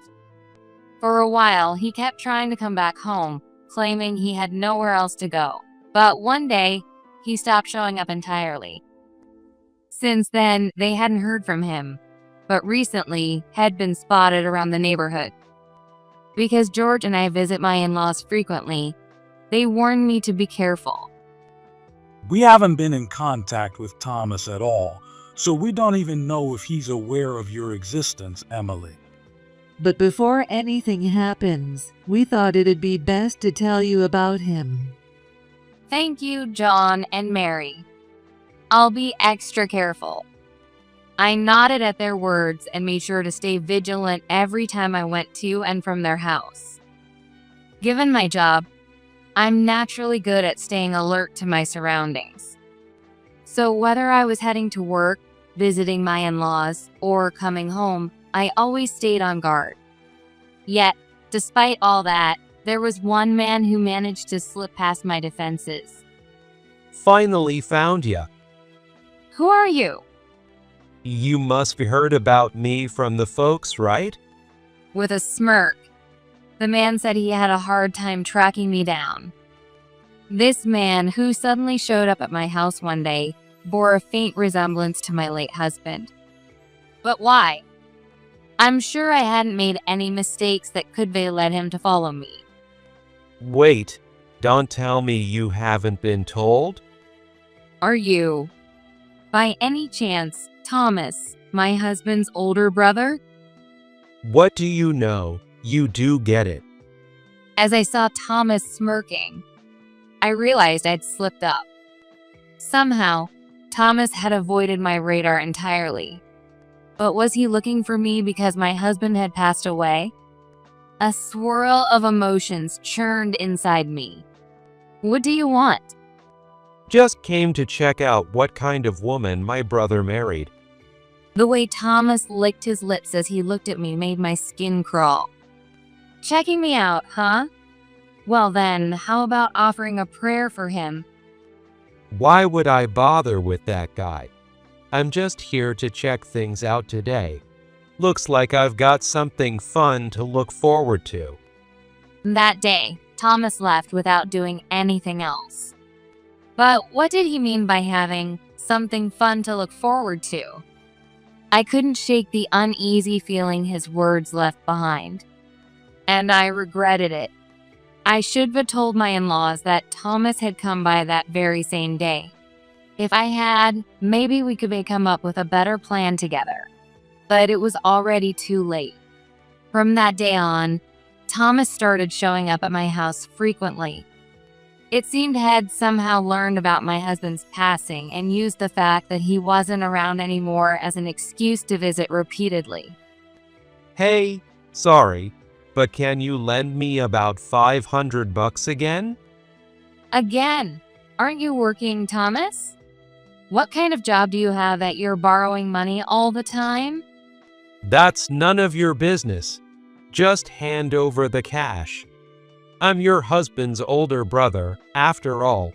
For a while, he kept trying to come back home, claiming he had nowhere else to go. But one day, he stopped showing up entirely. Since then, they hadn't heard from him, but recently had been spotted around the neighborhood. Because George and I visit my in-laws frequently, they warned me to be careful. We haven't been in contact with Thomas at all, so we don't even know if he's aware of your existence, Emily. But before anything happens, we thought it'd be best to tell you about him. Thank you, John and Mary. I'll be extra careful. I nodded at their words and made sure to stay vigilant every time I went to and from their house. Given my job, I'm naturally good at staying alert to my surroundings. So whether I was heading to work, visiting my in-laws, or coming home, I always stayed on guard. Yet, despite all that, there was one man who managed to slip past my defenses. Finally found ya. Who are you? You must be heard about me from the folks, right? With a smirk, the man said he had a hard time tracking me down. This man, who suddenly showed up at my house one day, bore a faint resemblance to my late husband. But why? I'm sure I hadn't made any mistakes that could have led him to follow me. Wait, don't tell me you haven't been told? Are you, by any chance, Thomas, my husband's older brother? What do you know? You do get it. As I saw Thomas smirking, I realized I'd slipped up. Somehow, Thomas had avoided my radar entirely. But was he looking for me because my husband had passed away? A swirl of emotions churned inside me. What do you want? Just came to check out what kind of woman my brother married. The way Thomas licked his lips as he looked at me made my skin crawl. Checking me out, huh? Well then, how about offering a prayer for him? Why would I bother with that guy? I'm just here to check things out today. Looks like I've got something fun to look forward to. That day, Thomas left without doing anything else. But what did he mean by having something fun to look forward to? I couldn't shake the uneasy feeling his words left behind. And I regretted it. I should have told my in-laws that Thomas had come by that very same day. If I had, maybe we could come up with a better plan together. But it was already too late. From that day on, Thomas started showing up at my house frequently. It seemed had somehow learned about my husband's passing and used the fact that he wasn't around anymore as an excuse to visit repeatedly. Hey, sorry, but can you lend me about $500 again? Again, aren't you working, Thomas? What kind of job do you have that you're borrowing money all the time? That's none of your business. Just hand over the cash. I'm your husband's older brother, after all.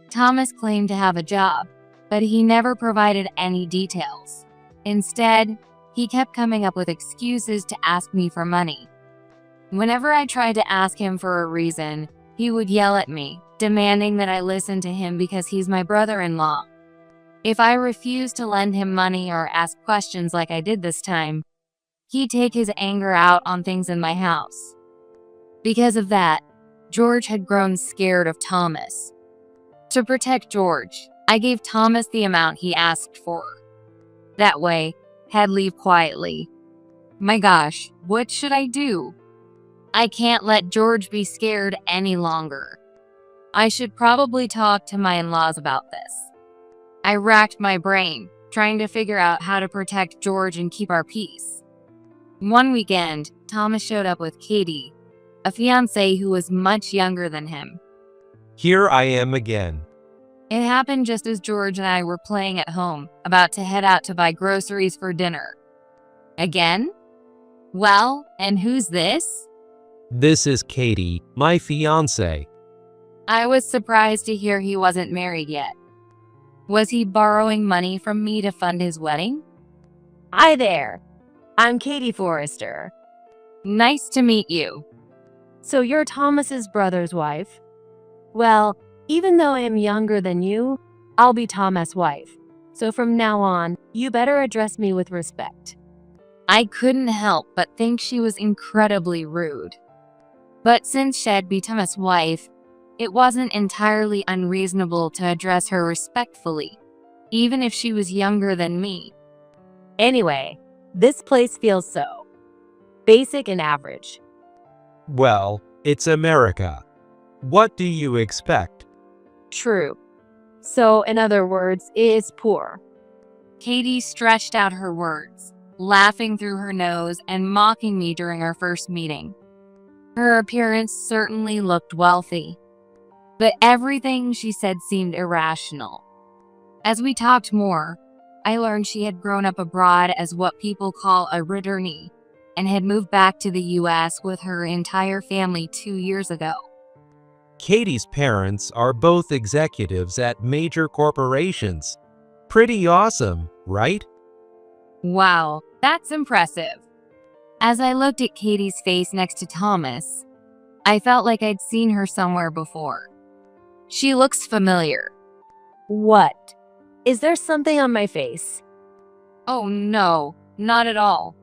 Thomas claimed to have a job, but he never provided any details. Instead, he kept coming up with excuses to ask me for money. Whenever I tried to ask him for a reason, he would yell at me, demanding that I listen to him because he's my brother-in-law. If I refused to lend him money or ask questions like I did this time, he'd take his anger out on things in my house. Because of that, George had grown scared of Thomas. To protect George, I gave Thomas the amount he asked for. That way, he'd leave quietly. My gosh, what should I do? I can't let George be scared any longer. I should probably talk to my in-laws about this. I racked my brain, trying to figure out how to protect George and keep our peace. One weekend, Thomas showed up with Katie, a fiancée who was much younger than him. Here I am again. It happened just as George and I were playing at home, about to head out to buy groceries for dinner. Again? Well, and who's this? This is Katie, my fiancée. I was surprised to hear he wasn't married yet. Was he borrowing money from me to fund his wedding? Hi there. I'm Katie Forrester. Nice to meet you. So you're Thomas's brother's wife? Well, even though I am younger than you, I'll be Thomas' wife. So from now on, you better address me with respect. I couldn't help but think she was incredibly rude. But since she'd be Thomas' wife, it wasn't entirely unreasonable to address her respectfully, even if she was younger than me. Anyway, this place feels so basic and average. Well, it's America. What do you expect? True. So, in other words, it's poor. Katie stretched out her words, laughing through her nose and mocking me during our first meeting. Her appearance certainly looked wealthy, but everything she said seemed irrational. As we talked more, I learned she had grown up abroad as what people call a returnee and had moved back to the US with her entire family 2 years ago. Katie's parents are both executives at major corporations. Pretty awesome, right? Wow, that's impressive. As I looked at Katie's face next to Thomas, I felt like I'd seen her somewhere before. She looks familiar. What? Is there something on my face? Oh no, not at all.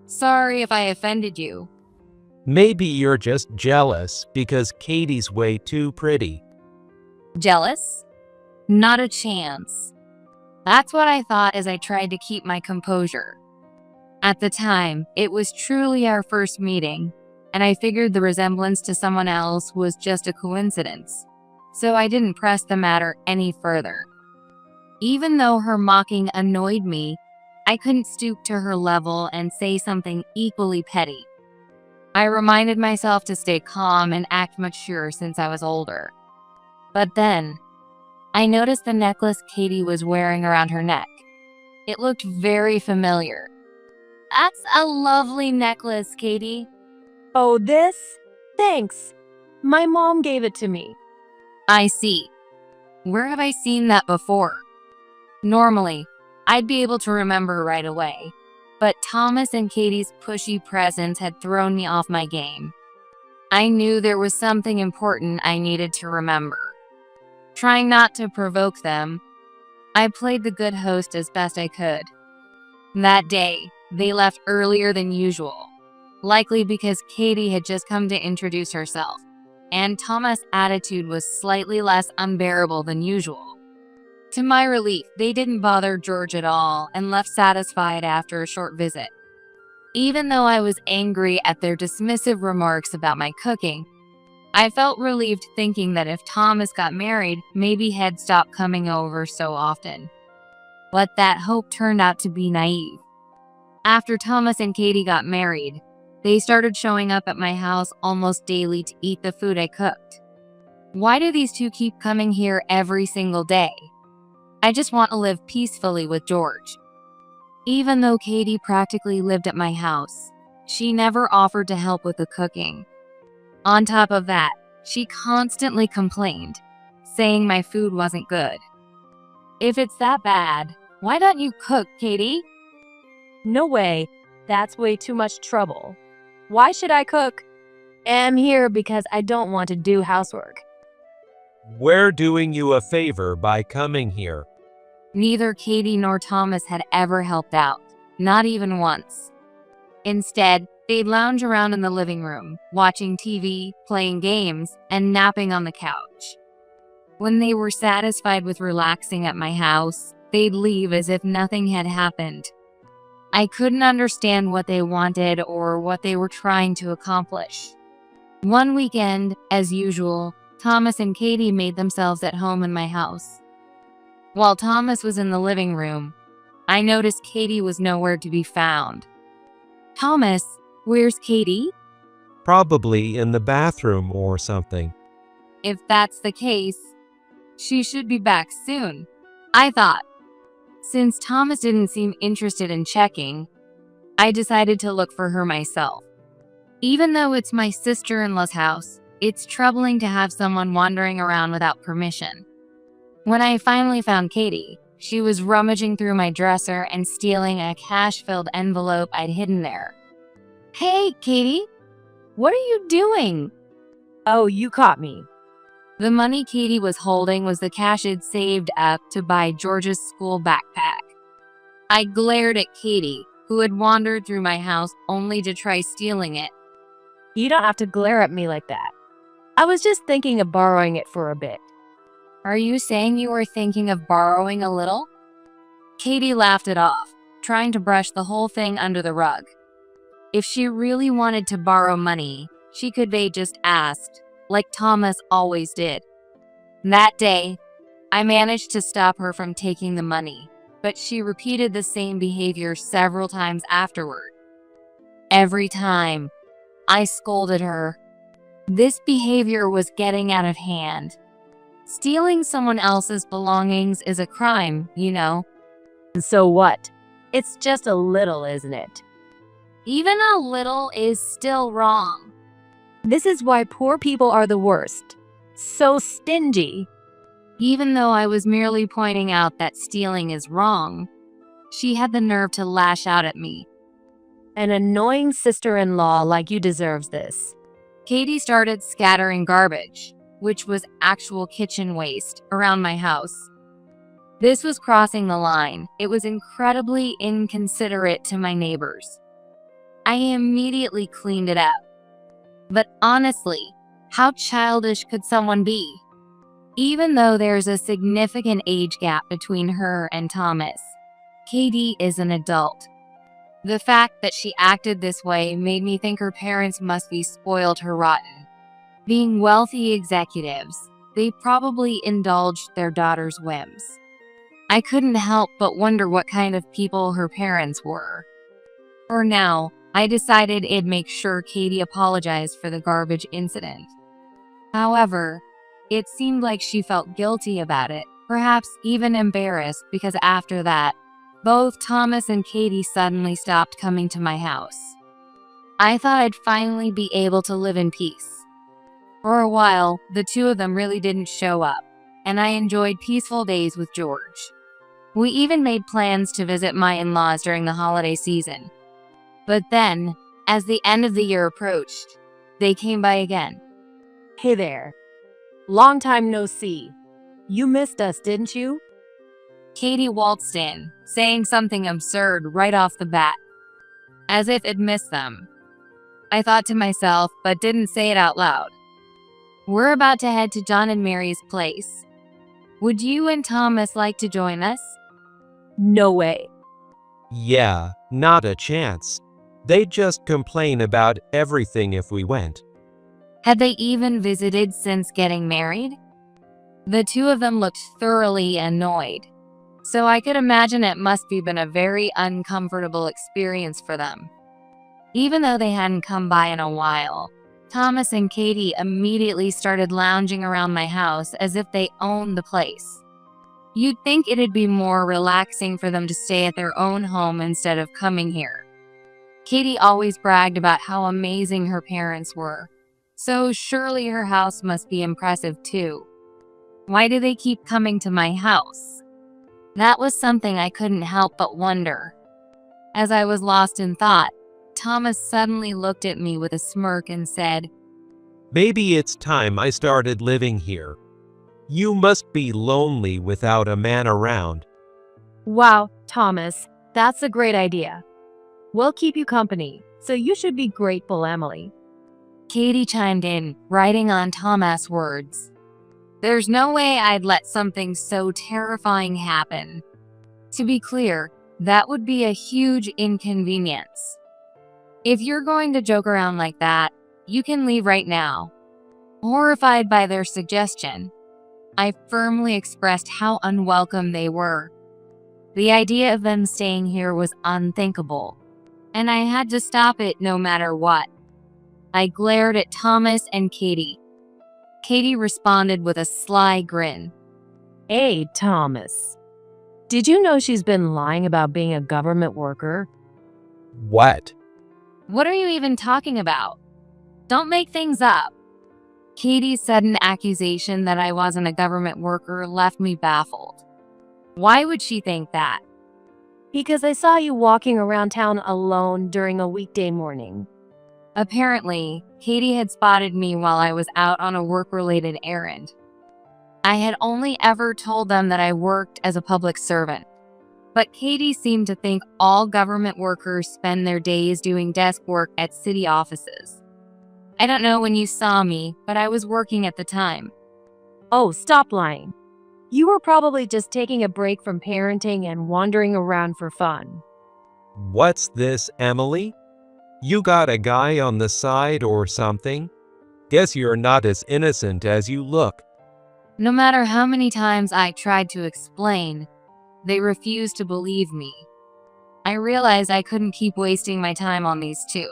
Sorry if I offended you. Maybe you're just jealous because Katie's way too pretty. Jealous? Not a chance. That's what I thought as I tried to keep my composure. At the time, it was truly our first meeting, and I figured the resemblance to someone else was just a coincidence, so I didn't press the matter any further. Even though her mocking annoyed me, I couldn't stoop to her level and say something equally petty. I reminded myself to stay calm and act mature since I was older. But then, I noticed the necklace Katie was wearing around her neck. It looked very familiar. That's a lovely necklace, Katie. Oh, this? Thanks. My mom gave it to me. I see. Where have I seen that before? Normally, I'd be able to remember right away, but Thomas and Katie's pushy presence had thrown me off my game. I knew there was something important I needed to remember. Trying not to provoke them, I played the good host as best I could. That day, they left earlier than usual, likely because Katie had just come to introduce herself, and Thomas' attitude was slightly less unbearable than usual. To my relief, they didn't bother George at all and left satisfied after a short visit. Even though I was angry at their dismissive remarks about my cooking, I felt relieved thinking that if Thomas got married, maybe he'd stop coming over so often. But that hope turned out to be naive. After Thomas and Katie got married, they started showing up at my house almost daily to eat the food I cooked. Why do these two keep coming here every single day? I just want to live peacefully with George. Even though Katie practically lived at my house, she never offered to help with the cooking. On top of that, she constantly complained, saying my food wasn't good. If it's that bad, why don't you cook, Katie? No way. That's way too much trouble. Why should I cook? I'm here because I don't want to do housework. We're doing you a favor by coming here. Neither Katie nor Thomas had ever helped out, not even once. Instead, they'd lounge around in the living room, watching TV, playing games, and napping on the couch. When they were satisfied with relaxing at my house, they'd leave as if nothing had happened. I couldn't understand what they wanted or what they were trying to accomplish. One weekend, as usual, Thomas and Katie made themselves at home in my house. While Thomas was in the living room, I noticed Katie was nowhere to be found. Thomas, where's Katie? Probably in the bathroom or something. If that's the case, she should be back soon, I thought. Since Thomas didn't seem interested in checking, I decided to look for her myself. Even though it's my sister-in-law's house, it's troubling to have someone wandering around without permission. When I finally found Katie, she was rummaging through my dresser and stealing a cash-filled envelope I'd hidden there. Hey, Katie, what are you doing? Oh, you caught me. The money Katie was holding was the cash I'd saved up to buy George's school backpack. I glared at Katie, who had wandered through my house only to try stealing it. You don't have to glare at me like that. I was just thinking of borrowing it for a bit. Are you saying you were thinking of borrowing a little? Katie laughed it off, trying to brush the whole thing under the rug. If she really wanted to borrow money, she could have just asked, like Thomas always did. That day, I managed to stop her from taking the money, but she repeated the same behavior several times afterward. Every time, I scolded her. This behavior was getting out of hand. Stealing someone else's belongings is a crime, you know. So what? It's just a little, isn't it? Even a little is still wrong. This is why poor people are the worst. So stingy. Even though I was merely pointing out that stealing is wrong, she had the nerve to lash out at me. An annoying sister-in-law like you deserves this. Katie started scattering garbage, which was actual kitchen waste, around my house. This was crossing the line. It was incredibly inconsiderate to my neighbors. I immediately cleaned it up. But honestly, how childish could someone be? Even though there's a significant age gap between her and Thomas, Katie is an adult. The fact that she acted this way made me think her parents must be spoiled her rotten. Being wealthy executives, they probably indulged their daughter's whims. I couldn't help but wonder what kind of people her parents were. For now, I decided I'd make sure Katie apologized for the garbage incident. However, it seemed like she felt guilty about it, perhaps even embarrassed, because after that, both Thomas and Katie suddenly stopped coming to my house. I thought I'd finally be able to live in peace. For a while, the two of them really didn't show up, and I enjoyed peaceful days with George. We even made plans to visit my in-laws during the holiday season. But then, as the end of the year approached, they came by again. Hey there. Long time no see. You missed us, didn't you? Katie waltzed in, saying something absurd right off the bat, as if I'd missed them. I thought to myself, but didn't say it out loud. We're about to head to John and Mary's place. Would you and Thomas like to join us? No way. Yeah, not a chance. They'd just complain about everything if we went. Had they even visited since getting married? The two of them looked thoroughly annoyed, so I could imagine it must have been a very uncomfortable experience for them. Even though they hadn't come by in a while, Thomas and Katie immediately started lounging around my house as if they owned the place. You'd think it'd be more relaxing for them to stay at their own home instead of coming here. Katie always bragged about how amazing her parents were, so surely her house must be impressive too. Why do they keep coming to my house? That was something I couldn't help but wonder. As I was lost in thought, Thomas suddenly looked at me with a smirk and said, Maybe it's time I started living here. You must be lonely without a man around. Wow, Thomas, that's a great idea. We'll keep you company, so you should be grateful, Emily. Katie chimed in, writing on Thomas' words. There's no way I'd let something so terrifying happen. To be clear, that would be a huge inconvenience. If you're going to joke around like that, you can leave right now. Horrified by their suggestion, I firmly expressed how unwelcome they were. The idea of them staying here was unthinkable, and I had to stop it no matter what. I glared at Thomas and Katie. Katie responded with a sly grin. Hey, Thomas. Did you know she's been lying about being a government worker? What? What are you even talking about? Don't make things up. Katie's sudden accusation that I wasn't a government worker left me baffled. Why would she think that? Because I saw you walking around town alone during a weekday morning. Apparently, Katie had spotted me while I was out on a work-related errand. I had only ever told them that I worked as a public servant, but Katie seemed to think all government workers spend their days doing desk work at city offices. I don't know when you saw me, but I was working at the time. Oh, stop lying. You were probably just taking a break from parenting and wandering around for fun. What's this, Emily? You got a guy on the side or something? Guess you're not as innocent as you look. No matter how many times I tried to explain, they refused to believe me. I realized I couldn't keep wasting my time on these two.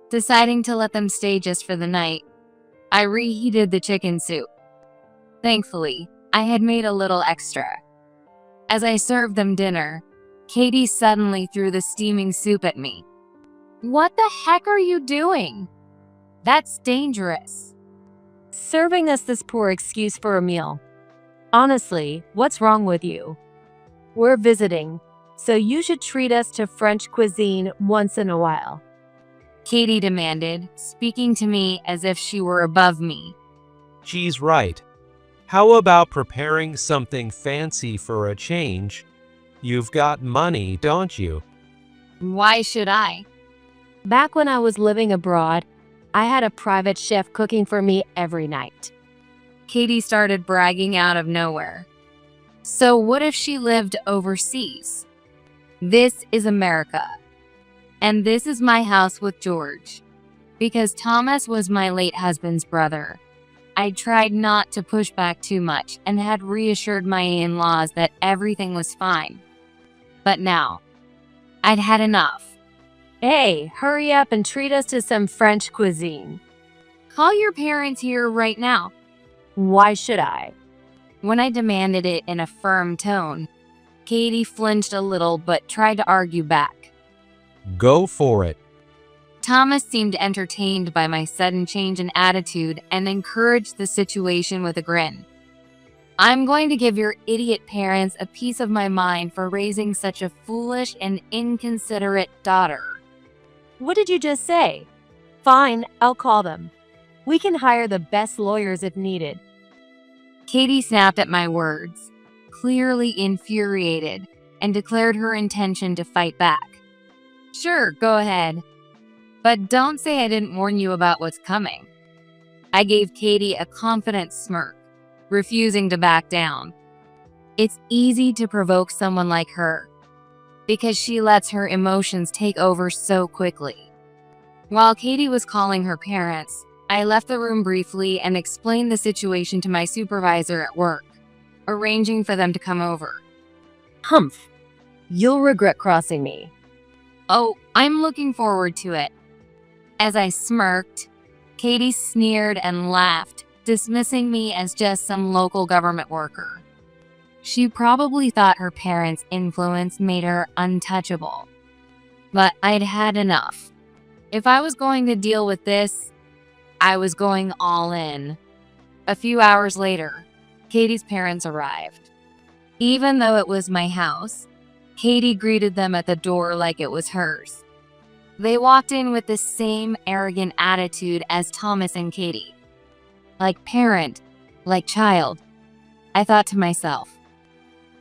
Deciding to let them stay just for the night, I reheated the chicken soup. Thankfully, I had made a little extra. As I served them dinner, Katie suddenly threw the steaming soup at me. "What the heck are you doing? That's dangerous." Serving us this poor excuse for a meal. Honestly, what's wrong with you? We're visiting, so you should treat us to French cuisine once in a while. Katie demanded, speaking to me as if she were above me. She's right. How about preparing something fancy for a change? You've got money, don't you? Why should I? Back when I was living abroad, I had a private chef cooking for me every night. Katie started bragging out of nowhere. So what if she lived overseas? This is America. And this is my house with George. Because Thomas was my late husband's brother, I tried not to push back too much and had reassured my in-laws that everything was fine. But now, I'd had enough. Hey, hurry up and treat us to some French cuisine. Call your parents here right now. Why should I? When I demanded it in a firm tone, Katie flinched a little but tried to argue back. Go for it. Thomas seemed entertained by my sudden change in attitude and encouraged the situation with a grin. "I'm going to give your idiot parents a piece of my mind for raising such a foolish and inconsiderate daughter." What did you just say? Fine, I'll call them. We can hire the best lawyers if needed. Katie snapped at my words, clearly infuriated, and declared her intention to fight back. "Sure, go ahead. But don't say I didn't warn you about what's coming." I gave Katie a confident smirk, refusing to back down. It's easy to provoke someone like her, because she lets her emotions take over so quickly. While Katie was calling her parents, I left the room briefly and explained the situation to my supervisor at work, arranging for them to come over. Humph. You'll regret crossing me. "Oh, I'm looking forward to it." As I smirked, Katie sneered and laughed, dismissing me as just some local government worker. She probably thought her parents' influence made her untouchable. But I'd had enough. If I was going to deal with this, I was going all in. A few hours later, Katie's parents arrived. Even though it was my house, Katie greeted them at the door like it was hers. They walked in with the same arrogant attitude as Thomas and Katie. Like parent, like child, I thought to myself.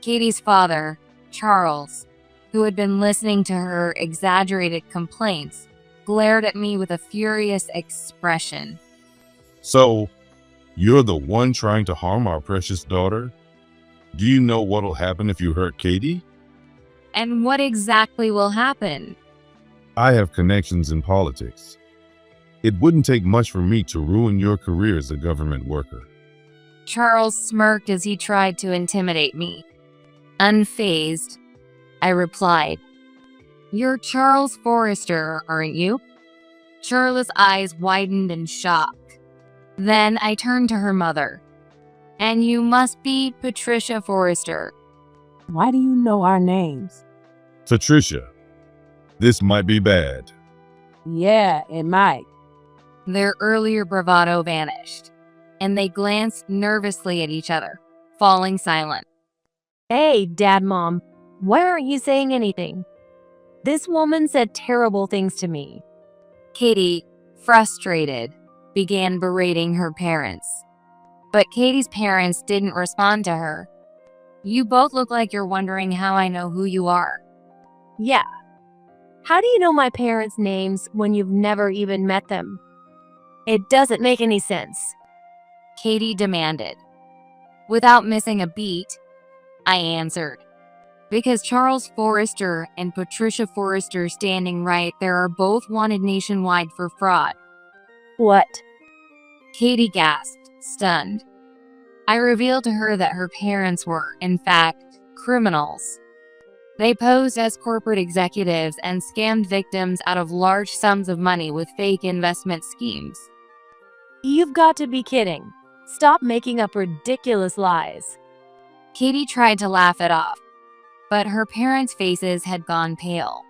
Katie's father, Charles, who had been listening to her exaggerated complaints, glared at me with a furious expression. "So, you're the one trying to harm our precious daughter? Do you know what'll happen if you hurt Katie?" "And what exactly will happen?" "I have connections in politics. It wouldn't take much for me to ruin your career as a government worker." Charles smirked as he tried to intimidate me. Unfazed, I replied, "You're Charles Forrester, aren't you?" Charlotte's eyes widened in shock. Then I turned to her mother. "And you must be Patricia Forrester." Why do you know our names? "Patricia, this might be bad." Yeah, it might. Their earlier bravado vanished, and they glanced nervously at each other, falling silent. Hey, Dad, Mom, why aren't you saying anything? This woman said terrible things to me. Katie, frustrated, began berating her parents. But Katie's parents didn't respond to her. "You both look like you're wondering how I know who you are." Yeah. How do you know my parents' names when you've never even met them? It doesn't make any sense. Katie demanded. Without missing a beat, I answered. Because Charles Forrester and Patricia Forrester standing right there are both wanted nationwide for fraud. What? Katie gasped, stunned. I revealed to her that her parents were, in fact, criminals. They posed as corporate executives and scammed victims out of large sums of money with fake investment schemes. You've got to be kidding. Stop making up ridiculous lies. Katie tried to laugh it off, but her parents' faces had gone pale.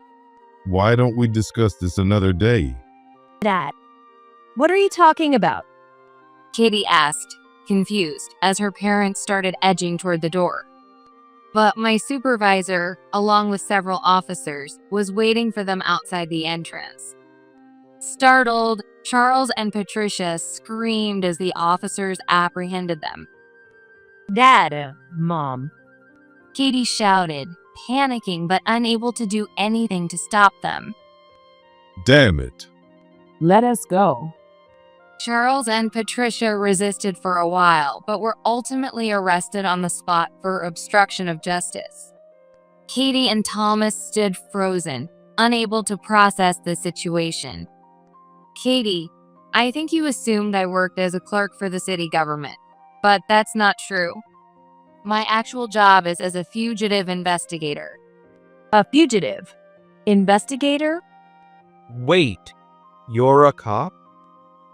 Why don't we discuss this another day? Dad, what are you talking about? Katie asked, confused, as her parents started edging toward the door. But my supervisor, along with several officers, was waiting for them outside the entrance. Startled, Charles and Patricia screamed as the officers apprehended them. Dad, Mom. Katie shouted, panicking but unable to do anything to stop them. Damn it. Let us go. Charles and Patricia resisted for a while, but were ultimately arrested on the spot for obstruction of justice. Katie and Thomas stood frozen, unable to process the situation. Katie, I think you assumed I worked as a clerk for the city government, but that's not true. My actual job is as a fugitive investigator. A fugitive? Investigator? Wait, you're a cop?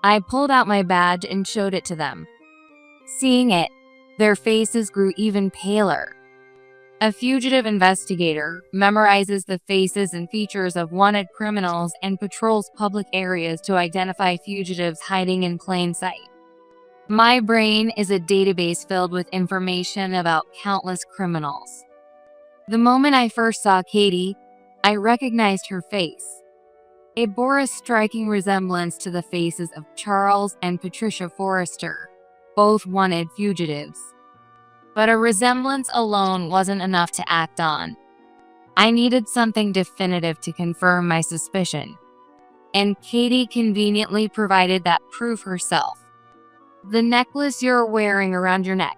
I pulled out my badge and showed it to them. Seeing it, their faces grew even paler. A fugitive investigator memorizes the faces and features of wanted criminals and patrols public areas to identify fugitives hiding in plain sight. My brain is a database filled with information about countless criminals. The moment I first saw Katie, I recognized her face. It bore a striking resemblance to the faces of Charles and Patricia Forrester, both wanted fugitives. But a resemblance alone wasn't enough to act on. I needed something definitive to confirm my suspicion, and Katie conveniently provided that proof herself. The necklace you're wearing around your neck.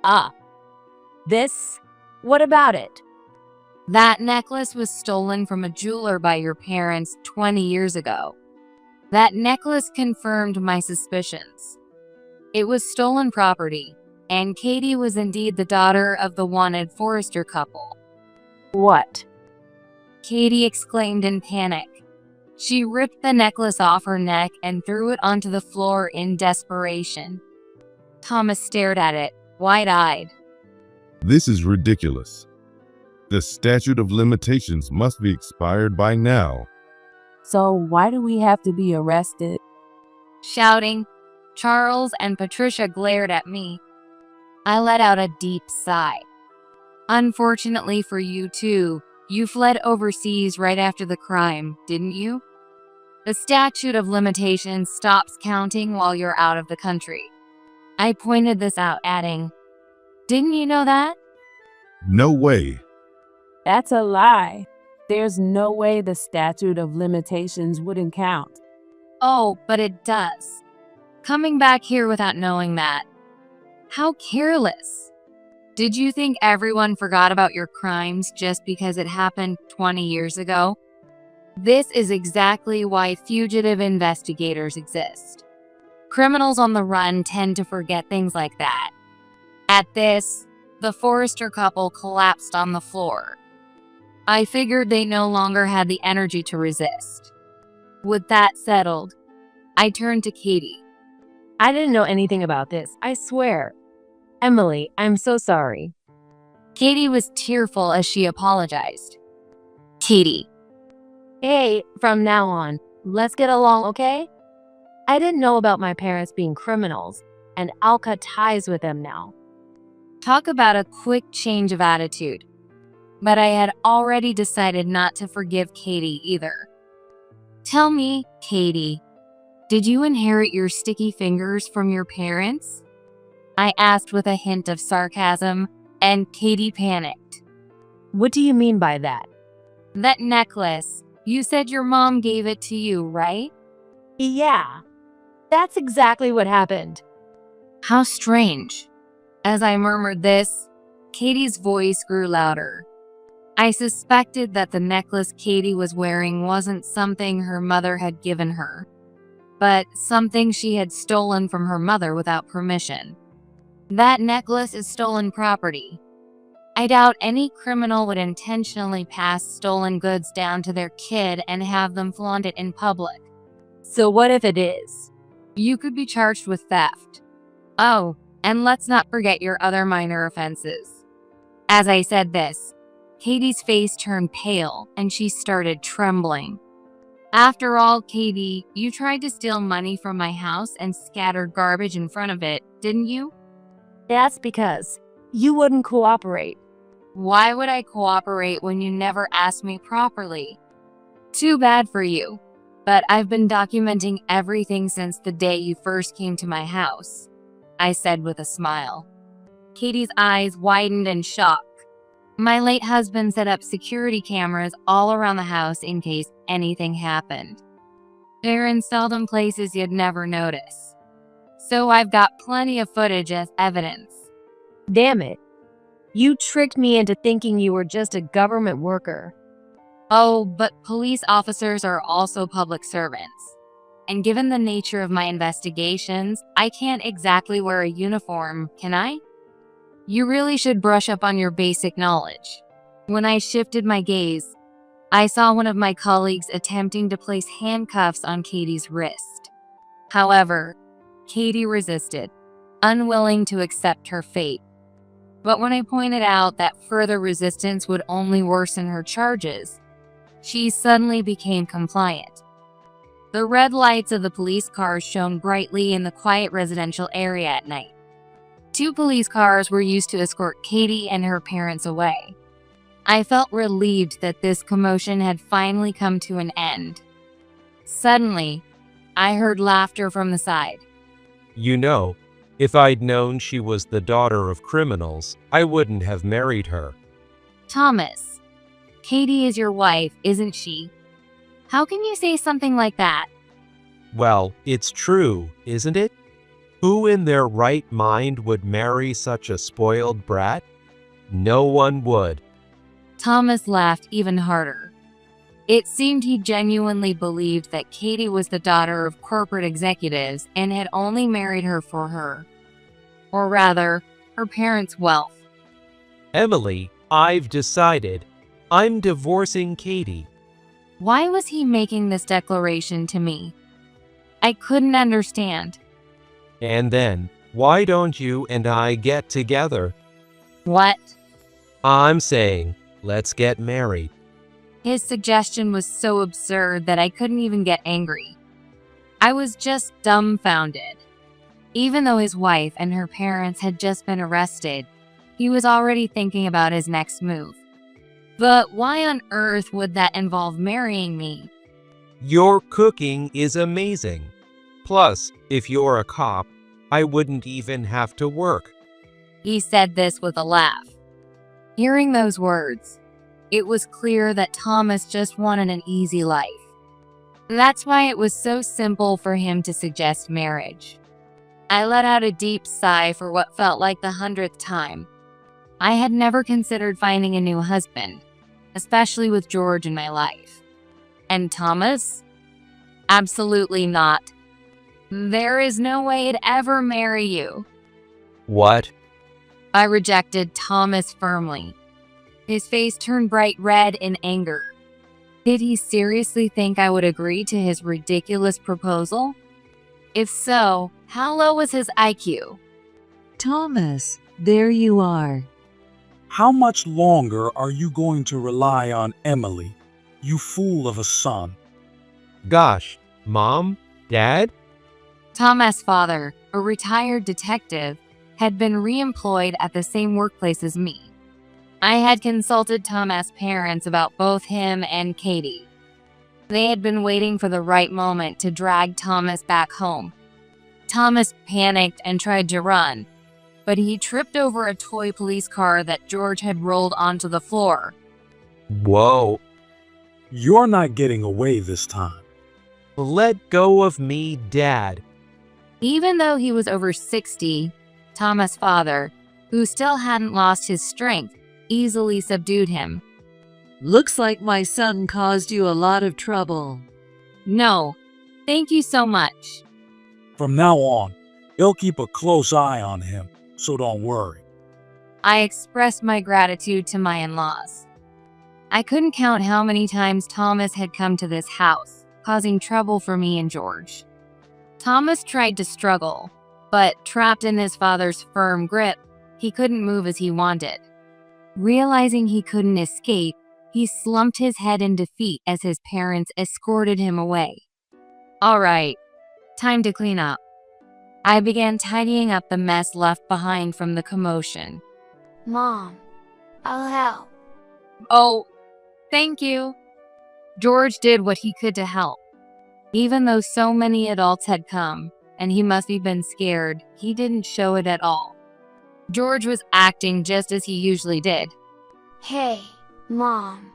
Ah. This? What about it? That necklace was stolen from a jeweler by your parents 20 years ago. That necklace confirmed my suspicions. It was stolen property, and Katie was indeed the daughter of the wanted Forrester couple. What? Katie exclaimed in panic. She ripped the necklace off her neck and threw it onto the floor in desperation. Thomas stared at it, wide-eyed. This is ridiculous. The statute of limitations must be expired by now. So why do we have to be arrested? Shouting, Charles and Patricia glared at me. I let out a deep sigh. Unfortunately for you two, you fled overseas right after the crime, didn't you? The statute of limitations stops counting while you're out of the country. I pointed this out, adding, didn't you know that? No way. That's a lie. There's no way the statute of limitations wouldn't count. Oh, but it does. Coming back here without knowing that. How careless. Did you think everyone forgot about your crimes just because it happened 20 years ago? This is exactly why fugitive investigators exist. Criminals on the run tend to forget things like that. At this, the Forrester couple collapsed on the floor. I figured they no longer had the energy to resist. With that settled, I turned to Katie. I didn't know anything about this, I swear. Emily, I'm so sorry. Katie was tearful as she apologized. Katie. Hey, from now on, let's get along, okay? I didn't know about my parents being criminals, and I'll cut ties with them now. Talk about a quick change of attitude. But I had already decided not to forgive Katie either. Tell me, Katie, did you inherit your sticky fingers from your parents? I asked with a hint of sarcasm, and Katie panicked. What do you mean by that? That necklace. You said your mom gave it to you, right? Yeah, that's exactly what happened. How strange. As I murmured this, Katie's voice grew louder. I suspected that the necklace Katie was wearing wasn't something her mother had given her, but something she had stolen from her mother without permission. That necklace is stolen property. I doubt any criminal would intentionally pass stolen goods down to their kid and have them flaunt it in public. So what if it is? You could be charged with theft. Oh, and let's not forget your other minor offenses. As I said this, Katie's face turned pale and she started trembling. After all, Katie, you tried to steal money from my house and scattered garbage in front of it, didn't you? That's because you wouldn't cooperate. Why would I cooperate when you never asked me properly? Too bad for you, but I've been documenting everything since the day you first came to my house, I said with a smile. Katie's eyes widened in shock. My late husband set up security cameras all around the house in case anything happened. They're in seldom places you'd never notice. So I've got plenty of footage as evidence. Damn it. You tricked me into thinking you were just a government worker. Oh, but police officers are also public servants. And given the nature of my investigations, I can't exactly wear a uniform, can I? You really should brush up on your basic knowledge. When I shifted my gaze, I saw one of my colleagues attempting to place handcuffs on Katie's wrist. However, Katie resisted, unwilling to accept her fate. But when I pointed out that further resistance would only worsen her charges, she suddenly became compliant. The red lights of the police cars shone brightly in the quiet residential area at night. 2 police cars were used to escort Katie and her parents away. I felt relieved that this commotion had finally come to an end. Suddenly, I heard laughter from the side. You know, if I'd known she was the daughter of criminals, I wouldn't have married her. Thomas, Katie is your wife, isn't she? How can you say something like that? Well, it's true, isn't it? Who in their right mind would marry such a spoiled brat? No one would. Thomas laughed even harder. It seemed he genuinely believed that Katie was the daughter of corporate executives and had only married her for her. Or rather, her parents' wealth. Emily, I've decided. I'm divorcing Katie. Why was he making this declaration to me? I couldn't understand. And then, why don't you and I get together? What? I'm saying, let's get married. His suggestion was so absurd that I couldn't even get angry. I was just dumbfounded. Even though his wife and her parents had just been arrested, he was already thinking about his next move. But why on earth would that involve marrying me? Your cooking is amazing. Plus, if you're a cop, I wouldn't even have to work. He said this with a laugh. Hearing those words, it was clear that Thomas just wanted an easy life. That's why it was so simple for him to suggest marriage. I let out a deep sigh for what felt like the 100th time. I had never considered finding a new husband, especially with George in my life. And Thomas? Absolutely not. There is no way I'd ever marry you. What? I rejected Thomas firmly. His face turned bright red in anger. Did he seriously think I would agree to his ridiculous proposal? If so, how low was his IQ? Thomas, there you are. How much longer are you going to rely on Emily, you fool of a son? Gosh, Mom? Dad? Thomas' father, a retired detective, had been re-employed at the same workplace as me. I had consulted Thomas' parents about both him and Katie. They had been waiting for the right moment to drag Thomas back home. Thomas panicked and tried to run, but he tripped over a toy police car that George had rolled onto the floor. Whoa. You're not getting away this time. Let go of me, Dad. Even though he was over 60, Thomas' father, who still hadn't lost his strength, easily subdued him. Looks like my son caused you a lot of trouble. No, thank you so much. From now on, he'll keep a close eye on him, so don't worry. I expressed my gratitude to my in-laws. I couldn't count how many times Thomas had come to this house, causing trouble for me and George. Thomas tried to struggle, but trapped in his father's firm grip, he couldn't move as he wanted. Realizing he couldn't escape, he slumped his head in defeat as his parents escorted him away. All right, time to clean up. I began tidying up the mess left behind from the commotion. Mom, I'll help. Oh, thank you. George did what he could to help. Even though so many adults had come, and he must have been scared, he didn't show it at all. George was acting just as he usually did. Hey, Mom.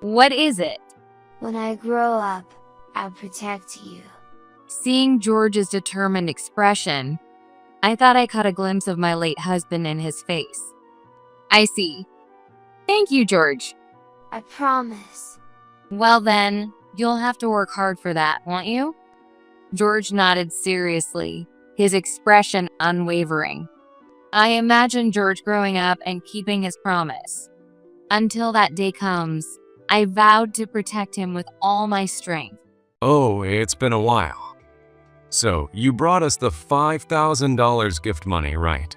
What is it? When I grow up, I'll protect you. Seeing George's determined expression, I thought I caught a glimpse of my late husband in his face. I see. Thank you, George. I promise. Well then, you'll have to work hard for that, won't you? George nodded seriously, his expression unwavering. I imagined George growing up and keeping his promise. Until that day comes, I vowed to protect him with all my strength. Oh, it's been a while. So, you brought us the $5,000 gift money, right?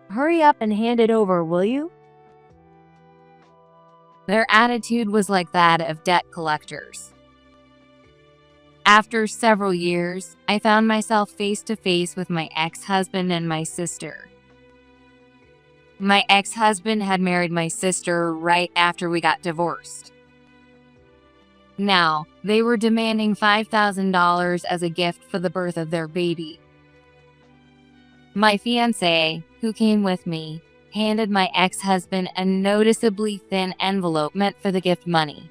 Hurry up and hand it over, will you? Their attitude was like that of debt collectors. After several years, I found myself face to face with my ex-husband and my sister. My ex-husband had married my sister right after we got divorced. Now, they were demanding $5,000 as a gift for the birth of their baby. My fiancé, who came with me, handed my ex-husband a noticeably thin envelope meant for the gift money.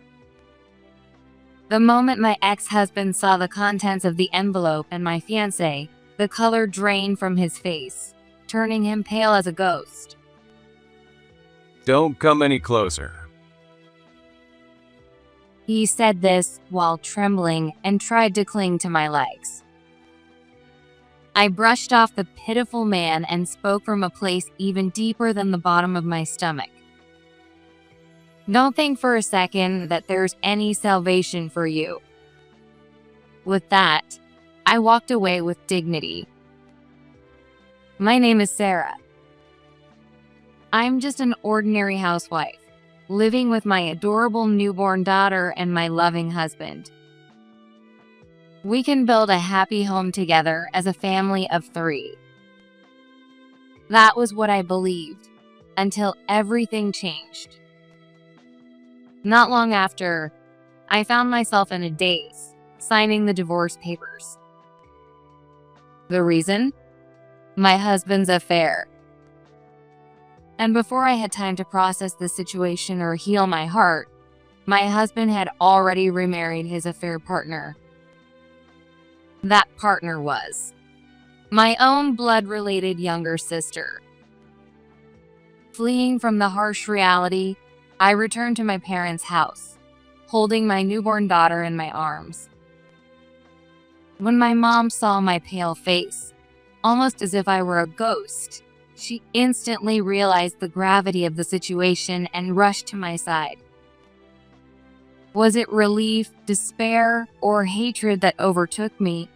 The moment my ex-husband saw the contents of the envelope and my fiancé, the color drained from his face, turning him pale as a ghost. Don't come any closer. He said this while trembling and tried to cling to my legs. I brushed off the pitiful man and spoke from a place even deeper than the bottom of my stomach. Don't think for a second that there's any salvation for you. With that, I walked away with dignity. My name is Sarah. I'm just an ordinary housewife, living with my adorable newborn daughter and my loving husband. We can build a happy home together as a family of 3. That was what I believed, until everything changed. Not long after, I found myself in a daze, signing the divorce papers. The reason? My husband's affair. And before I had time to process the situation or heal my heart, my husband had already remarried his affair partner. That partner was my own blood-related younger sister. Fleeing from the harsh reality, I returned to my parents' house, holding my newborn daughter in my arms. When my mom saw my pale face, almost as if I were a ghost, she instantly realized the gravity of the situation and rushed to my side. Was it relief, despair, or hatred that overtook me?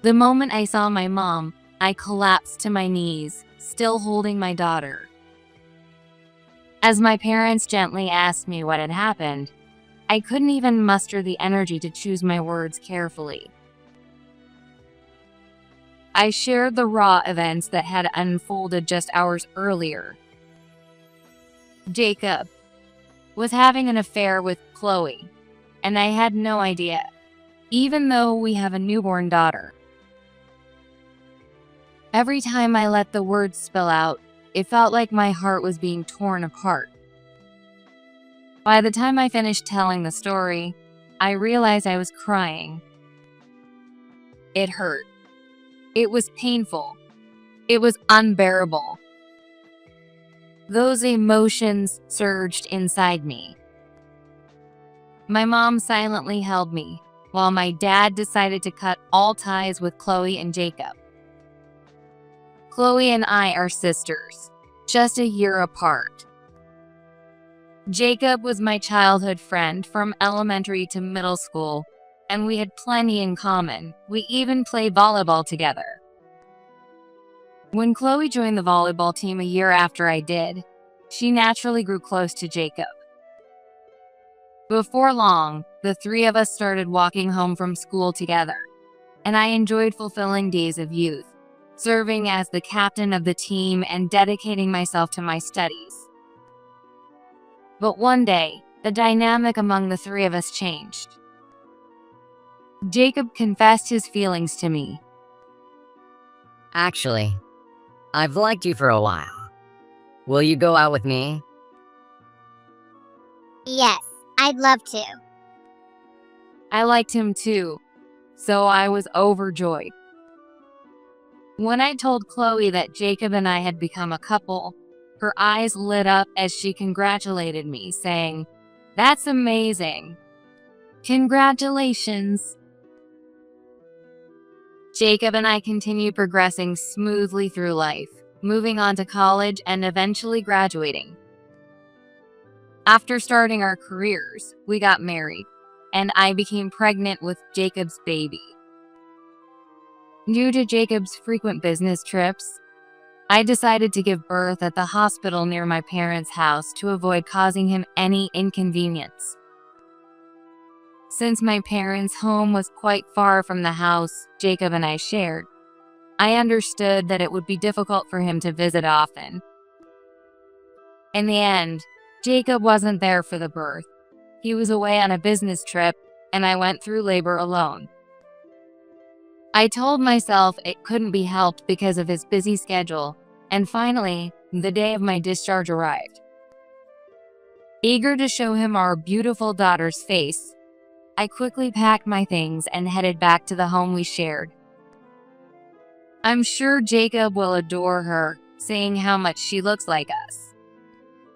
The moment I saw my mom, I collapsed to my knees, still holding my daughter. As my parents gently asked me what had happened, I couldn't even muster the energy to choose my words carefully. I shared the raw events that had unfolded just hours earlier. Jacob was having an affair with Chloe, and I had no idea, even though we have a newborn daughter. Every time I let the words spill out, it felt like my heart was being torn apart. By the time I finished telling the story, I realized I was crying. It hurt. It was painful. It was unbearable. Those emotions surged inside me. My mom silently held me, while my dad decided to cut all ties with Chloe and Jacob. Chloe and I are sisters, just a year apart. Jacob was my childhood friend from elementary to middle school, and we had plenty in common. We even played volleyball together. When Chloe joined the volleyball team a year after I did, she naturally grew close to Jacob. Before long, the three of us started walking home from school together, and I enjoyed fulfilling days of youth, serving as the captain of the team and dedicating myself to my studies. But one day, the dynamic among the three of us changed. Jacob confessed his feelings to me. Actually, I've liked you for a while. Will you go out with me? Yes, I'd love to. I liked him too, so I was overjoyed. When I told Chloe that Jacob and I had become a couple, her eyes lit up as she congratulated me, saying, "That's amazing. Congratulations." Jacob and I continued progressing smoothly through life, moving on to college and eventually graduating. After starting our careers, we got married, and I became pregnant with Jacob's baby. Due to Jacob's frequent business trips, I decided to give birth at the hospital near my parents' house to avoid causing him any inconvenience. Since my parents' home was quite far from the house Jacob and I shared, I understood that it would be difficult for him to visit often. In the end, Jacob wasn't there for the birth. He was away on a business trip, and I went through labor alone. I told myself it couldn't be helped because of his busy schedule, and finally, the day of my discharge arrived. Eager to show him our beautiful daughter's face, I quickly packed my things and headed back to the home we shared. I'm sure Jacob will adore her, seeing how much she looks like us.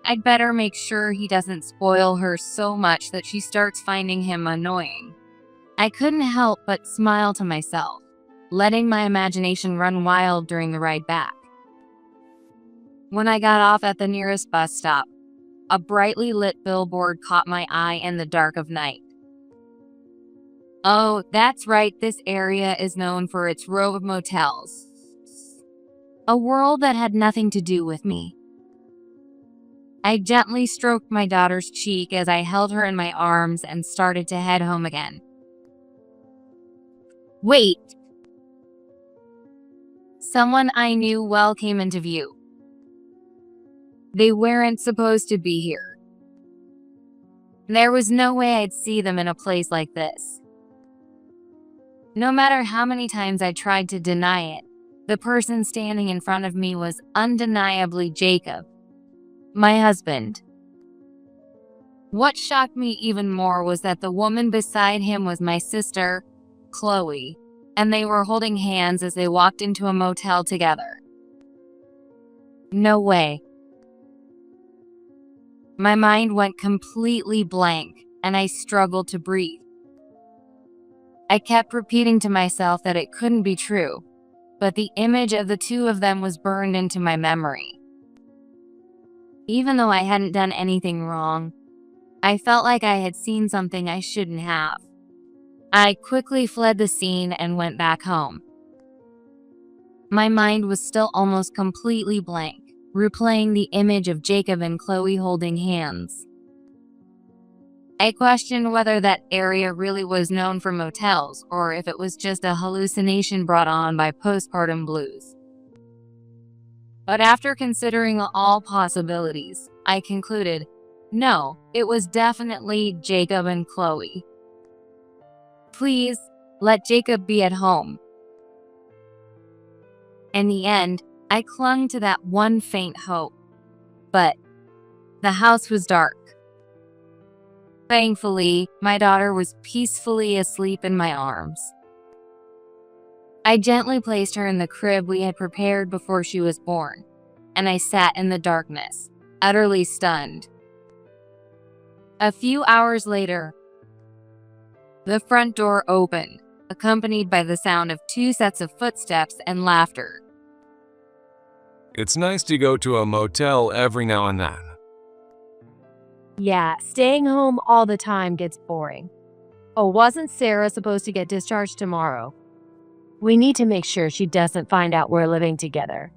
I'd better make sure he doesn't spoil her so much that she starts finding him annoying. I couldn't help but smile to myself, letting my imagination run wild during the ride back. When I got off at the nearest bus stop, a brightly lit billboard caught my eye in the dark of night. Oh, that's right, this area is known for its row of motels. A world that had nothing to do with me. I gently stroked my daughter's cheek as I held her in my arms and started to head home again. Wait! Someone I knew well came into view. They weren't supposed to be here. There was no way I'd see them in a place like this. No matter how many times I tried to deny it, the person standing in front of me was undeniably Jacob, my husband. What shocked me even more was that the woman beside him was my sister, Chloe, and they were holding hands as they walked into a motel together. No way. My mind went completely blank, and I struggled to breathe. I kept repeating to myself that it couldn't be true, but the image of the two of them was burned into my memory. Even though I hadn't done anything wrong, I felt like I had seen something I shouldn't have. I quickly fled the scene and went back home. My mind was still almost completely blank, replaying the image of Jacob and Chloe holding hands. I questioned whether that area really was known for motels or if it was just a hallucination brought on by postpartum blues. But after considering all possibilities, I concluded, no, it was definitely Jacob and Chloe. Please, let Jacob be at home. In the end, I clung to that one faint hope. But the house was dark. Thankfully, my daughter was peacefully asleep in my arms. I gently placed her in the crib we had prepared before she was born, and I sat in the darkness, utterly stunned. A few hours later, the front door opened, accompanied by the sound of 2 sets of footsteps and laughter. It's nice to go to a motel every now and then. Yeah, staying home all the time gets boring. Oh, wasn't Sarah supposed to get discharged tomorrow? We need to make sure she doesn't find out we're living together.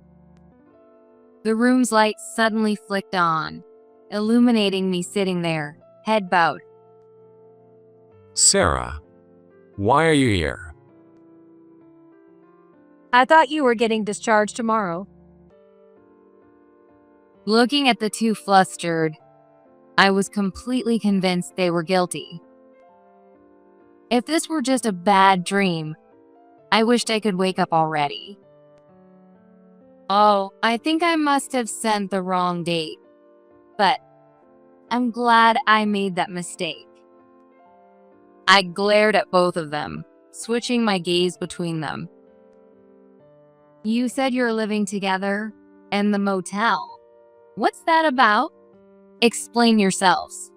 The room's light suddenly flicked on, illuminating me sitting there, head bowed. Sarah, why are you here? I thought you were getting discharged tomorrow. Looking at the two flustered, I was completely convinced they were guilty. If this were just a bad dream, I wished I could wake up already. Oh, I think I must have sent the wrong date. But I'm glad I made that mistake. I glared at both of them, switching my gaze between them. You said you're living together in the motel. What's that about? Explain yourselves.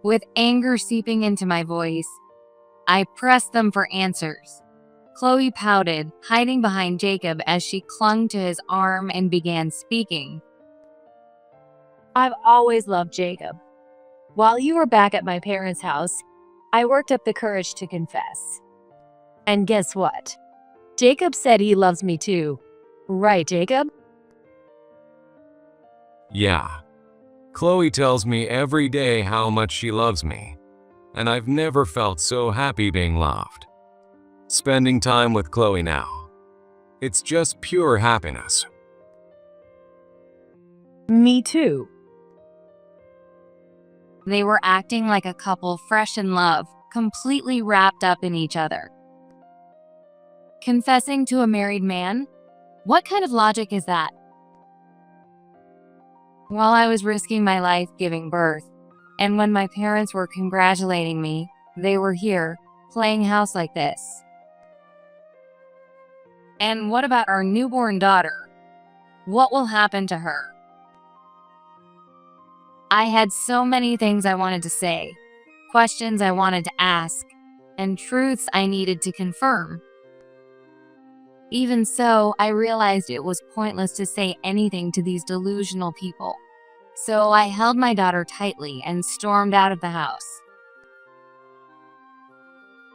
With anger seeping into my voice, I pressed them for answers. Chloe pouted, hiding behind Jacob as she clung to his arm and began speaking. I've always loved Jacob. While you were back at my parents' house, I worked up the courage to confess. And guess what? Jacob said he loves me too. Right, Jacob? Yeah. Chloe tells me every day how much she loves me, and I've never felt so happy being loved. Spending time with Chloe now. It's just pure happiness. Me too. They were acting like a couple fresh in love, completely wrapped up in each other. Confessing to a married man? What kind of logic is that? While I was risking my life giving birth, and when my parents were congratulating me, they were here, playing house like this. And what about our newborn daughter? What will happen to her? I had so many things I wanted to say, questions I wanted to ask, and truths I needed to confirm. Even so, I realized it was pointless to say anything to these delusional people. So I held my daughter tightly and stormed out of the house.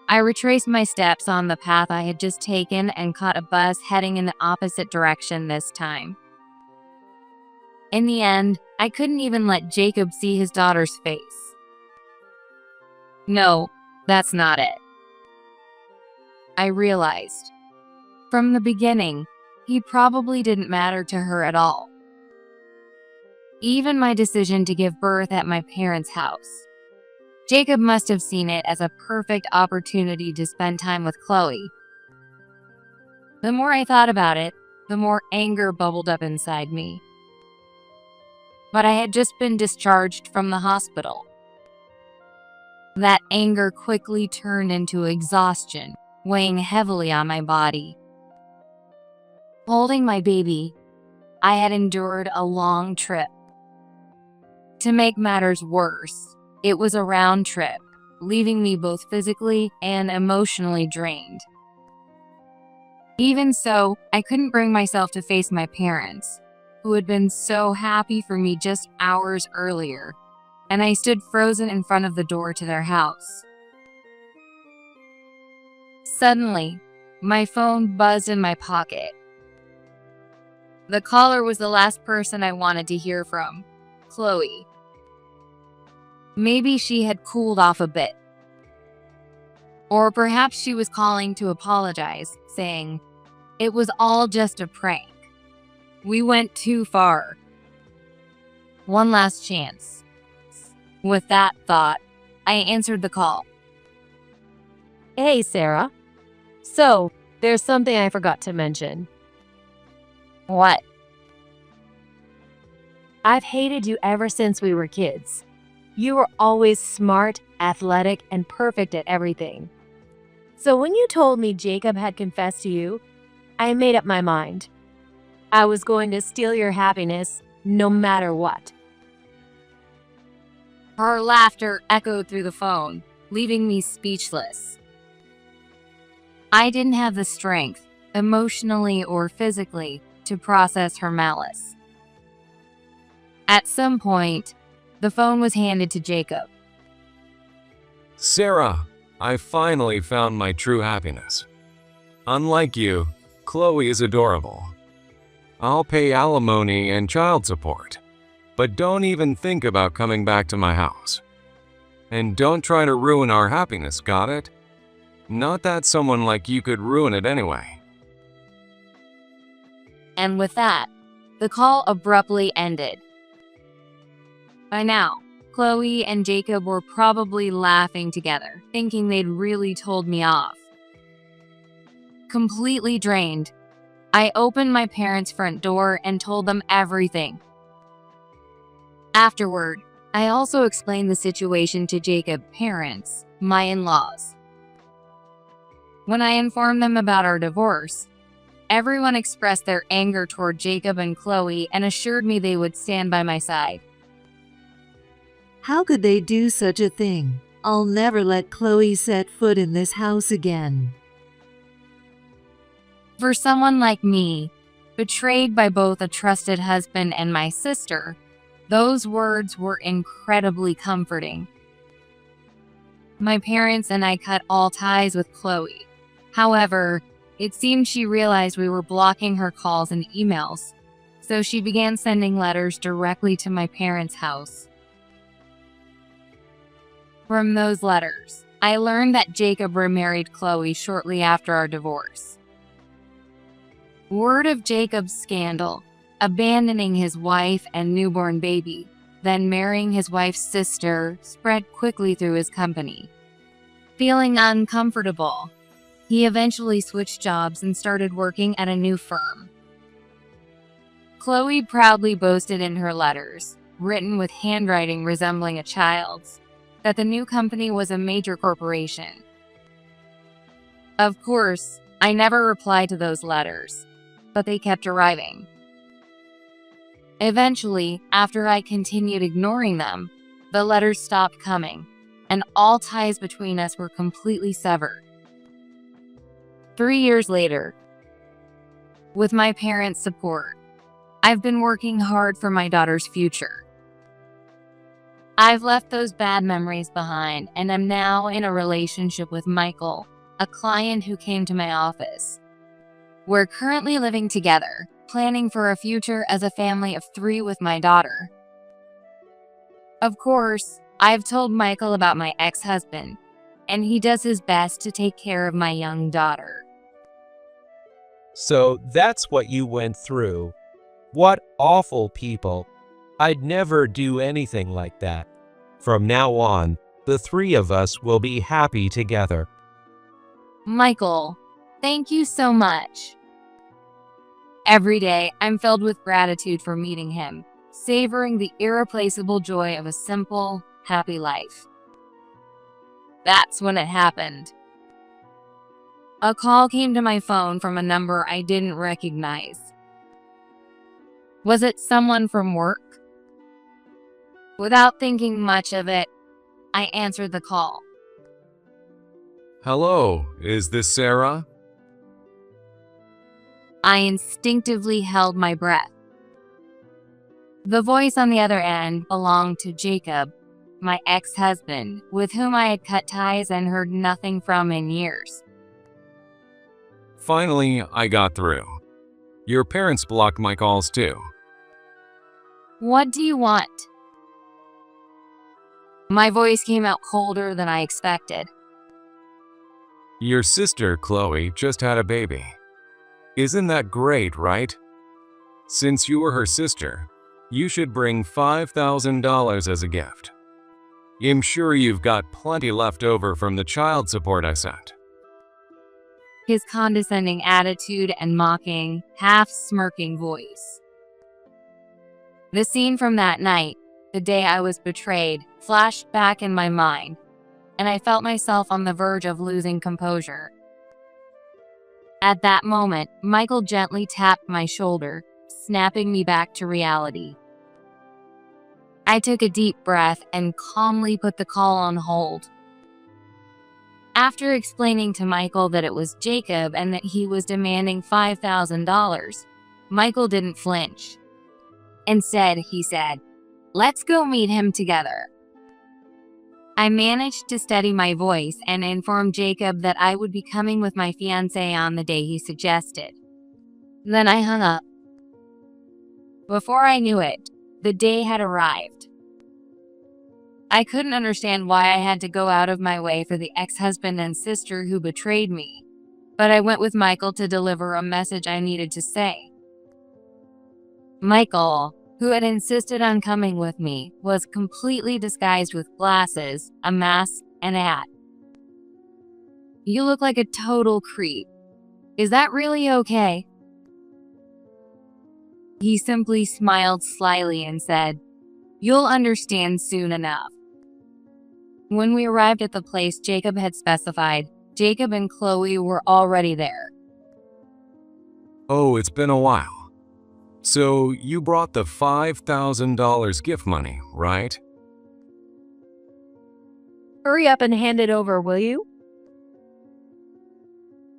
I retraced my steps on the path I had just taken and caught a bus heading in the opposite direction this time. In the end, I couldn't even let Jacob see his daughter's face. No, that's not it. I realized. From the beginning, he probably didn't matter to her at all. Even my decision to give birth at my parents' house. Jacob must have seen it as a perfect opportunity to spend time with Chloe. The more I thought about it, the more anger bubbled up inside me. But I had just been discharged from the hospital. That anger quickly turned into exhaustion, weighing heavily on my body. Holding my baby, I had endured a long trip. To make matters worse, it was a round trip, leaving me both physically and emotionally drained. Even so, I couldn't bring myself to face my parents, who had been so happy for me just hours earlier, and I stood frozen in front of the door to their house. Suddenly, my phone buzzed in my pocket. The caller was the last person I wanted to hear from, Chloe. Maybe she had cooled off a bit. Or perhaps she was calling to apologize, saying, "It was all just a prank. We went too far. One last chance." With that thought, I answered the call. Hey, Sarah. So, there's something I forgot to mention. What? I've hated you ever since we were kids. You were always smart, athletic, and perfect at everything. So when you told me Jacob had confessed to you, I made up my mind. I was going to steal your happiness, no matter what. Her laughter echoed through the phone, leaving me speechless. I didn't have the strength, emotionally or physically, to process her malice. At some point, the phone was handed to Jacob. Sarah, I finally found my true happiness. Unlike you, Chloe is adorable. I'll pay alimony and child support, but don't even think about coming back to my house. And don't try to ruin our happiness, got it? Not that someone like you could ruin it anyway. And with that, the call abruptly ended. By now, Chloe and Jacob were probably laughing together, thinking they'd really told me off. Completely drained, I opened my parents' front door and told them everything. Afterward, I also explained the situation to Jacob's parents, my in-laws. When I informed them about our divorce, everyone expressed their anger toward Jacob and Chloe and assured me they would stand by my side. How could they do such a thing? I'll never let Chloe set foot in this house again. For someone like me, betrayed by both a trusted husband and my sister, those words were incredibly comforting. My parents and I cut all ties with Chloe. However, it seemed she realized we were blocking her calls and emails, so she began sending letters directly to my parents' house. From those letters, I learned that Jacob remarried Chloe shortly after our divorce. Word of Jacob's scandal, abandoning his wife and newborn baby, then marrying his wife's sister, spread quickly through his company. Feeling uncomfortable, he eventually switched jobs and started working at a new firm. Chloe proudly boasted in her letters, written with handwriting resembling a child's, that the new company was a major corporation. Of course, I never replied to those letters, but they kept arriving. Eventually, after I continued ignoring them, the letters stopped coming, and all ties between us were completely severed. 3 years later, with my parents' support, I've been working hard for my daughter's future. I've left those bad memories behind and am now in a relationship with Michael, a client who came to my office. We're currently living together, planning for a future as a family of 3 with my daughter. Of course, I've told Michael about my ex-husband, and he does his best to take care of my young daughter. So that's what you went through. What awful people. I'd never do anything like that. From now on, the 3 of us will be happy together. Michael, thank you so much. Every day, I'm filled with gratitude for meeting him, savoring the irreplaceable joy of a simple, happy life. That's when it happened. A call came to my phone from a number I didn't recognize. Was it someone from work? Without thinking much of it, I answered the call. Hello, is this Sarah? I instinctively held my breath. The voice on the other end belonged to Jacob, my ex-husband, with whom I had cut ties and heard nothing from in years. Finally, I got through. Your parents blocked my calls too. What do you want? My voice came out colder than I expected. Your sister, Chloe, just had a baby. Isn't that great, right? Since you were her sister, you should bring $5,000 as a gift. I'm sure you've got plenty left over from the child support I sent. His condescending attitude and mocking, half-smirking voice. The scene from that night, the day I was betrayed, flashed back in my mind, and I felt myself on the verge of losing composure. At that moment, Michael gently tapped my shoulder, snapping me back to reality. I took a deep breath and calmly put the call on hold. After explaining to Michael that it was Jacob and that he was demanding $5,000, Michael didn't flinch. Instead, he said, "Let's go meet him together." I managed to steady my voice and inform Jacob that I would be coming with my fiancé on the day he suggested. Then I hung up. Before I knew it, the day had arrived. I couldn't understand why I had to go out of my way for the ex-husband and sister who betrayed me, but I went with Michael to deliver a message I needed to say. Michael, who had insisted on coming with me, was completely disguised with glasses, a mask, and a hat. "You look like a total creep. Is that really okay?" He simply smiled slyly and said, "You'll understand soon enough." When we arrived at the place Jacob had specified, Jacob and Chloe were already there. Oh, it's been a while. So you brought the $5,000 gift money, right? Hurry up and hand it over, will you?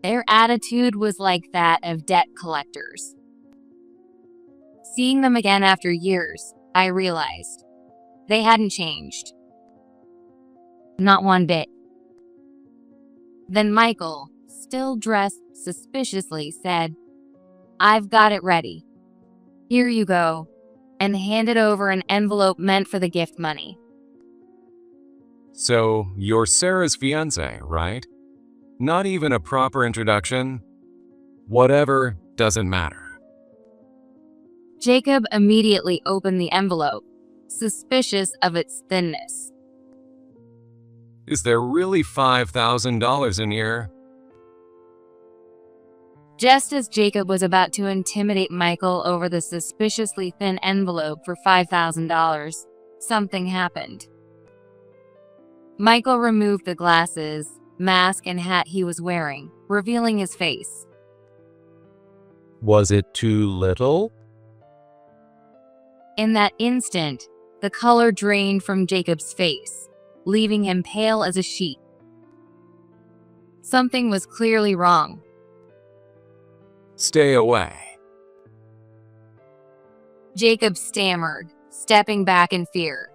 Their attitude was like that of debt collectors. Seeing them again after years, I realized they hadn't changed. Not one bit. Then Michael, still dressed suspiciously, said, "I've got it ready. Here you go," and handed over an envelope meant for the gift money. So you're Sarah's fiancé, right? Not even a proper introduction? Whatever, doesn't matter. Jacob immediately opened the envelope, suspicious of its thinness. Is there really $5,000 in here? Just as Jacob was about to intimidate Michael over the suspiciously thin envelope for $5,000, something happened. Michael removed the glasses, mask, and hat he was wearing, revealing his face. Was it too little? In that instant, the color drained from Jacob's face, leaving him pale as a sheet. Something was clearly wrong. Stay away. Jacob stammered, stepping back in fear.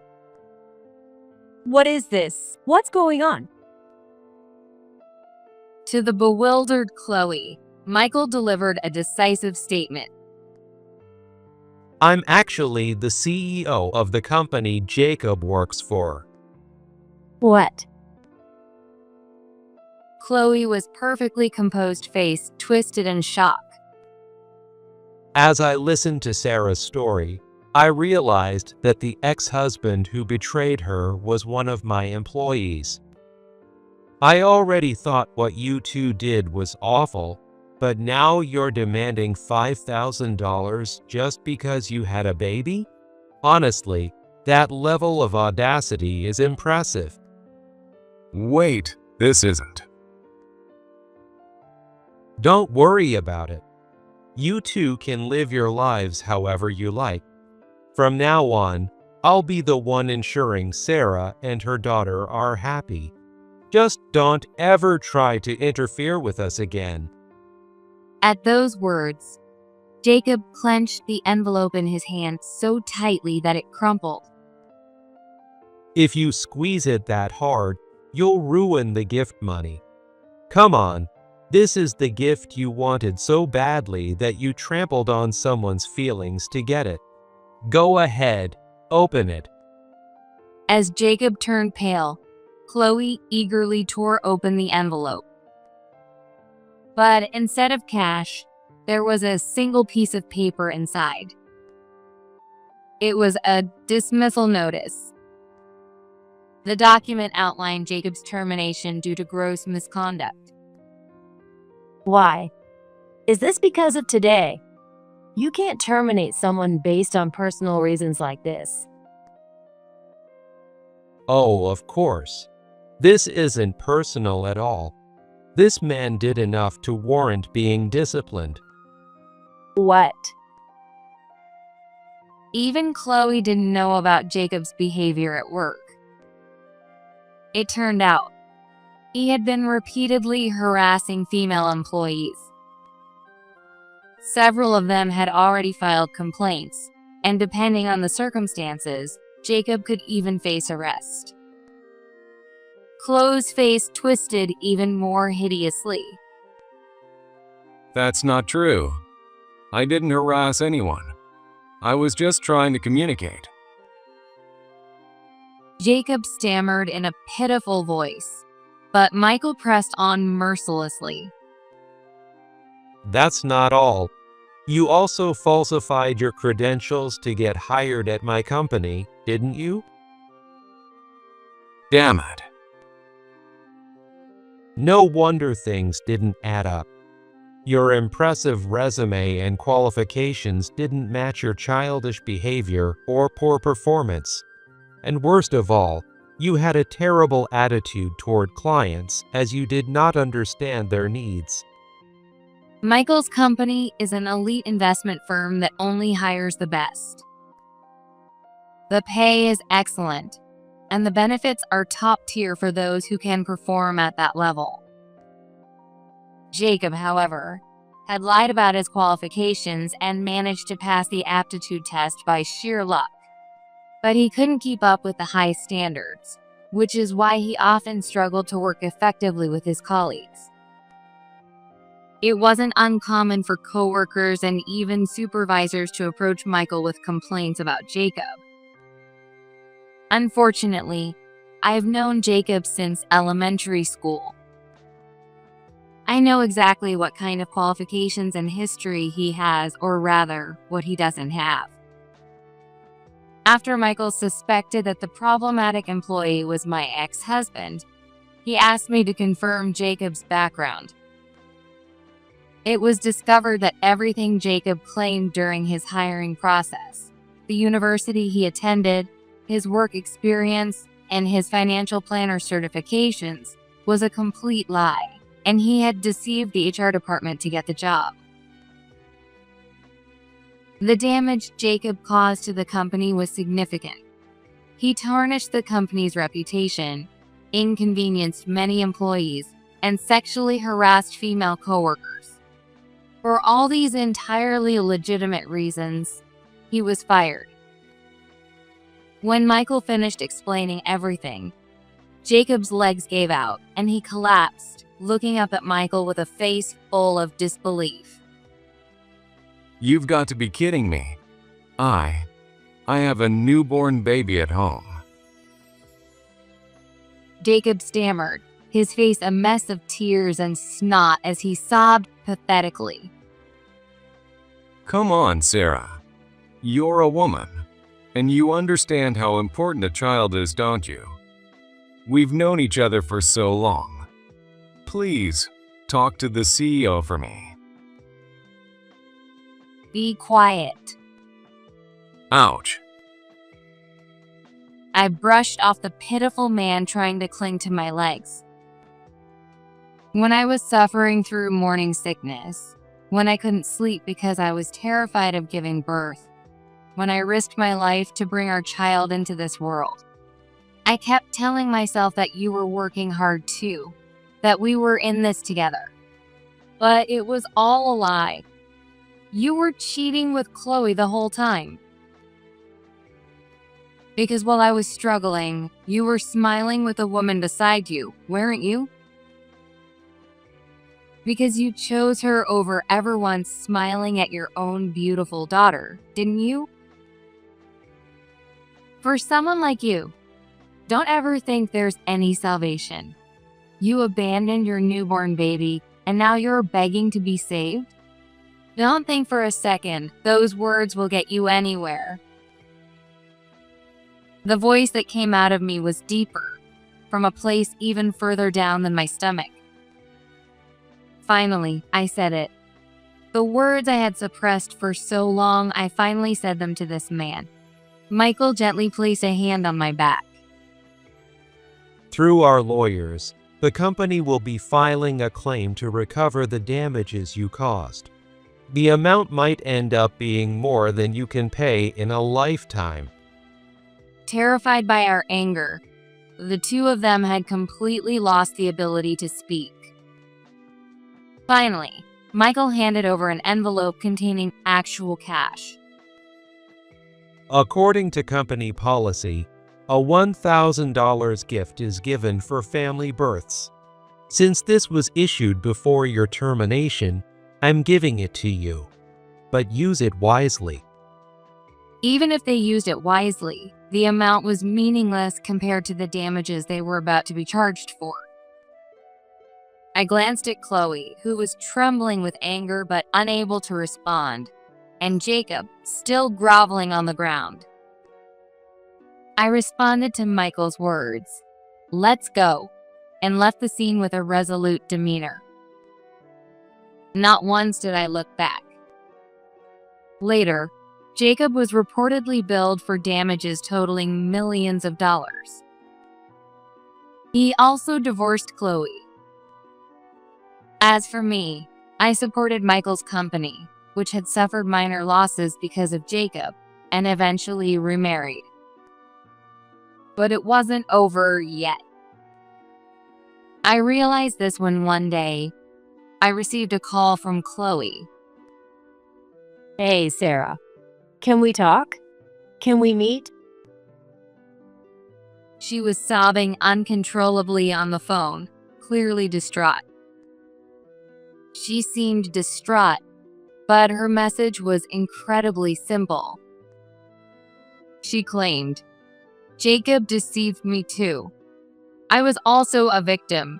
What is this? What's going on? To the bewildered Chloe, Michael delivered a decisive statement. I'm actually the CEO of the company Jacob works for. What? Chloe perfectly composed face twisted in shock. As I listened to Sarah's story, I realized that the ex-husband who betrayed her was one of my employees. I already thought what you two did was awful, but now you're demanding $5,000 just because you had a baby? Honestly, that level of audacity is impressive. Wait, this isn't. Don't worry about it. You two can live your lives however you like. From now on, I'll be the one ensuring Sarah and her daughter are happy. Just don't ever try to interfere with us again. At those words, Jacob clenched the envelope in his hand so tightly that it crumpled. If you squeeze it that hard, you'll ruin the gift money. Come on, this is the gift you wanted so badly that you trampled on someone's feelings to get it. Go ahead, open it. As Jacob turned pale, Chloe eagerly tore open the envelope. But instead of cash, there was a single piece of paper inside. It was a dismissal notice. The document outlined Jacob's termination due to gross misconduct. Why? Is this because of today? You can't terminate someone based on personal reasons like this. Oh, of course. This isn't personal at all. This man did enough to warrant being disciplined. What? Even Chloe didn't know about Jacob's behavior at work. It turned out, he had been repeatedly harassing female employees. Several of them had already filed complaints, and depending on the circumstances, Jacob could even face arrest. Chloe's face twisted even more hideously. That's not true. I didn't harass anyone. I was just trying to communicate. Jacob stammered in a pitiful voice, but Michael pressed on mercilessly. That's not all. You also falsified your credentials to get hired at my company, didn't you? Damn it. No wonder things didn't add up. Your impressive resume and qualifications didn't match your childish behavior or poor performance. And worst of all, you had a terrible attitude toward clients as you did not understand their needs. Michael's company is an elite investment firm that only hires the best. The pay is excellent, and the benefits are top tier for those who can perform at that level. Jacob, however, had lied about his qualifications and managed to pass the aptitude test by sheer luck. But he couldn't keep up with the high standards, which is why he often struggled to work effectively with his colleagues. It wasn't uncommon for coworkers and even supervisors to approach Michael with complaints about Jacob. Unfortunately, I've known Jacob since elementary school. I know exactly what kind of qualifications and history he has, or rather, what he doesn't have. After Michael suspected that the problematic employee was my ex-husband, he asked me to confirm Jacob's background. It was discovered that everything Jacob claimed during his hiring process, the university he attended, his work experience, and his financial planner certifications, was a complete lie, and he had deceived the HR department to get the job. The damage Jacob caused to the company was significant. He tarnished the company's reputation, inconvenienced many employees, and sexually harassed female coworkers. For all these entirely legitimate reasons, he was fired. When Michael finished explaining everything, Jacob's legs gave out and he collapsed, looking up at Michael with a face full of disbelief. You've got to be kidding me. I have a newborn baby at home. Jacob stammered, his face a mess of tears and snot as he sobbed pathetically. Come on, Sarah. You're a woman, and you understand how important a child is, don't you? We've known each other for so long. Please, talk to the CEO for me. Be quiet. Ouch. I brushed off the pitiful man trying to cling to my legs. When I was suffering through morning sickness, when I couldn't sleep because I was terrified of giving birth, when I risked my life to bring our child into this world, I kept telling myself that you were working hard too, that we were in this together. But it was all a lie. You were cheating with Chloe the whole time. Because while I was struggling, you were smiling with a woman beside you, weren't you? Because you chose her over ever once smiling at your own beautiful daughter, didn't you? For someone like you, don't ever think there's any salvation. You abandoned your newborn baby, and now you're begging to be saved? Don't think for a second those words will get you anywhere. The voice that came out of me was deeper, from a place even further down than my stomach. Finally, I said it. The words I had suppressed for so long, I finally said them to this man. Michael gently placed a hand on my back. Through our lawyers, the company will be filing a claim to recover the damages you caused. The amount might end up being more than you can pay in a lifetime. Terrified by our anger, the two of them had completely lost the ability to speak. Finally, Michael handed over an envelope containing actual cash. According to company policy, a $1,000 gift is given for family births. Since this was issued before your termination, I'm giving it to you. But use it wisely. Even if they used it wisely, the amount was meaningless compared to the damages they were about to be charged for. I glanced at Chloe, who was trembling with anger but unable to respond, and Jacob, still groveling on the ground. I responded to Michael's words, "Let's go," and left the scene with a resolute demeanor. Not once did I look back. Later, Jacob was reportedly billed for damages totaling millions of dollars. He also divorced Chloe. As for me, I supported Michael's company, which had suffered minor losses because of Jacob, and eventually remarried. But it wasn't over yet. I realized this when one day, I received a call from Chloe. Hey, Sarah. Can we talk? Can we meet? She was sobbing uncontrollably on the phone, clearly distraught. She seemed distraught, but her message was incredibly simple. She claimed, "Jacob deceived me too. I was also a victim."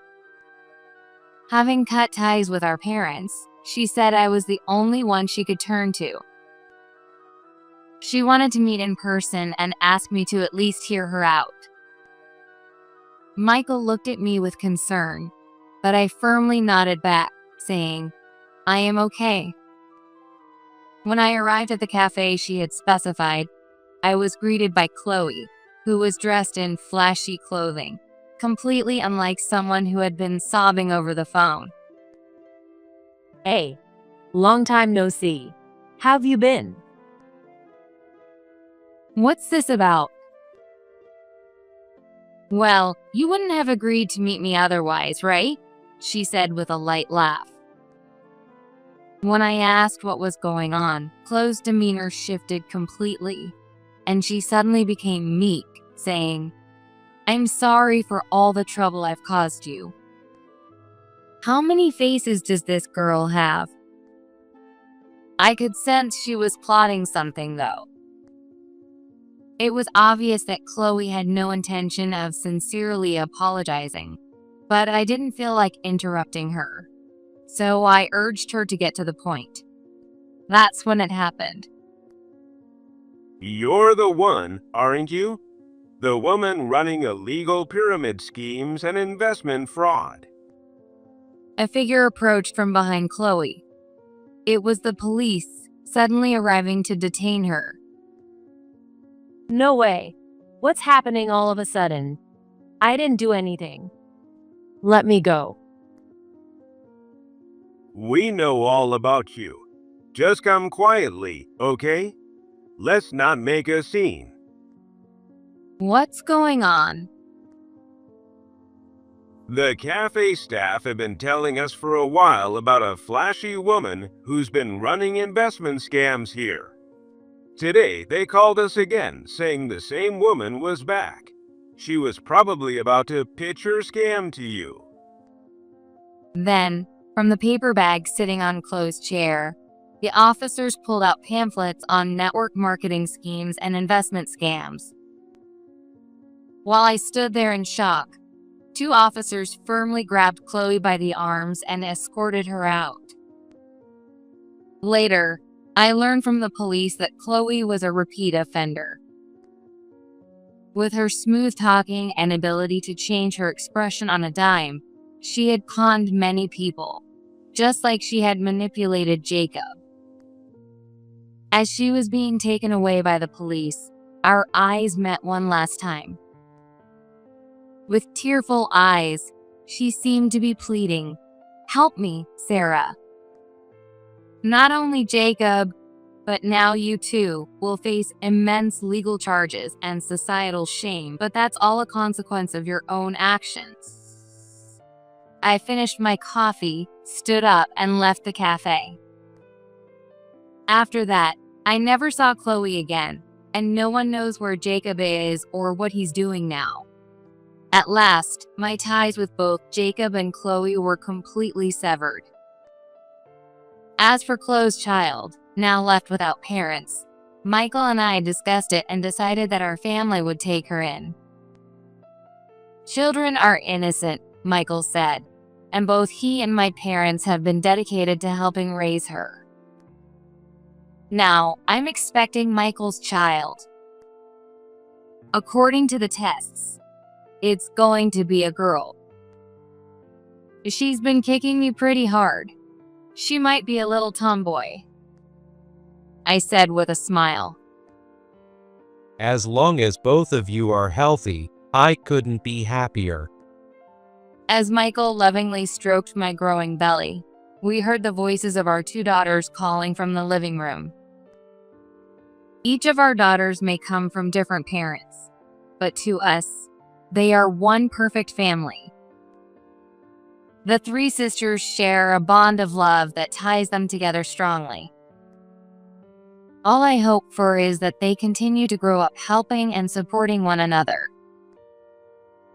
Having cut ties with our parents, she said I was the only one she could turn to. She wanted to meet in person and asked me to at least hear her out. Michael looked at me with concern, but I firmly nodded back, saying, "I am okay." When I arrived at the cafe she had specified, I was greeted by Chloe, who was dressed in flashy clothing, completely unlike someone who had been sobbing over the phone. Hey, long time no see. How've you been? What's this about? Well, you wouldn't have agreed to meet me otherwise, right? She said with a light laugh. When I asked what was going on, Chloe's demeanor shifted completely, and she suddenly became meek, saying, "I'm sorry for all the trouble I've caused you." How many faces does this girl have? I could sense she was plotting something, though. It was obvious that Chloe had no intention of sincerely apologizing, but I didn't feel like interrupting her, so I urged her to get to the point. That's when it happened. You're the one, aren't you? The woman running illegal pyramid schemes and investment fraud. A figure approached from behind Chloe. It was the police, suddenly arriving to detain her. No way. What's happening all of a sudden? I didn't do anything. Let me go. We know all about you. Just come quietly, okay? Let's not make a scene. What's going on? The cafe staff have been telling us for a while about a flashy woman who's been running investment scams here. Today, they called us again, saying the same woman was back. She was probably about to pitch her scam to you. Then, from the paper bag sitting on Chloe's chair, the officers pulled out pamphlets on network marketing schemes and investment scams. While I stood there in shock, two officers firmly grabbed Chloe by the arms and escorted her out. Later, I learned from the police that Chloe was a repeat offender. With her smooth talking and ability to change her expression on a dime, she had conned many people, just like she had manipulated Jacob. As she was being taken away by the police, our eyes met one last time. With tearful eyes, she seemed to be pleading, "Help me, Sarah. Not only Jacob, but now you too will face immense legal charges and societal shame, but that's all a consequence of your own actions." I finished my coffee, stood up, and left the cafe. After that, I never saw Chloe again, and no one knows where Jacob is or what he's doing now. At last, my ties with both Jacob and Chloe were completely severed. As for Chloe's child, now left without parents, Michael and I discussed it and decided that our family would take her in. Children are innocent, Michael said, and both he and my parents have been dedicated to helping raise her. Now, I'm expecting Michael's child. According to the tests, it's going to be a girl. She's been kicking me pretty hard. She might be a little tomboy, I said with a smile. As long as both of you are healthy, I couldn't be happier. As Michael lovingly stroked my growing belly, we heard the voices of our 2 daughters calling from the living room. Each of our daughters may come from different parents, but to us, they are one perfect family. The 3 sisters share a bond of love that ties them together strongly. All I hope for is that they continue to grow up helping and supporting one another.